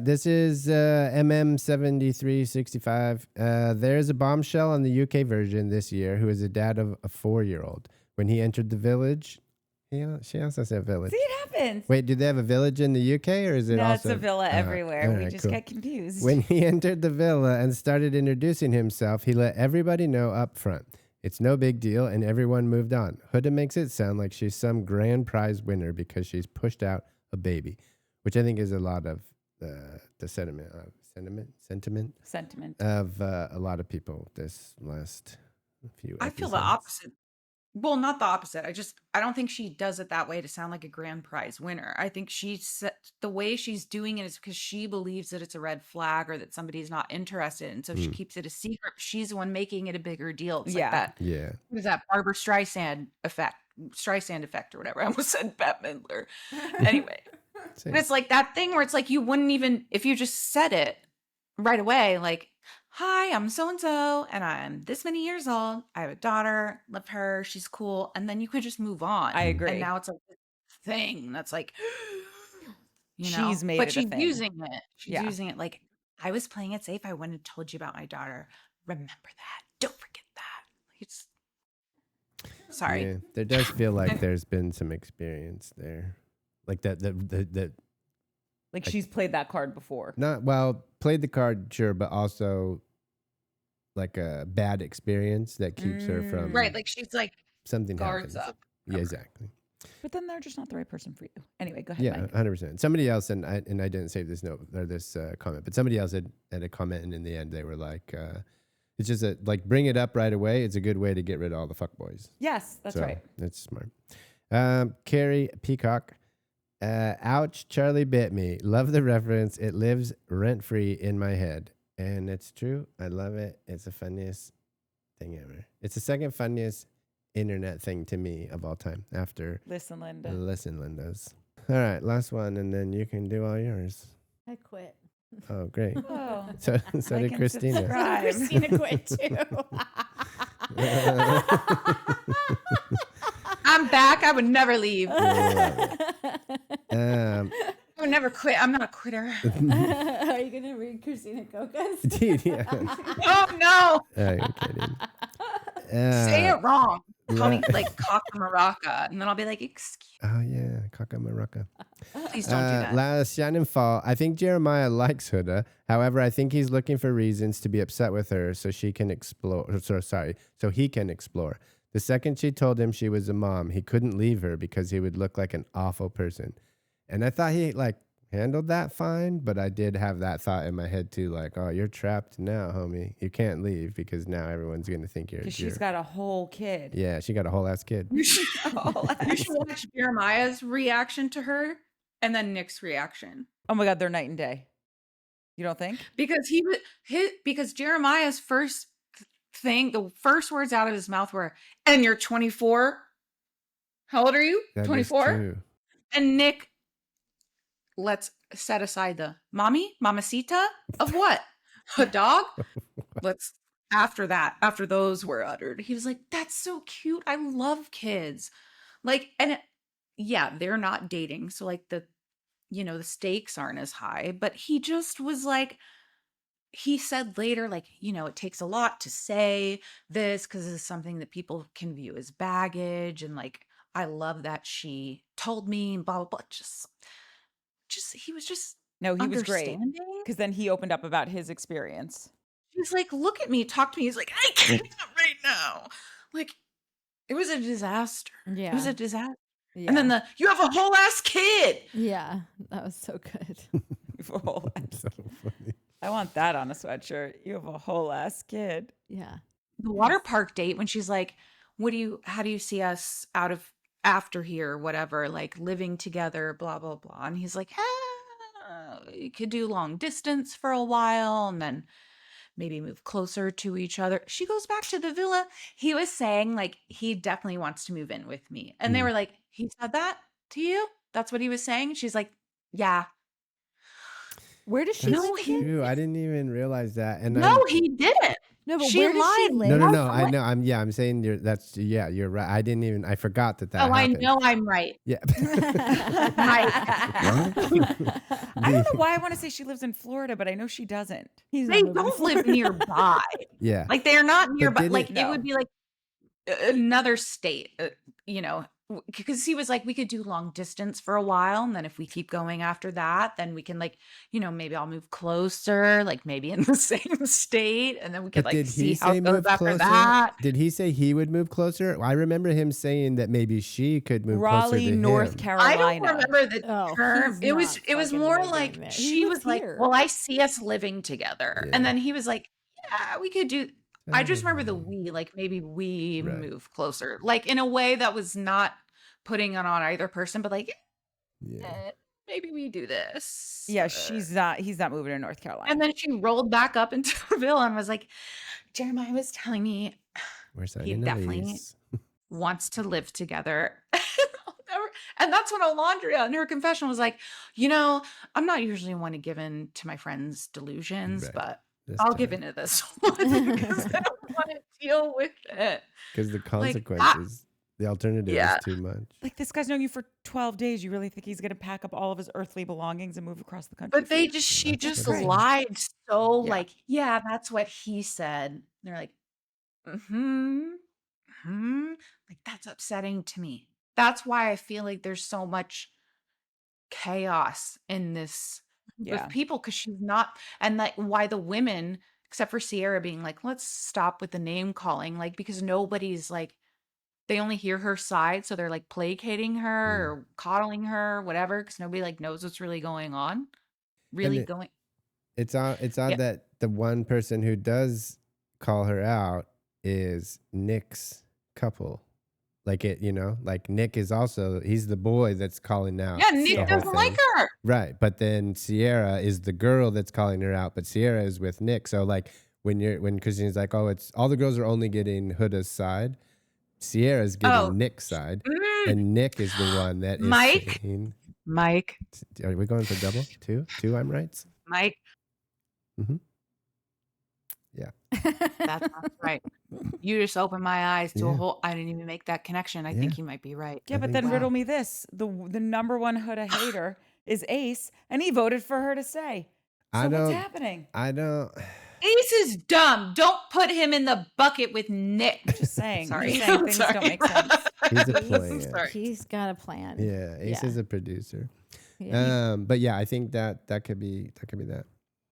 This is MM7365. There's a bombshell on the UK version this year who is a dad of a 4-year-old. When he entered the village, she also said village.
See, it happens.
Wait, do they have a village in the UK or is it
No,
also?
it's a villa everywhere.
all
We
right,
just
cool.
get confused.
When he entered the villa and started introducing himself, he let everybody know up front. It's no big deal, and everyone moved on. Huda makes it sound like she's some grand prize winner because she's pushed out a baby, which I think is a lot of the sentiment of a lot of people this last few
I feel the
episodes.
opposite. Well, not the opposite. I don't think she does it that way to sound like a grand prize winner. I think the way she's doing it is because she believes that it's a red flag or that somebody's not interested. And so she keeps it a secret. She's the one making it a bigger deal. It's like that.
Yeah.
What is that? Barbara Streisand effect or whatever. I almost said Bette Midler. Anyway, but it's like that thing where it's like you wouldn't even, if you just said it right away, like, hi, I'm so-and-so, and I'm this many years old. I have a daughter, love her, she's cool. And then you could just move on.
I agree.
And now it's like this thing that's like,
She's made
but
it a
she's
thing.
using it. She's
Yeah.
using it like, I was playing it safe. I wouldn't have told you about my daughter. Remember that. Don't forget that. It's sorry.
Yeah, there does feel like there's been some experience there. Like that
Like she's played that card before.
played the card, sure, but also like a bad experience that keeps her from
Right. Like she's like
something
guards
happens.
up.
Yeah, exactly.
But then they're just not the right person for you. Anyway, go ahead,
Yeah,
Mike.
100%. Somebody else, and I didn't save this note or this comment, but somebody else had a comment, and in the end they were like, it's just bring it up right away. It's a good way to get rid of all the fuckboys.
Yes, that's right.
That's smart. Carrie Peacock. Ouch, Charlie bit me. Love the reference. It lives rent-free in my head. And it's true. I love it. It's the funniest thing ever. It's the second funniest internet thing to me of all time after
Listen, Linda.
Linda's. All right, last one, and then you can do all yours.
I quit.
Oh, great.
Oh,
So
I
did
can
Christina.
subscribe.
Christina quit too.
I'm back. I would never leave.
Um,
I would never quit. I'm not a quitter.
Are you gonna read Christina Cocca's?
dude, yeah.
Oh no.
Oh, you're kidding.
Say it wrong. Call me like Cocca Maraca. And then I'll be like, excuse
Oh, yeah. Cocca Maraca.
please don't do that.
Last Shannon Fall. I think Jeremiah likes Huda. However, I think he's looking for reasons to be upset with her so she can explore. So he can explore. The second she told him she was a mom, he couldn't leave her because he would look like an awful person. And I thought he handled that fine, but I did have that thought in my head too, like, oh, you're trapped now, homie. You can't leave because now everyone's gonna think you're a
Because
jerk.
she's got a whole kid.
Yeah, she got a whole ass kid.
You should watch Jeremiah's reaction to her and then Nick's reaction.
Oh my God, they're night and day. You don't think?
Because because Jeremiah's first thing, the first words out of his mouth were, and you're 24. How old are you?
That is
24.
true.
And Nick, let's set aside the mamacita of what? A dog? After those were uttered, he was like, that's so cute. I love kids. They're not dating. So the stakes aren't as high, but he just was like, he said later, it takes a lot to say this because it's something that people can view as baggage. And I love that she told me, blah, blah, blah. He was just,
No, he was great.
understanding.
Because then he opened up about his experience.
He's like, look at me, talk to me. He's like, I can't right now. It was a disaster.
Yeah.
It was a disaster.
Yeah.
And then you have a whole ass kid.
Yeah, that was so good.
A whole ass
So funny.
I want that on a sweatshirt. You have a whole ass kid.
Yeah.
The water park date when she's like, how do you see us after here or whatever, like living together, blah, blah, blah. And he's like, you could do long distance for a while and then maybe move closer to each other. She goes back to the villa. He was saying like, he definitely wants to move in with me. And they were like, he said that to you? That's what he was saying? She's like, yeah.
Where does she
That's
live again?
true. I didn't even realize that. And
No, he didn't.
No, but
She
where does she
lied.
live?
no. I know. I'm saying you're right. I didn't even. I forgot that
Oh,
happened.
I know I'm right.
Yeah.
I don't know why I want to say she lives in Florida, but I know she doesn't.
He's
They
not moving
don't
forward.
live nearby.
Yeah.
Like they're not nearby.
didn't-
Like it
No.
would be like another state, because he was like, we could do long distance for a while. And then if we keep going after that, then we can like, maybe I'll move closer, like maybe in the same state. And then we could
But
like
did
see
he
how
say
it goes
move
after
closer?
that.
Did he say he would move closer? I remember him saying that maybe she could move closer
Raleigh,
to
North
him.
Carolina.
I don't remember the
Oh,
term.
he's
It was
not
more
fucking
like
moving there. He
she
lives
was like,
here.
well, I see us living together.
Yeah.
And then he was like, yeah, we could do. I just remember the
Oh.
we, like maybe we
Right.
move closer, like in a way that was not putting it on either person, but like,
Yeah.
maybe we do this.
Yeah, he's not moving to North Carolina.
And then she rolled back up into her villa and was like, Jeremiah was telling me
We're
he
signing a
definitely
lease.
wants to live together. And that's when Alandria in her confession was like, I'm not usually one to give in to my friends' delusions,
Right.
but
This
I'll
time.
give into this one because I don't want to deal with it.
Because the
Like,
consequences, the alternative
Yeah.
is too much.
like this guy's known you for 12 days. You really think he's going to pack up all of his earthly belongings and move across the country?
But
for
they
you?
she
That's
just
what it is.
lied so
Yeah.
like, yeah, that's what he said. And they're like, like that's upsetting to me. That's why I feel like there's so much chaos in this
Yeah.
with people because she's not, and like why the women, except for Sierra, being like, let's stop with the name calling, like because nobody's like, they only hear her side, so they're like placating her or coddling her, whatever, because nobody like knows what's really going on. Really
it-
going.
It's odd
Yeah.
that the one person who does call her out is Nick's couple. Like like Nick is also, he's the boy that's calling out.
Yeah,
the
Nick
whole
doesn't like
thing.
her.
Right. But then Sierra is the girl that's calling her out, but Sierra is with Nick. So like when Christina's like, oh, it's all the girls are only getting Huda's side, Sierra's getting
Oh.
Nick's side.
Mm.
And Nick is the one that is
Mike?
saying,
Mike,
are we going for double? Two I'm right?
Mike,
Yeah.
that's not right. You just opened my eyes to a
Yeah.
whole. I didn't even make that connection. I think you might be right.
Yeah, but
think
then
so.
riddle me this: the number one Huda hater is Ace, and he voted for her to stay. So
I
what's
don't-
happening?
I don't.
Ace is dumb. Don't put him in the bucket with Nick.
Just saying.
Sorry.
Just saying things don't make sense.
He's a
I'm
plan.
sorry.
He's got a plan.
Yeah. Ace
Yeah.
is a producer.
Yeah.
But yeah, I think that could be that.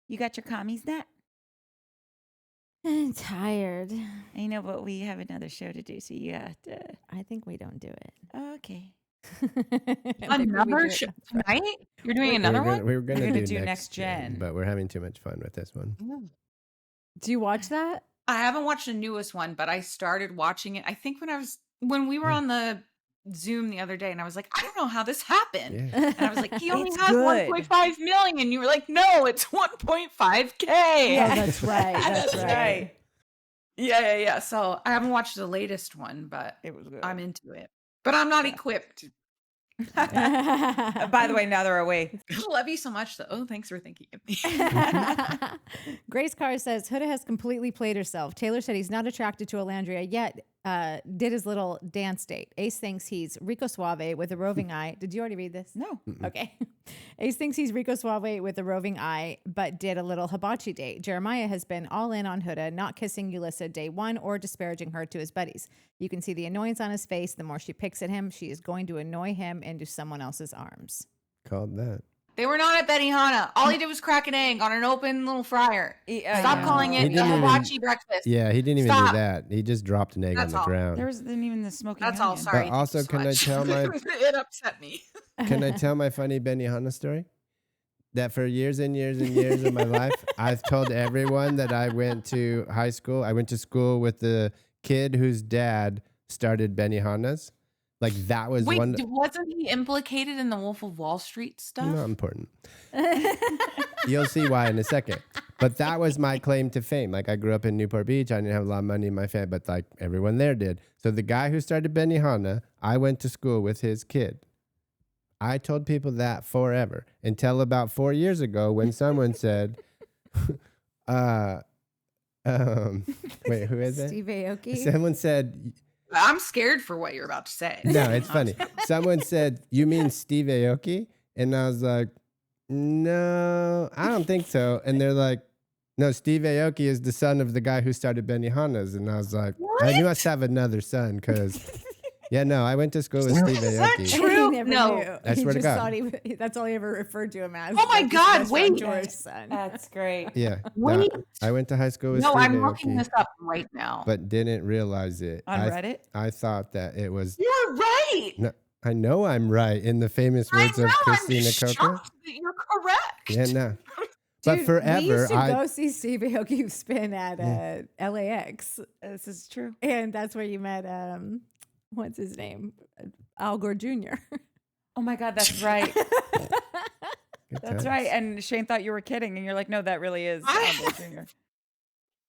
You got your commies net?
I'm tired.
I know, but we have another show to do, so you have to.
I think we don't do it.
Okay.
Another show tonight? You're doing another one?
We were gonna
gonna
do
do
next
Next
gen,
Gen.
but we're having too much fun with this one.
Do you watch that?
I haven't watched the newest one, but I started watching it. I think when we were on the Zoom the other day, and I was like, I don't know how this happened.
Yeah.
And I was like, he only
It's
has
good.
1.5 million. You were like, no, it's 1.5K.
Oh, that's right. That's right.
Yeah. So I haven't watched the latest one, but
It was good.
I'm into it. But I'm not equipped.
By the way, now they're away.
I love you so much, though. Oh, thanks for thinking of me.
Grace Carr says Huda has completely played herself. Taylor said he's not attracted to Alandria yet. Did his little dance date. Ace thinks he's Rico Suave with a roving eye. Did you already read this?
No.
Okay. Ace thinks he's Rico Suave with a roving eye, but did a little hibachi date. Jeremiah has been all in on Huda, not kissing Yulissa day one or disparaging her to his buddies. You can see the annoyance on his face. The more she picks at him, she is going to annoy him into someone else's arms.
Called that.
They were not at Benihana. All he did was crack an egg on an open little fryer. Stop calling it
He
a
didn't
hibachi breakfast.
Yeah, he didn't even
Stop.
do that. He just dropped an egg
That's
on the
all.
ground.
There wasn't even the smoking
That's all.
onion.
Sorry.
But also,
thank you so
can I
much.
tell my
It upset me.
Can I tell my funny Benihana story? That for years and years and years of my life, I've told everyone that I went to high school. I went to school with the kid whose dad started Benihanas. Like that was
Wait,
one.
wasn't he implicated in the Wolf of Wall Street stuff?
Not important. You'll see why in a second. But that was my claim to fame. Like I grew up in Newport Beach. I didn't have a lot of money in my family, but like everyone there did. So the guy who started Benihana, I went to school with his kid. I told people that forever until about 4 years ago when someone said, wait, who is it?
Steve Aoki.
Someone said,
I'm scared for what you're about to say.
no, it's funny. Someone said, you mean Steve Aoki? And I was like, no, I don't think so. And they're like, no, Steve Aoki is the son of the guy who started Benihana's. And I was like, I must have another son because, yeah, no, I went to school with Steve
Is that
Aoki.
true?
He never
No.
knew.
I
He
swear to
just
God.
thought that's all he ever referred to him as.
Oh my
like his
God,
best friend
wait.
George's son.
That's great.
Yeah.
Wait.
I went to high school with
No,
Steve
I'm
Aoki,
looking this up right now.
but didn't realize it.
On Reddit?
I thought that it was,
You're right.
no, I know I'm right in the famous words of Christina
I'm
Cocca.
shocked that you're correct.
Yeah, no. But
Dude,
forever,
we used to go see Steve Aoki spin at LAX,
This is true.
and that's where you met what's his name, Al Gore Jr.
Oh my God, that's right.
Good
That's
times.
right. And Shane thought you were kidding, and you're like, no, that really is
I-
Abel Jr.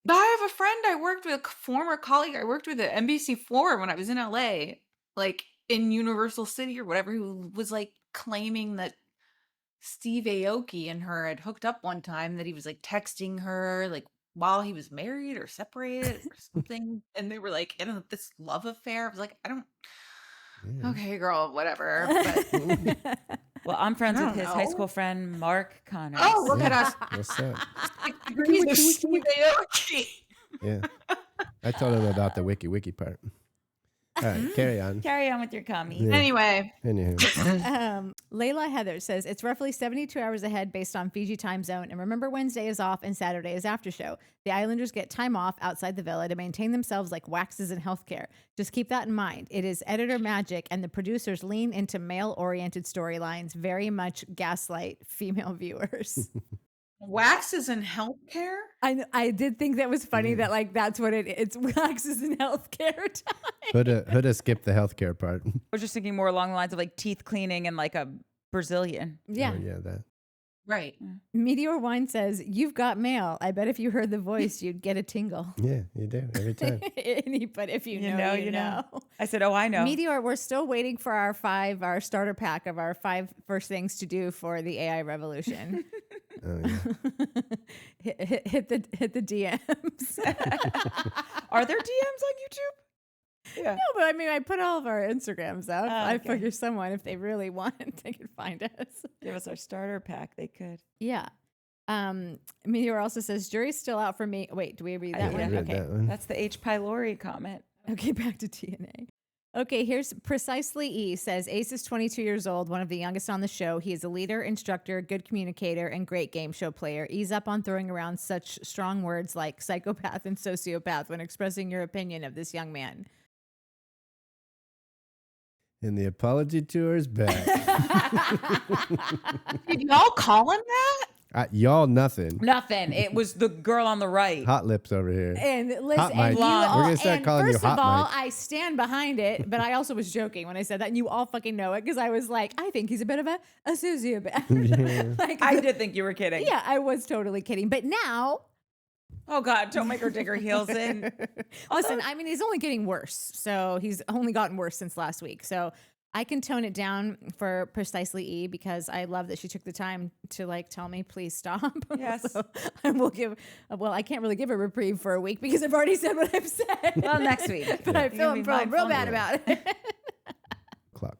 I have a friend I worked with, a former colleague I worked with at NBC4 when I was in LA, like in Universal City or whatever, who was like claiming that Steve Aoki and her had hooked up one time, that he was like texting her like while he was married or separated or something. And they were like in this love affair. I was like, I don't,
Yeah.
okay, girl, whatever. But
Well, I'm friends
I
with
don't
his high
know.
school friend, Mark Connors.
oh, look at us.
What's up?
6 degrees of Steve Aoki.
Yeah. I told him about the wiki part. All right, carry on.
Carry on with your commie.
Yeah.
Anyway,
Anywho.
Layla Heather says it's roughly 72 hours ahead based on Fiji time zone. And remember, Wednesday is off and Saturday is after show. The Islanders get time off outside the villa to maintain themselves like waxes in healthcare. Just keep that in mind. It is editor magic, and the producers lean into male-oriented storylines, very much gaslight female viewers.
waxes in healthcare.
I did think that was funny that like that's what it's waxes in healthcare time.
Huda skipped the healthcare part.
I was just thinking more along the lines of like teeth cleaning and like a Brazilian.
Yeah.
Oh, yeah, that.
Right.
Meteor Wine says, "You've got mail. I bet if you heard the voice, you'd get a tingle."
Yeah, you do every time.
But if you
You
know,
know,
you
you
know.
know. I said, oh, I know.
Meteor, we're still waiting for our starter pack of our 5 first things to do for the AI revolution.
Oh, yeah.
hit the DMs.
Are there DMs on YouTube? Yeah.
No, but I mean, I put all of our Instagrams up. I
okay.
figure someone, if they really want, they can find us.
Give us our starter pack. They could.
Yeah. Meteor also says, jury's still out for me. Wait, do we read that
Yeah.
one?
Read
Okay.
that one.
That's the H. pylori comment.
Okay, back to TNA. Okay, here's Precisely E says Ace is 22 years old, one of the youngest on the show. He is a leader, instructor, good communicator, and great game show player. Ease up on throwing around such strong words like psychopath and sociopath when expressing your opinion of this young man.
And the apology tour is back.
Did y'all call him that?
Y'all nothing.
Nothing. It was the girl on the right.
Hot lips over here.
And listen,
Hot
and
mic.
you
Blonde.
all,
We're gonna start
and
calling you
first
Hot
of all,
Mike.
I stand behind it, but I also was joking when I said that, and you all fucking know it because I was like, I think he's a bit of a sociopath.
Yeah.
Like,
I did think you were kidding.
yeah, I was totally kidding, but now.
Oh God, don't make her dig her heels in.
Listen, I mean, he's only getting worse. So he's only gotten worse since last week. So I can tone it down for Precisely E because I love that she took the time to like tell me, please stop.
Yes.
So I will give, well, I can't really give a reprieve for a week because I've already said what I've said.
Well, next week.
But I
You're
feel
gonna be
I'm feeling real
mindful.
bad about it.
Clock.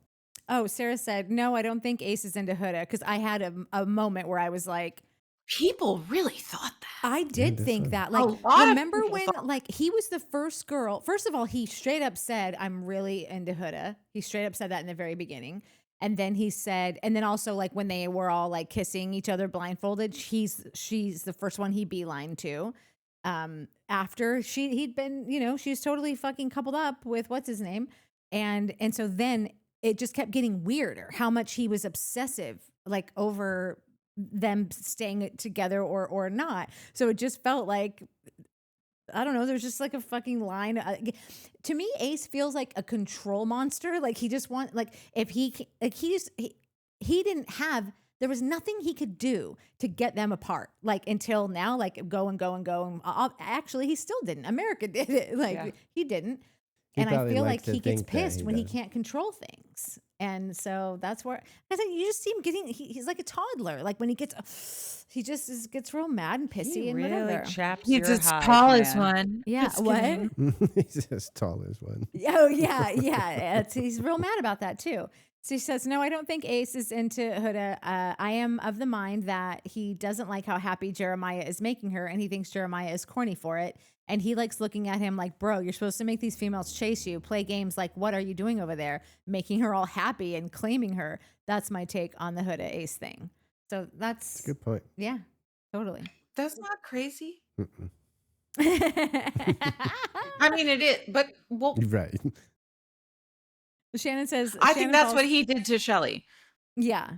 Oh, Sarah said, no, I don't think Ace is into Huda because I had a moment where I was like,
People really thought that.
I did
that's
think
fine.
that.
A
Like,
lot of
remember
people
when,
thought-
like, he was the first girl. First of all, he straight up said, I'm really into Huda. He straight up said that in the very beginning. And then he said, and then also like when they were all like kissing each other blindfolded, she's the first one he beelined to. After he'd been, she's totally fucking coupled up with what's his name. And so then it just kept getting weirder how much he was obsessive, like over them staying together or not. So it just felt like, I don't know, there's just like a fucking line. To me, Ace feels like a control monster. Like he just like if he didn't have, there was nothing he could do to get them apart. Like until now, like go and go and go. And actually, he still didn't. America did it. Like he didn't. And I feel like he gets pissed when he can't control things. And so that's where I think you just see him getting, he's like a toddler. Like when he gets real mad and pissy
He
and
really
whatever.
chaps
He's
your
as
hide,
tall as
man.
one.
Yeah,
Just
what?
kidding.
He's as tall as one.
Oh, yeah. He's real mad about that too. So he says, no, I don't think Ace is into Huda. I am of the mind that he doesn't like how happy Jeremiah is making her, and he thinks Jeremiah is corny for it. And he likes looking at him like, bro, you're supposed to make these females chase you, play games like, what are you doing over there? Making her all happy and claiming her. That's my take on the Huda Ace thing. So that's
a good point.
Yeah, totally.
That's not crazy.
Mm-mm.
I mean, it is, but well,
Right.
Shannon says,
I think that's what he did to Shelly.
Yeah.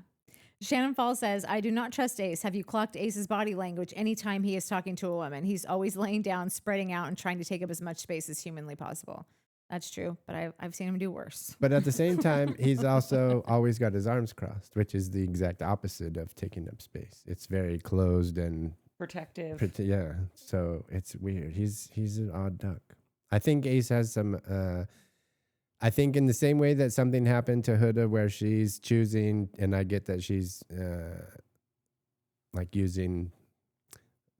Shannon Falls says, I do not trust Ace. Have you clocked Ace's body language anytime he is talking to a woman? He's always laying down, spreading out, and trying to take up as much space as humanly possible. That's true, but I've seen him do worse.
But at the same time, he's also always got his arms crossed, which is the exact opposite of taking up space. It's very closed and
Protective.
yeah. So it's weird. He's an odd duck. I think Ace has some. I think in the same way that something happened to Huda where she's choosing, and I get that she's like using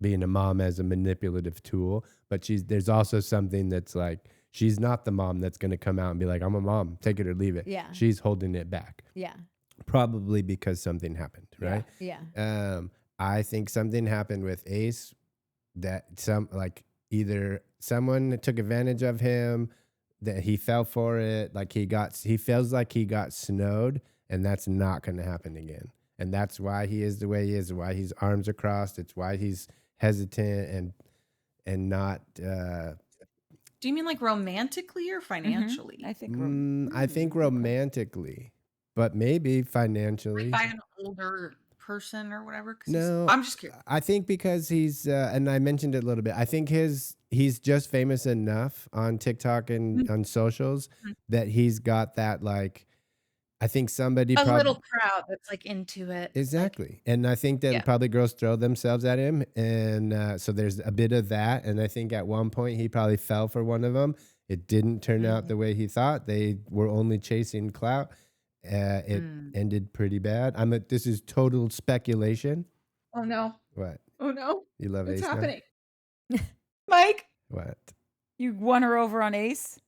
being a mom as a manipulative tool, but there's also something that's like, she's not the mom that's going to come out and be like, I'm a mom, take it or leave it.
Yeah.
She's holding it back.
Yeah.
Probably because something happened, right?
Yeah.
I think something happened with Ace that either someone took advantage of him, that he fell for it, like he feels like he got snowed, and that's not going to happen again. And that's why he is the way he is, why his arms are crossed. It's why he's hesitant and not.
Do you mean like romantically or financially?
I think
I think romantically, but maybe financially.
By an older person or whatever?
No,
I'm just curious.
I think because he's, and I mentioned it a little bit, I think he's just famous enough on TikTok and on socials that he's got that, like, I think somebody
a little crowd that's like into it.
Exactly.
Like,
and I think that probably girls throw themselves at him. And so there's a bit of that. And I think at one point he probably fell for one of them. It didn't turn out the way he thought. They were only chasing clout. It ended pretty bad. This is total speculation.
Oh no.
What?
Oh no.
You love
What's
Ace
happening?
now?
Mike,
What?
you won her over on Ace?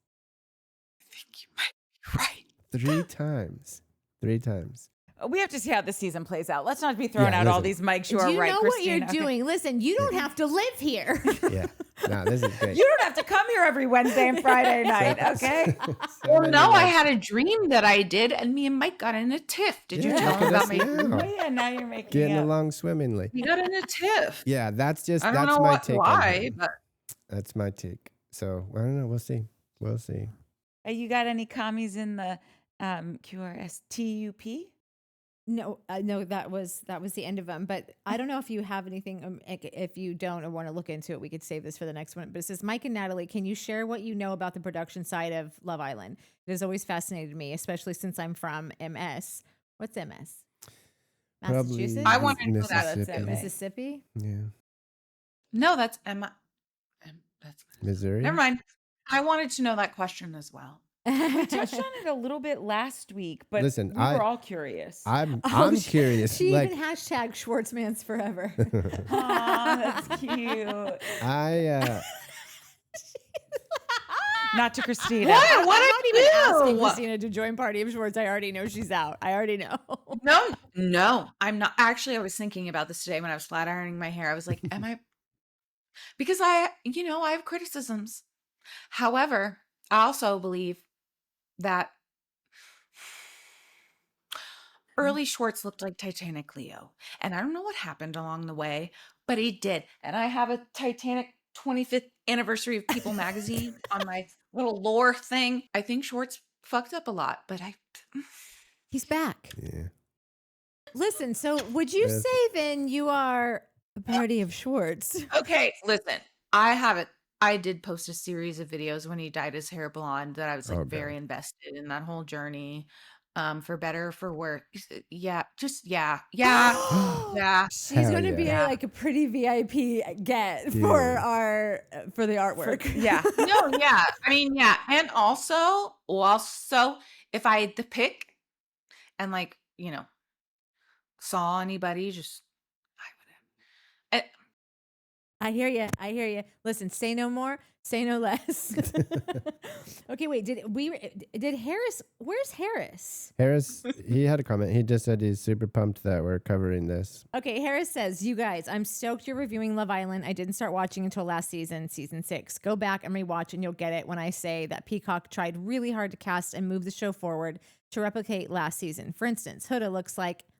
I think you might be right.
3 times. 3 times.
We have to see how the season plays out. Let's not be throwing out all these mics. You are right,
you know
Christina.
what you're doing. Listen, you don't have to live here.
Yeah. No, this is great.
You don't have to come here every Wednesday and Friday night, okay?
Well, no, I had a dream that I did, and me and Mike got in a tiff. Did you tell me about my dream?
Oh, yeah, now you're making
Getting
up.
along swimmingly.
We got in a tiff.
Yeah, that's
I don't know
my take on
why,
it.
but
That's my take. So I don't know. We'll see. We'll see.
You got any commies in the QRSTUP?
No, that was the end of them. But I don't know if you have anything. If you don't or want to look into it, we could save this for the next one. But it says, Mike and Natalie, can you share what you know about the production side of Love Island? It has always fascinated me, especially since I'm from MS. What's MS? Massachusetts.
I want to know that.
That's
Mississippi.
Yeah.
No, that's Emma. That's
Missouri.
Never mind. I wanted to know that question as well.
We touched on it a little bit last week, but
Listen,
we were all curious.
I'm curious.
She
like,
even hashtag Schwartzman's forever.
Aw, that's cute. Not to Christina.
What?
I'm
What
not
did
even
I
asking
do?
Christina to join Party of Schwartz. I already know she's out. I already know.
No, I'm not. Actually, I was thinking about this today when I was flat ironing my hair. I was like, am I? Because I have criticisms. However, I also believe that early shorts looked like Titanic Leo. And I don't know what happened along the way, but he did. And I have a Titanic 25th anniversary of People magazine on my little lore thing. I think shorts fucked up a lot, but
He's back.
Yeah.
Listen, so would you
Yes.
say then you are a party of Schwartz?
okay, listen, I did post a series of videos when he dyed his hair blonde that I was like
Oh,
very
God.
invested in that whole journey. For better or for worse. Yeah, yeah.
She's
Hell
going to be
yeah.
like a pretty VIP get
Dude.
for the artwork.
Yeah.
No, yeah. I mean, yeah. And also, if I had to pick and like, saw anybody, just I would.
I hear you. I hear you. Listen, say no more, say no less. Okay, wait. Did Harris? Where's Harris?
Harris, he had a comment. He just said he's super pumped that we're covering this.
Okay, Harris says, "You guys, I'm stoked you're reviewing Love Island. I didn't start watching until last season, season 6. Go back and rewatch, and you'll get it when I say that Peacock tried really hard to cast and move the show forward to replicate last season. For instance, Huda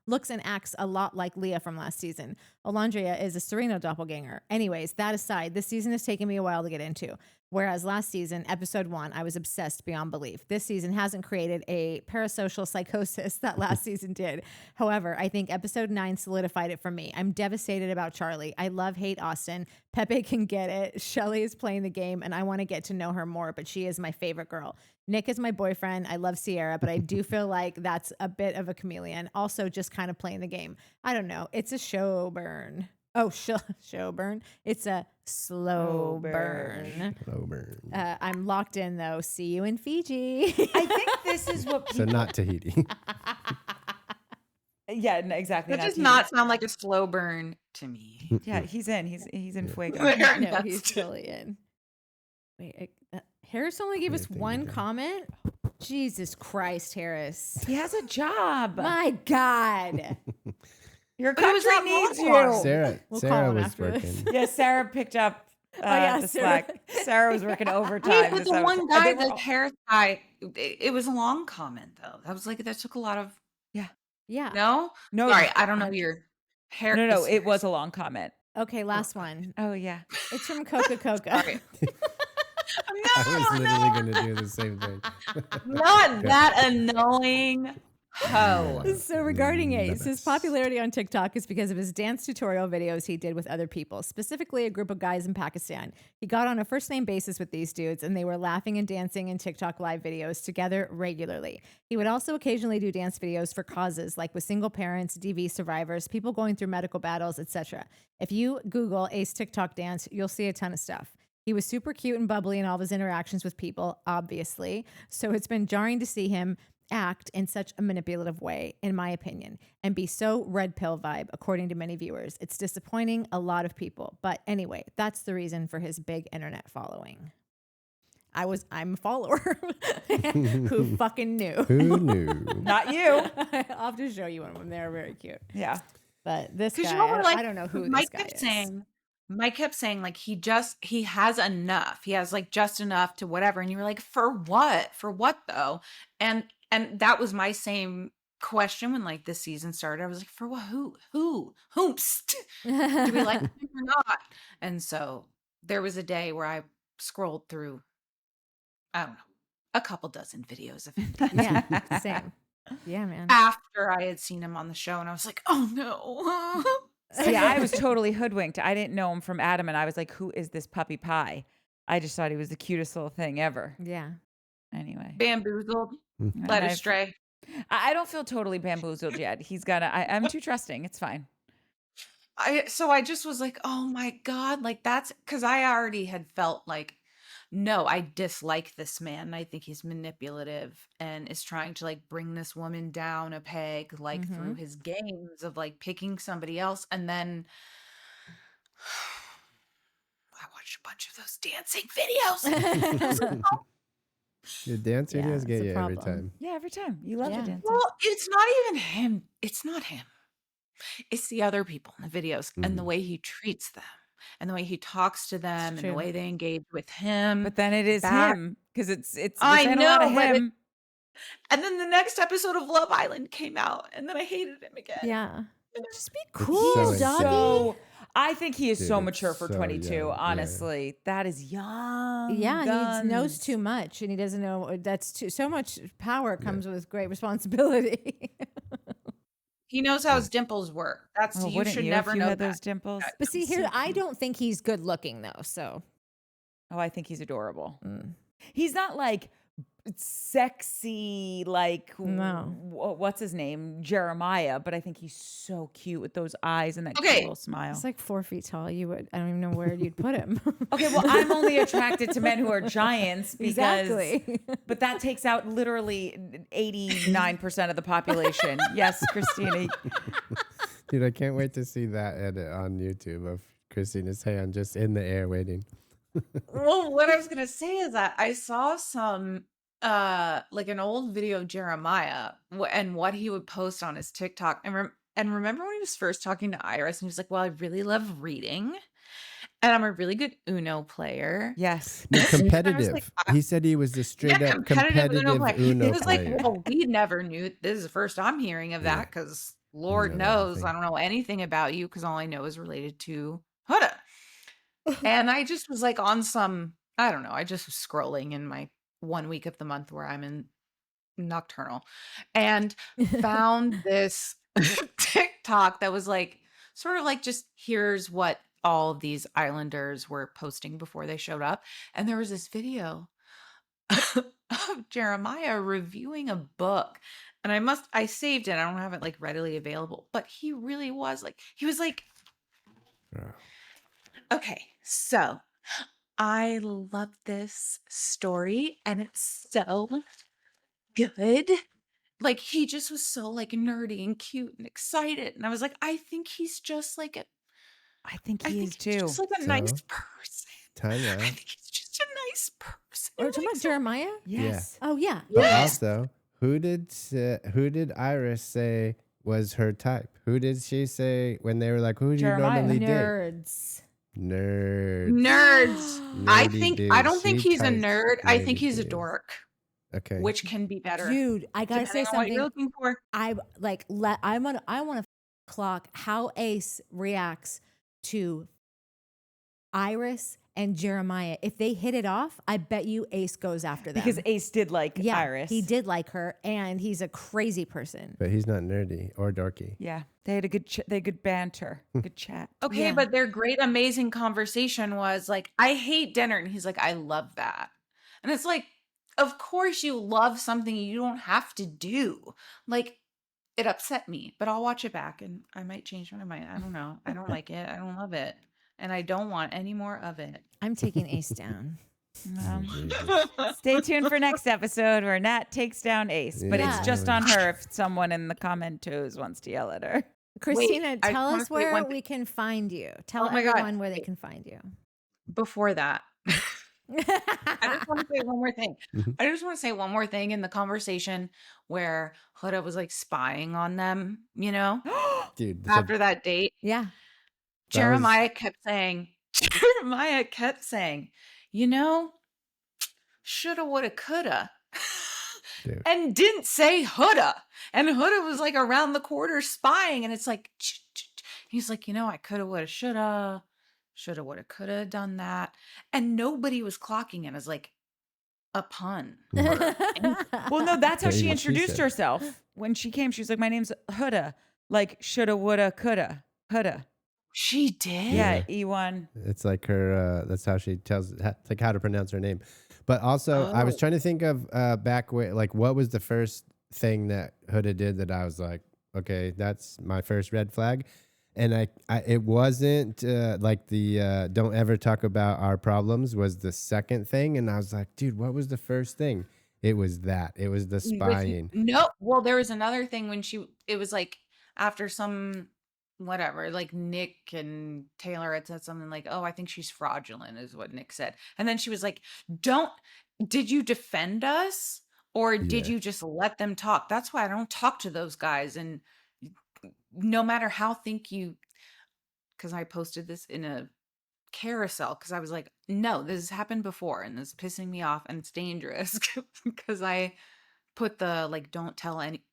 looks and acts a lot like Leah from last season. Alandria is a Sereno doppelganger. Anyways, that aside, this season has taken me a while to get into. Whereas last season, episode 1, I was obsessed beyond belief. This season hasn't created a parasocial psychosis that last season did. However, I think episode 9 solidified it for me. I'm devastated about Charlie. I hate Austin. Pepe can get it. Shelly is playing the game, and I want to get to know her more, but she is my favorite girl. Nick is my boyfriend. I love Sierra, but I do feel like that's a bit of a chameleon. Also, just kind of playing the game. I don't know. It's a show burn. Oh, show burn. It's a slow burn.
Slow burn.
I'm locked in, though. See you in Fiji.
I think this is what
So
people.
not Tahiti.
Yeah, no, exactly.
That does
Tahiti.
not sound like a slow burn to me.
Yeah, he's in. He's in Fuego.
No, he's totally in. Wait, Harris only gave us
Anything
one
you do.
comment? Jesus Christ, Harris.
He has a job.
My God.
Your
But it was
country
not
needs
long.
you.
Sarah,
We'll call
Sarah
him
was
after this.
working.
Yeah, Sarah picked up
yeah,
the
Sarah.
slack. Sarah was working overtime.
Wait, but
this
the
episode.
one
And
guy,
they were
the
all-
hair guy, it was a long comment though. That took a lot of.
Yeah.
No,
No,
sorry, I don't know your hair.
no, it was a long comment.
Okay, last one.
Oh yeah.
It's from Coca Coca.
Sorry.
I was literally going to do the same thing.
Not that annoying. Ho.
So regarding Ace, his
Nice.
popularity on TikTok is because of his dance tutorial videos he did with other people, specifically a group of guys in Pakistan. He got on a first name basis with these dudes, and they were laughing and dancing in TikTok live videos together regularly. He would also occasionally do dance videos for causes like with single parents, DV survivors, people going through medical battles, etc. If you Google Ace TikTok dance, you'll see a ton of stuff. He was super cute and bubbly in all of his interactions with people, obviously. So it's been jarring to see him act in such a manipulative way, in my opinion, and be so red pill vibe, according to many viewers. It's disappointing a lot of people. But anyway, that's the reason for his big internet following. I'm a follower. Who fucking knew?
Who knew?
Not you.
I'll have to show you one of them. They're very cute.
Yeah.
But this guy,
Because y'all were like,
I don't know who
Mike
this guy
kept
is.
saying. Mike kept saying like he has enough. He has like just enough to whatever. And you were like, for what? For what though? And that was my same question when like this season started. I was like, for what? Whomst? Do we like him or not? And so there was a day where I scrolled through, I don't know, a couple dozen videos of him
Yeah, same. Yeah, man.
after I had seen him on the show, and I was like, oh no.
See, I was totally hoodwinked. I didn't know him from Adam, and I was like, "Who is this puppy pie?" I just thought he was the cutest little thing ever.
Yeah.
Anyway,
Bamboozled,
And
led
I've-
astray.
I don't feel totally bamboozled yet. He's got to. I'm too trusting. It's fine.
So I just was like, oh my God, like that's because I already had felt like, no, I dislike this man. I think he's manipulative and is trying to like bring this woman down a peg, like through his games of like picking somebody else. And then I watched a bunch of those dancing videos. I was like, oh,
The dance
Yeah,
videos
it's
get
a
you every
problem.
time.
Yeah, every time you love
Yeah.
the dancing.
well, it's not even him. It's not him. It's the other people in the videos and the way he treats them and the way he talks to them and the
true.
way they engage with him.
But then it is
That-
him because it's
I
within a lot of
know, but
him.
And then the next episode of Love Island came out, and then I hated him again.
Yeah. Just be
so
cool,
insane.
doggy.
I think he is
Dude,
so
it's
mature for
so
22.
young. Yeah.
Honestly, that is young.
Yeah, he knows
guns.
too much, and he doesn't know that's too. So much power comes with great responsibility.
He knows how his dimples work. That's
Oh,
you
wouldn't
should
you
never
if you
know
had
that.
those dimples?
But see
So
here, I
cute.
don't think he's good looking though. So
Oh, I think he's adorable.
mm.
He's not like sexy, like
No.
what's his name, Jeremiah. But I think he's so cute with those eyes and that cute
Okay.
little smile.
He's like 4 feet tall. You would. I don't even know where you'd put him.
Okay, well, I'm only attracted to men who are giants because,
Exactly.
but that takes out literally 89% of the population. Yes, Christina.
Dude, I can't wait to see that edit on YouTube of Christina's hand just in the air waiting.
Well, what I was gonna say is that I saw some like an old video of Jeremiah and what he would post on his TikTok. And remember when he was first talking to Iris and he was like, "Well, I really love reading, and I'm a really good Uno player."
Yes.
No,
I was
competitive.
like,
He said he was a straight up competitive
player.
Uno
He was like,
player.
"Well, we never knew. This is the first I'm hearing of that because Lord
know
knows
everything.
I don't know anything about you because all I know is related to Huda." And I just was like on some, I don't know, I just was scrolling in my 1 week of the month where I'm in nocturnal and found this TikTok that was like, sort of like, just here's what all of these islanders were posting before they showed up. And there was this video of Jeremiah reviewing a book. And I saved it. I don't have it like readily available, but he really was like, he was like, okay, so I love this story and it's so good. Like he just was so like nerdy and cute and excited. And I was like, I think he's just like
I think
I
he
think
is
he's
too.
just like a
So?
nice person.
Time
I
out.
think he's just a nice person.
Or talking about Jeremiah?
Yes.
Oh yeah.
But
Yes.
also, who did Iris say was her type? Who did she say when they were like, who do you
Jeremiah.
normally date?
Nerds.
Nerds.
Nerds. I
Nerdy
don't think
dudes.
he's a
She
nerd.
types
I think
nerdy
he's a
dudes.
dork,
Okay.
which can be better
Dude, I gotta say
depending on what you're
something.
looking for.
I want to clock how Ace reacts to Iris and Jeremiah. If they hit it off, I bet you Ace goes after them.
Because Ace did like
yeah,
Iris.
he did like her, and he's a crazy person.
But he's not nerdy or dorky.
Yeah. They had a good they had good banter, good chat.
Okay,
Yeah.
but their great, amazing conversation was like, I hate dinner. And he's like, I love that. And it's like, of course you love something you don't have to do. Like, it upset me, but I'll watch it back and I might change my mind. I don't know. I don't like it. I don't love it. And I don't want any more of it.
I'm taking Ace down.
Stay tuned for next episode where Nat takes down Ace. But
Yeah.
it's just on her if someone in the commentos wants to yell at her.
Christina,
I
tell
wanna
us
say
where
one thing.
we can find you. Tell
Oh my God.
everyone where they can find you.
Before that, I just want to say one more thing.
Mhm.
I just want to say one more thing in the conversation where Huda was like spying on them, you know,
Dude,
after that date.
Yeah.
Jeremiah kept saying, you know, shoulda, woulda, coulda.
Dude.
And didn't say Huda. And Huda was like around the corner spying. And it's like, he's like, you know, I coulda, woulda, shoulda, woulda, coulda done that. And nobody was clocking it as like a pun.
Well, no, that's how
That's
she
what she
introduced
said.
herself. When she came, she was like, my name's Huda. Like, shoulda, woulda, coulda. Huda.
She did?
Yeah, E1.
It's like her. That's how she tells. It's like how to pronounce her name. But also, I was trying to think of back way. Like, what was the first thing that Huda did that I was like, okay, that's my first red flag. And I it wasn't like the don't ever talk about our problems was the second thing. And I was like, dude, what was the first thing? It was that. It was the spying.
No. Well, there was another thing when it was like after some whatever, like Nick and Taylor had said something like, oh, I think she's fraudulent is what Nick said. And then she was like, did you defend us or did
Yeah.
you just let them talk? That's why I don't talk to those guys. And no matter how because I posted this in a carousel because I was like, no, this has happened before and this is pissing me off and it's dangerous because I put the like, don't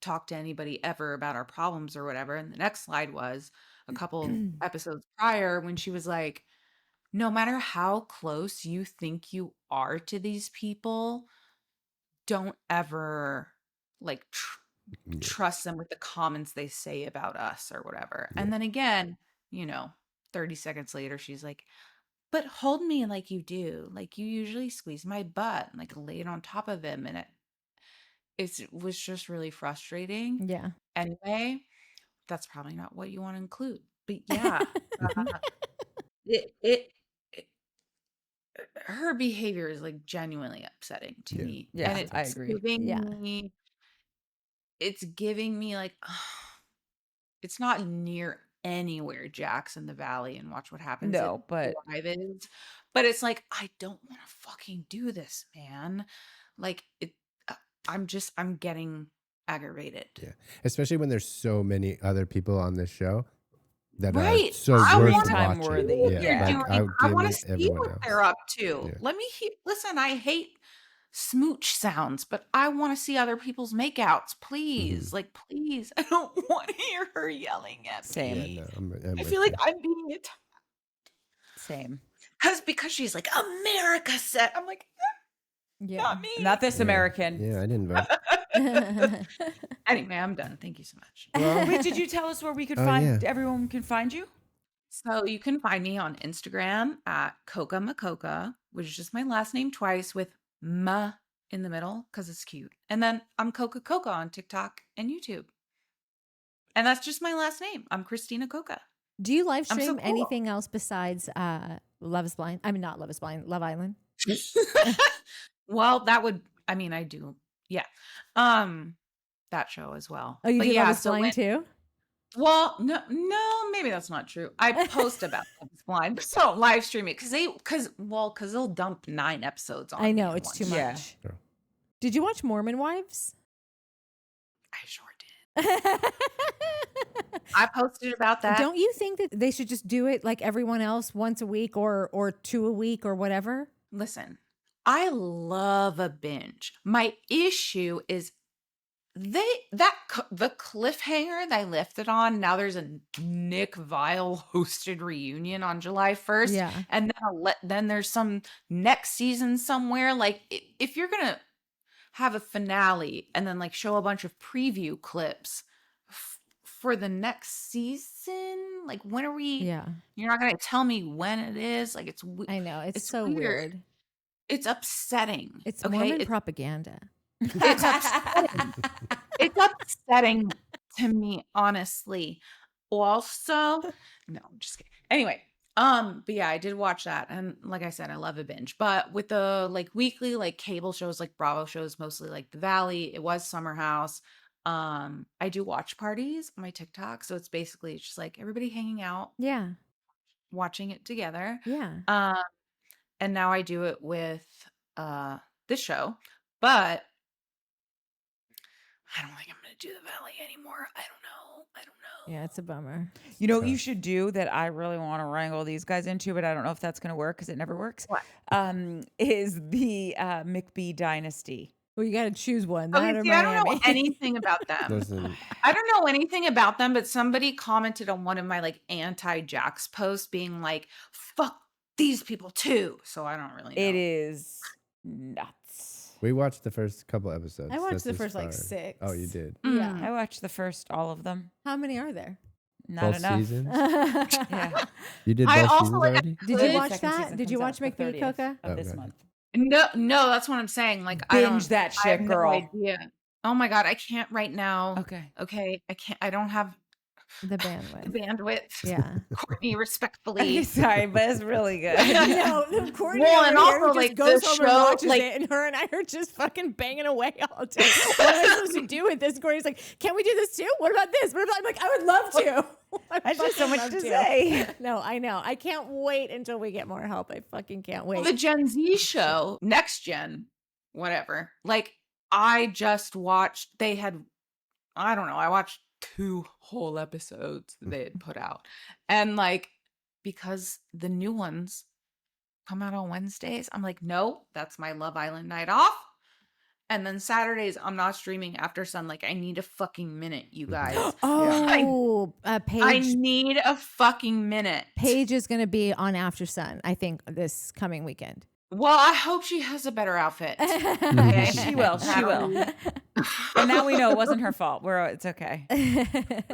talk to anybody ever about our problems or whatever. And the next slide was a couple episodes prior when she was like, no matter how close you think you are to these people, don't ever like
Yeah.
trust them with the comments they say about us or whatever.
Yeah.
And then again, 30 seconds later, she's like, but hold me like you do. Like you usually squeeze my butt and like lay it on top of him. And it was just really frustrating.
Yeah.
Anyway, that's probably not what you want to include. But yeah, it, it, it her behavior is like genuinely upsetting to
Yeah.
me.
Yeah,
And
I agree.
it's giving me like, it's not near anywhere Jackson the Valley and Watch What Happens.
No, but
but it's like, I don't want to fucking do this, man. Like I'm getting aggravated.
Yeah. Especially when there's so many other people on this show that
Right.
are so
I
worth
wanna
Time
watching.
worthy.
Yeah.
Yeah.
Like,
I
give
want
me
to see
everyone
what
else.
they're up to.
Yeah.
Let me listen. I hate smooch sounds, but I want to see other people's makeouts, please. Like, please. I don't want to hear her yelling at
Same.
me.
Yeah, no, I'm
I
with
feel like
you.
I'm being attacked
Same.
because she's like, America said. I'm like,
Yeah.
not me.
Not this American.
Yeah, I didn't vote.
Anyway, I'm done. Thank you so much.
Wait, did you tell us where we could
Oh,
find
yeah.
everyone can find you?
So you can find me on Instagram at Cocca Macoca, which is just my last name twice with ma in the middle because it's cute. And then I'm Cocca Cocca on TikTok and YouTube. And that's just my last name. I'm Christina Cocca.
Do you live
I'm so
stream
cool.
anything else besides Love is Blind? I mean, not Love is Blind, Love Island.
Well, I do. Yeah. That show as well.
Oh, you
But
do
yeah,
Love is
so
Blind too?
well, no, maybe that's not true. I post about Love is Blind, but don't live stream it because they'll dump 9 episodes on
I
me
know,
in
it's
one
too
day.
Yeah.
much.
Sure.
Did you watch Mormon Wives?
I sure did. I posted about that.
Don't you think that they should just do it like everyone else once a week or 2 a week or whatever?
Listen, I love a binge. My issue is the cliffhanger they left it on. Now there's a Nick Vile hosted reunion on July 1st.
Yeah.
And then there's some next season somewhere. Like if you're gonna have a finale and then like show a bunch of preview clips for the next season, like when are we?
Yeah.
You're not gonna tell me when it is. Like
I know. It's so
weird.
weird.
It's upsetting.
It's
okay?
Mormon propaganda.
It's upsetting. It's upsetting to me, honestly. Also, no, I'm just kidding. Anyway, but yeah, I did watch that, and like I said, I love a binge. But with the like weekly like cable shows, like Bravo shows, mostly like The Valley, it was Summer House. I do watch parties on my TikTok, so it's basically just like everybody hanging out,
Yeah.
watching it together.
Yeah.
And now I do it with this show, but I don't think I'm going to do The Valley anymore. I don't know.
Yeah, it's a bummer.
You know what you should do that I really want to wrangle these guys into, but I don't know if that's going to work because it never works.
What?
Is the McBee dynasty.
Well, you got to choose one.
Okay,
That or
see, I don't know
Miami.
anything about them.
Listen,
I don't know anything about them, but somebody commented on one of my like anti-Jax posts being like, fuck these people too. So I don't really know.
It is nuts.
we watched the first couple episodes.
I watched
That's
the
as
first like
far.
6.
Oh, you did.
Yeah.
I watched the first all of them.
How many are there?
Not
Both
enough.
seasons?
Yeah.
You did
I
both
also
seasons
like-
already?
Did
The
you watch
second
that?
season
Did you
comes
watch
out the
McBee
30th
Coca?
of this
Okay.
month?
No, that's what I'm saying. Like, I don't
Binge that
I have
shit,
no
girl.
idea. Oh my God, I can't right now.
Okay.
Okay, I can't. I don't have
The
the
bandwidth.
bandwidth.
Yeah.
Courtney,
Okay,
respectfully.
sorry, but it's really good.
No, Courtney
Well,
over
and
here
also,
just
like,
goes
the
home and
show,
watches
like-
it, and her and I are just fucking banging away all day. What am I supposed to do with this? And Courtney's like, "Can we do this too? What about this? What about?" I'm like, "I would love to."
I just have so
fucking
much
love
to say.
No, I know. I can't wait until we get more help. I fucking can't wait.
The Gen Z show, Next Gen, whatever. Like, I just watched, I don't know, I watched 2 whole episodes that they had put out. And like, because the new ones come out on Wednesdays, I'm like, no, that's my Love Island night off. And then Saturdays, I'm not streaming after sun. Like, I need a fucking minute, you guys.
Oh,
I
Paige.
need a fucking minute.
Paige is going to be on After Sun, I think, this coming weekend.
Well, I hope she has a better outfit.
Okay, she will. She will. And now we know it wasn't her fault. It's okay.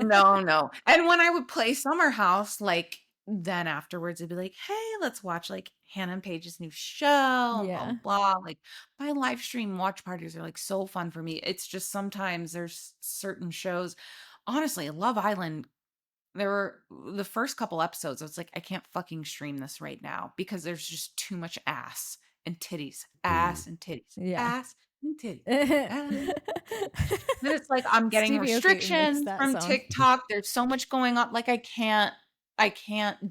No. And when I would play Summer House, like, then afterwards it'd be like, hey, let's watch like Hannah and Paige's new show,
Yeah.
blah, blah. Like, my live stream watch parties are like so fun for me. It's just sometimes there's certain shows. Honestly, Love Island, there were the first couple episodes, I was like, I can't fucking stream this right now because there's just too much ass and titties, ass and titties,
Yeah.
ass and titties. Then it's like I'm getting
Stevie Aoki makes
restrictions
that
from
sound.
TikTok. There's so much going on. Like, I can't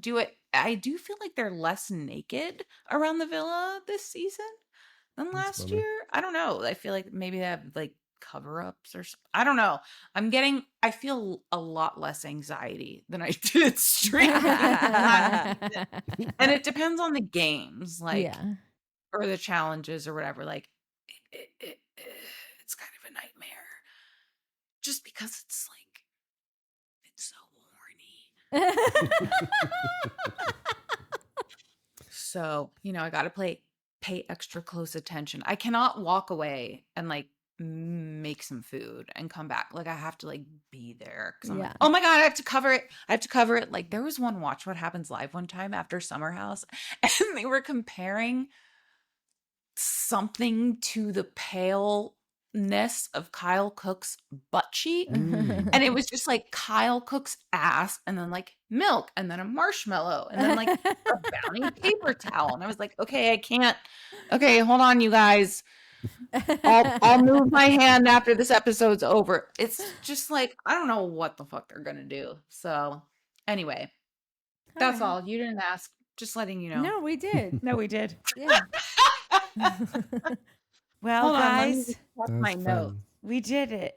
do it. I do feel like they're less naked around the villa this season than
That's
last
bummer.
year. I don't know. I feel like maybe they have like cover-ups or something. I don't know. I feel a lot less anxiety than I did streaming. And it depends on the games, like,
Yeah.
or the challenges or whatever. Like, it's kind of a nightmare just because it's like, it's so horny. So, I got to pay extra close attention. I cannot walk away and like make some food and come back. Like, I have to like be there because I'm like,
Yeah.
oh my God, I have to cover it. Like, there was one Watch What Happens Live one time after Summer House, and they were comparing something to the paleness of Kyle Cook's butt cheek. And it was just like Kyle Cook's ass, and then like milk, and then a marshmallow, and then like a brownie paper towel. And I was like, okay, I can't. Okay, hold on, you guys. I'll move my hand after this episode's over. It's just like, I don't know what the fuck they're gonna do. So anyway, that's
right.
all. You didn't ask. Just letting you know.
No, we did.
No, we did.
Yeah.
Well,
Hold on, let me
guys,
just check
That
my
was
notes.
we did it.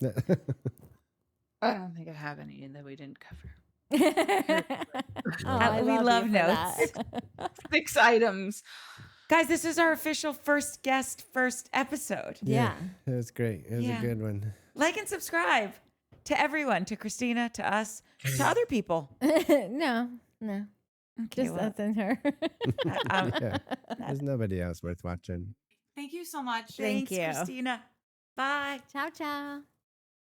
I don't think I have any that we didn't cover.
We love
you for
notes.
that.
6 items.
Guys, this is our official first episode.
Yeah.
It was great. It was
Yeah.
a good one.
Like and subscribe to everyone, to Christina, to us, to other people.
No.
Okay,
Just
well,
us and her.
Yeah. There's nobody else worth watching.
Thank you so much.
Thank
thanks,
you.
Christina. Bye.
Ciao, ciao.